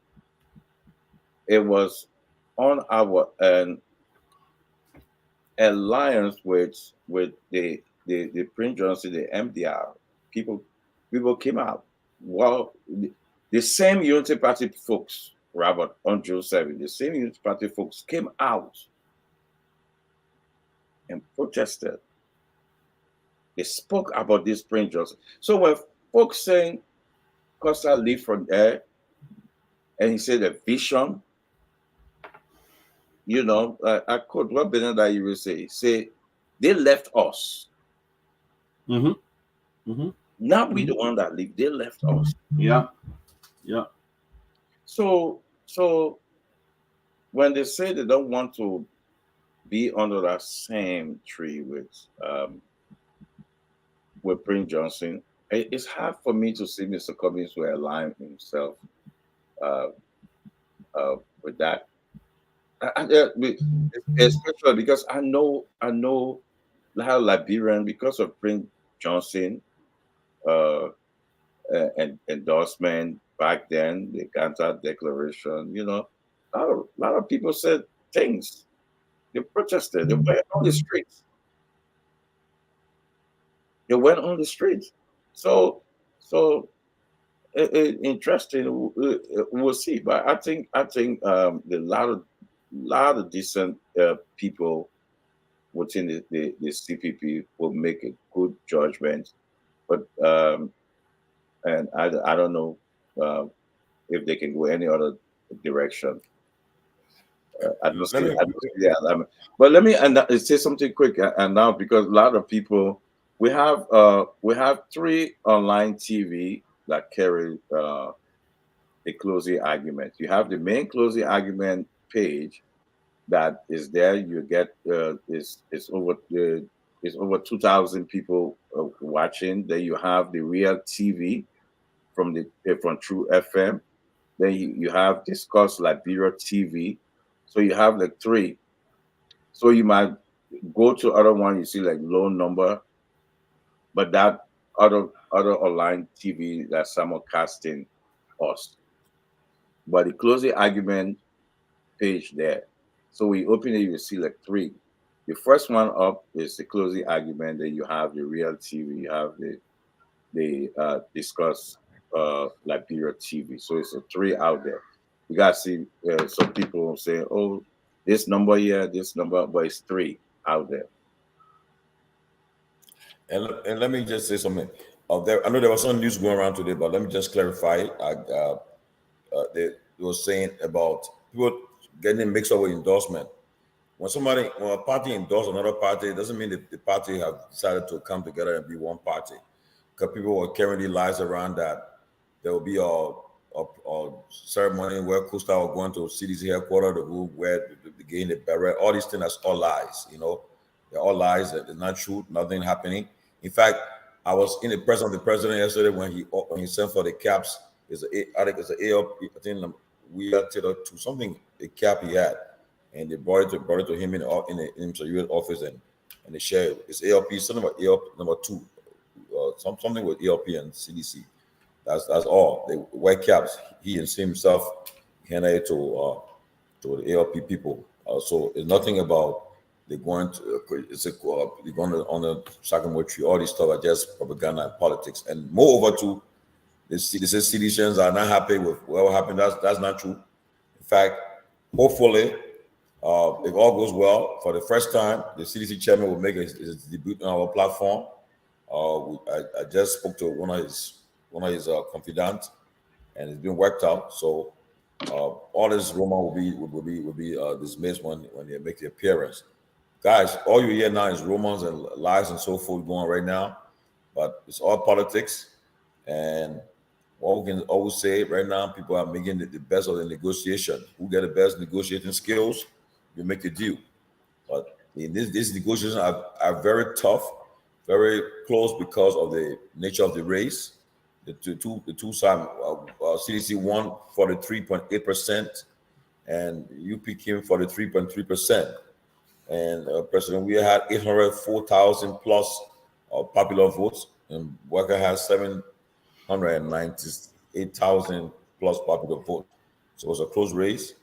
It was on our alliance with the Prince Johnson, the MDR. People came out. Well, the same Unity Party folks, Robert, on June 7, the same Unity Party folks came out and protested. They spoke about this Prince Johnson. So when folks saying Costa leave from there, and he said the vision, I quote what Benada you will say, they left us. Mm-hmm. Mm-hmm. Not we the one that leave, they left us. Yeah. So when they say they don't want to be under that same tree with Prince Johnson, it's hard for me to see Mr. Cummings will align himself uh, with that. Especially because I know how Liberian, because of Prince Johnson uh, and endorsement back then, the Ganta Declaration, a lot of people said things. They protested. They went on the streets. They went on the streets. So, so interesting. We'll see. But the lot of decent people within the CPP will make a good judgment. But and I don't know if they can go any other direction. Let me Yeah. But let me say something quick and now, because a lot of people, we have 3 online TV that carry a closing argument. You have the main closing argument page that is there. You get it's over 2,000 people watching. Then you have the real TV from True FM. Then you have Discuss Liberia TV. So you have like 3. So you might go to other one, you see like low number, but that other online TV that's simulcasting us. But the closing argument page there. So we open it, you see like 3. The first one up is the closing argument. Then you have the real TV. You have the Discuss Liberia TV. So it's a 3 out there. You gotta see some people say, "Oh, this number here, this number," but it's 3 out there. and let me just say something. I know there was some news going around today, but let me just clarify it. They were saying about people getting mixed up with endorsement. When a party endorses another party, it doesn't mean that the party have decided to come together and be one party. Because people were carrying the lies around that there will be a ceremony where Costa will go into CDC headquarters to go where the gain the beret. All these things are all lies. They're all lies. They're not true. Nothing happening. In fact, I was in the presence of the president yesterday when he sent for the caps. I think it's an ALP. I think we had to something the cap he had, and they brought it to him in the U.S. office and they shared it's ALP. Something about ALP number 2, something with ALP and CDC. That's all. The white caps. He and himself handed it to the ALP people. So it's nothing about they're going to they're going on the Sakamotri. All these stuff are just propaganda and politics. And moreover, too, the citizens are not happy with what happened. That's not true. In fact, hopefully, if all goes well, for the first time, the CDC chairman will make his debut on our platform. I just spoke to one of his confidants, and it's been worked out. So all this rumor will be dismissed when they make the appearance. Guys, all you hear now is rumors and lies and so forth going on right now, but it's all politics. And what we can always say right now, people are making the best of the negotiation. Who get the best negotiating skills, you make a deal. But these negotiations are very tough, very close because of the nature of the race. The two sides, CDC won 43.8%, and UP came 43.3%. And President Weir had 804,000 plus popular votes, and Walker has 798,000 plus popular votes. So it was a close race.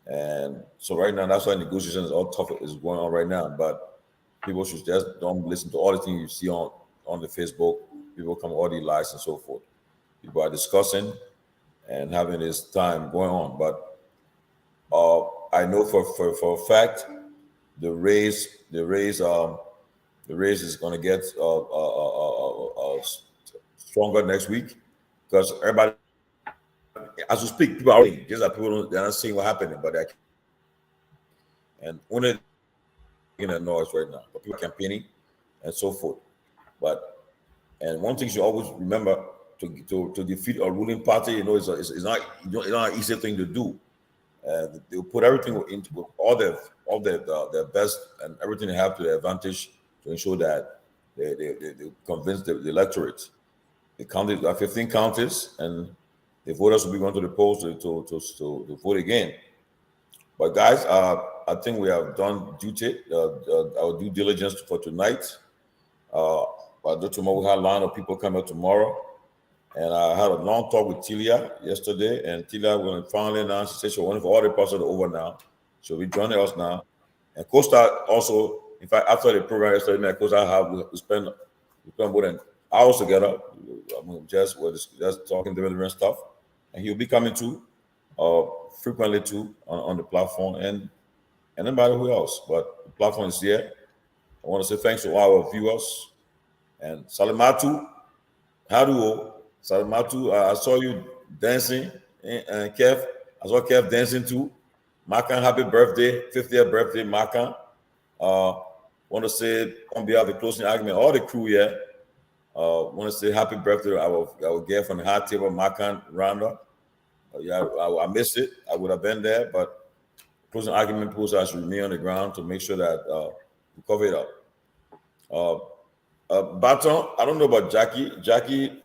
And so right now, that's why negotiations all tough is going on right now. But people should just don't listen to all the things you see on the Facebook. People come with all these lies and so forth. People are discussing and having this time going on. But I know for a fact the race is going to get stronger next week because everybody, as we speak, people are already, just that people they're not seeing what happening, but and only in the noise right now, but people are campaigning and so forth. And one thing you always remember to defeat a ruling party, it's not an easy thing to do. They'll put everything into all their best and everything they have to their advantage to ensure that they convinced the electorate. The counties, there are 15 counties, and the voters will be going to the polls to vote again. But guys, I think we have done duty, our due diligence for tonight. But tomorrow we have a line of people coming tomorrow. And I had a long talk with Tilia yesterday, and Tilia will finally announce, she said she wanted for all the process over now. She'll be joining us now. And Costa also, in fact, after the program yesterday, me and Costa we spent more than hours together. I mean, just talking different stuff. And he'll be coming too, frequently too, on the platform, and anybody who else. But the platform is here. I want to say thanks to all our viewers. And Salimatu, Haduo, Salimatu, I saw you dancing, and Keff, I saw Keff dancing too. Makan, happy birthday, 50th birthday, Makan. Want to say on behalf of the closing argument, all the crew here, want to say happy birthday to our guest from the high table, Makan Randa. I missed it. I would have been there, but closing argument pulls us remain on the ground to make sure that we cover it up. Baton, I don't know about Jackie. Jackie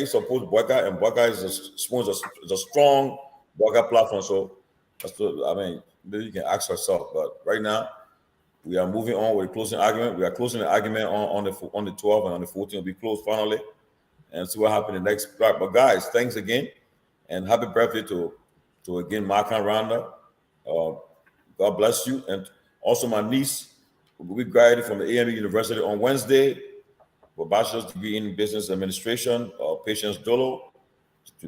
supports Boyka, and Boyka is a strong Boyka platform. So I mean, maybe you can ask herself. But right now, we are moving on with the closing argument. We are closing the argument on the 12th, and on the 14th will be closed finally, and see what happens in the next block. But guys, thanks again, and happy birthday to again Makan Randa. God bless you, and also my niece. We graduated from the AME University on Wednesday with bachelor's degree in business administration. Patience Dolo.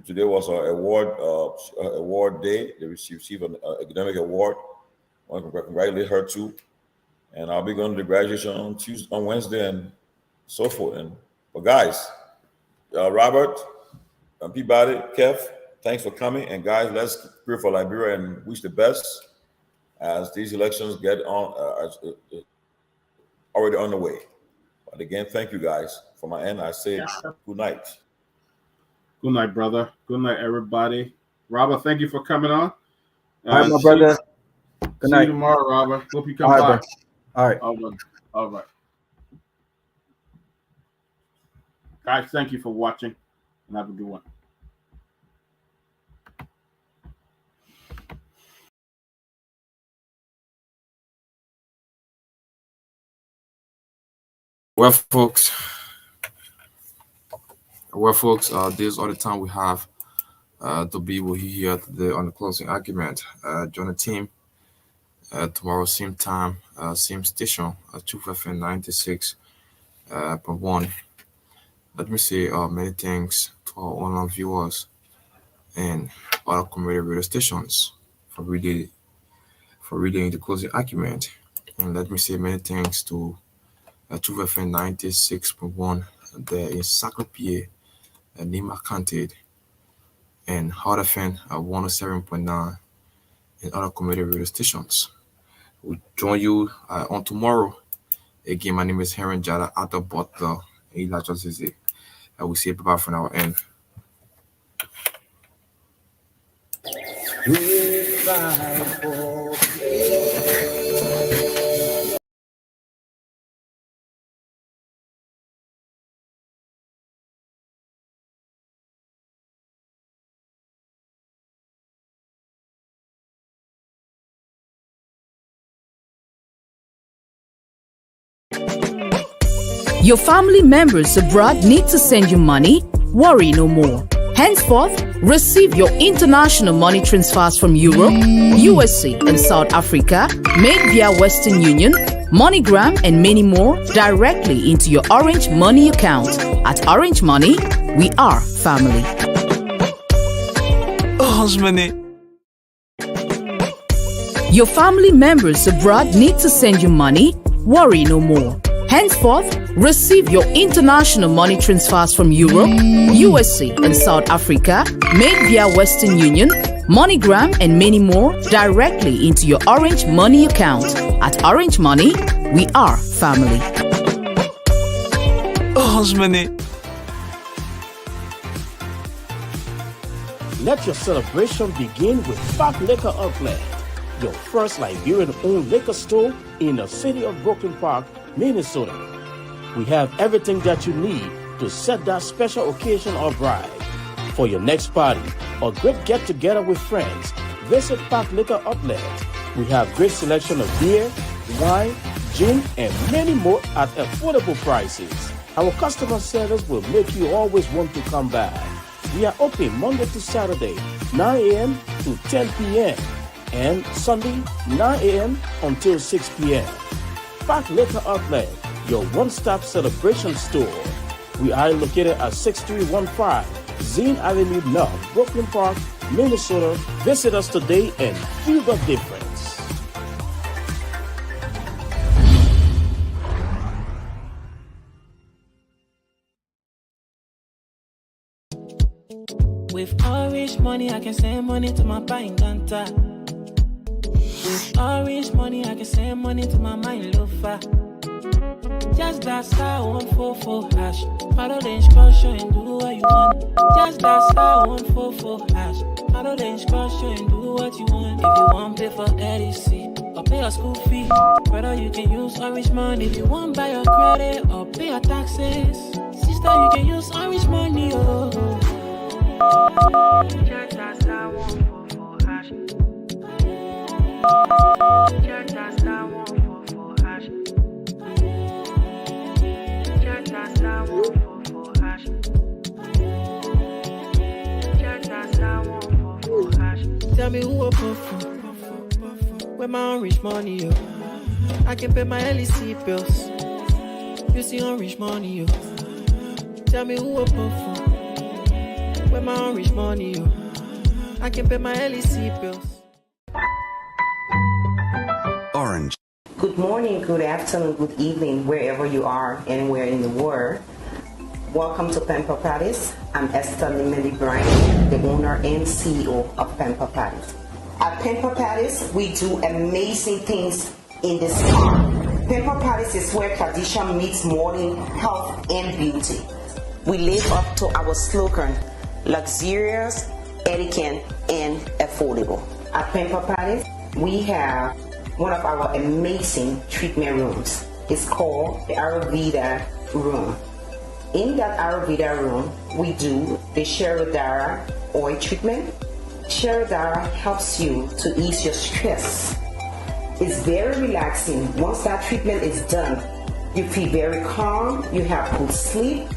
Today was our award day. They received an academic award. I want to congratulate her too. And I'll be going to the graduation on Wednesday and so forth. But guys, Robert, and Peabody, Keff, thanks for coming. And guys, let's pray for Liberia and wish the best as these elections get on. Already on the way. But again, thank you guys. From my end, I say good night. Good night, brother. Good night, everybody. Robert, thank you for coming on. All right, my brother. Good night. See you tomorrow, Robert. Hope you come back. All right. All right. Guys, thank you for watching, and have a good one. Well, folks, this is all the time we have to be with you here today on the closing argument. Join the team tomorrow, same time, same station, 2FM 96.1. Let me say many thanks to our online viewers and other community radio stations for reading the closing argument. And let me say many thanks to 2FM 96.1, the Encyclopedia, Nima Counted, and Hot FM 107.9, and other community radio stations. We'll join you on tomorrow. Again, my name is Heron Jada, Athe Butler, and Elijah Zizi. I will see you bye from our end. Your family members abroad need to send you money? Worry no more. Henceforth, receive your international money transfers from Europe, USA, and South Africa made via Western Union, MoneyGram, and many more directly into your Orange Money account. At Orange Money, we are family. Your family members abroad need to send you money? Worry no more. Henceforth, receive your international money transfers from Europe, USA, and South Africa made via Western Union, MoneyGram, and many more directly into your Orange Money account. At Orange Money, we are family. Let your celebration begin with Fat Liquor Outlet, your first Liberian-owned liquor store in the city of Brooklyn Park, Minnesota. We have everything that you need to set that special occasion or bride. For your next party or great get-together with friends, visit Park Liquor Outlet. We have great selection of beer, wine, gin, and many more at affordable prices. Our customer service will make you always want to come back. We are open Monday to Saturday, 9 a.m. to 10 p.m. and Sunday, 9 a.m. until 6 p.m. Park Liquor Outlet, your one-stop celebration store. We are located at 6315 Zine Avenue North, Brooklyn Park, Minnesota. Visit us today and feel the difference. With orange money, I can send money to my buying ganta. With orange money, I can send money to my mind loafer. Just that star 144 hash. Follow the instruction and do what you want. Just that star 144 hash. Follow the instruction and do what you want. If you want pay for EDC or pay your school fee, brother, you can use orange money. If you want buy your credit or pay your taxes, sister, you can use orange money. Oh. Just that star 144 hash. Just that star 144 hash. Just that star 144 hash. Just that star 144 hash. Tell me who I put for. Where my orange money, yo. I can pay my LEC bills. You see orange money, yo. Tell me who I put for. Where my orange money, yo. I can pay my LEC bills. Orange. Good morning, good afternoon, good evening, wherever you are, anywhere in the world. Welcome to Panelists. I'm Esther Limeli Bryan, the owner and CEO of Panelists. At Panelists, we do amazing things in the spa. Panelists is where tradition meets modern health and beauty. We live up to our slogan, luxurious, elegant, and affordable. At Panelists, we have one of our amazing treatment rooms. It's called the Ayurveda room. In that Ayurveda room, we do the Sharadara oil treatment. Sharadara helps you to ease your stress. It's very relaxing. Once that treatment is done, you feel very calm, you have good sleep,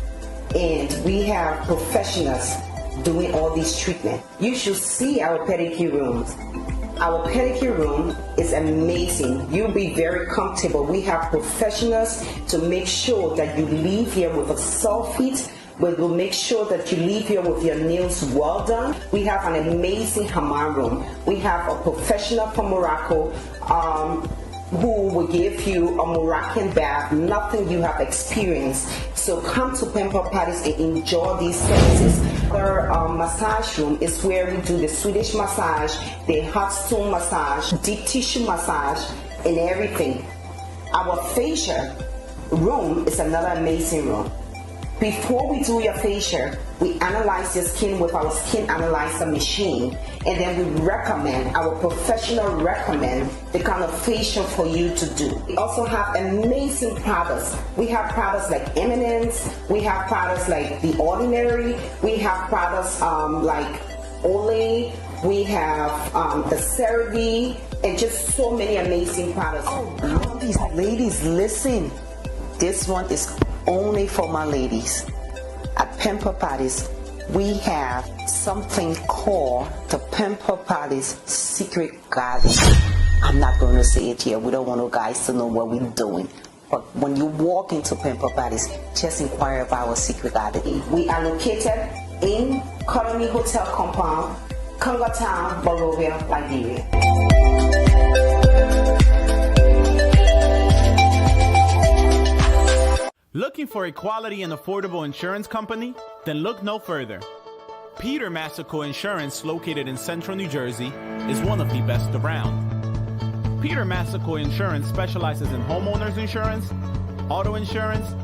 and we have professionals doing all these treatments. You should see our pedicure rooms. Our pedicure room is amazing. You'll be very comfortable. We have professionals to make sure that you leave here with a soft feet. We will make sure that you leave here with your nails well done. We have an amazing hammam room. We have a professional from Morocco who will give you a Moroccan bath, nothing you have experienced. So come to Pamper Parties and enjoy these services. Our massage room is where we do the Swedish massage, the hot stone massage, deep tissue massage, and everything. Our facial room is another amazing room. Before we do your facial, we analyze your skin with our skin analyzer machine, and then we recommend, our professional recommend the kind of facial for you to do. We also have amazing products. We have products like Eminence, we have products like The Ordinary, we have products like Olay, we have the CeraVe, and just so many amazing products. Oh, these ladies, listen. This one is only for my ladies. At Pamper Parties, we have something called the Pamper Parties Secret Garden. I'm not going to say it here. We don't want you guys to know what we're doing. But when you walk into Pamper Parties, just inquire about our secret garden. We are located in Colony Hotel Compound, Congo Town, Monrovia, Liberia. Looking for a quality and affordable insurance company? Then look no further. Peter Massaco Insurance, located in central New Jersey, is one of the best around. Peter Massaco Insurance specializes in homeowners insurance, auto insurance,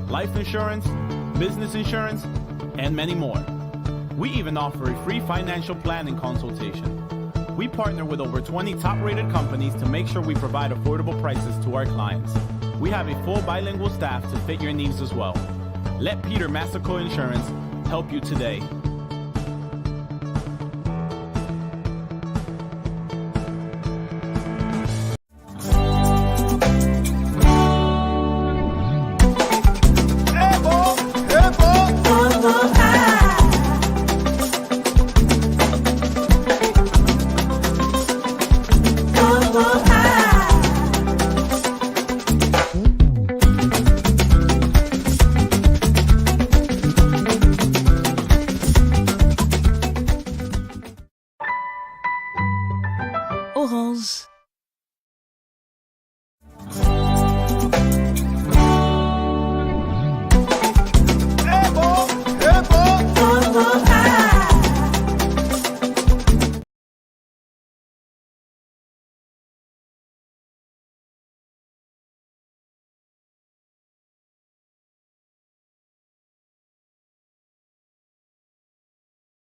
life insurance, business insurance, and many more. We even offer a free financial planning consultation. We partner with over 20 top-rated companies to make sure we provide affordable prices to our clients. We have a full bilingual staff to fit your needs as well. Let Peter Massico Insurance help you today. Orange.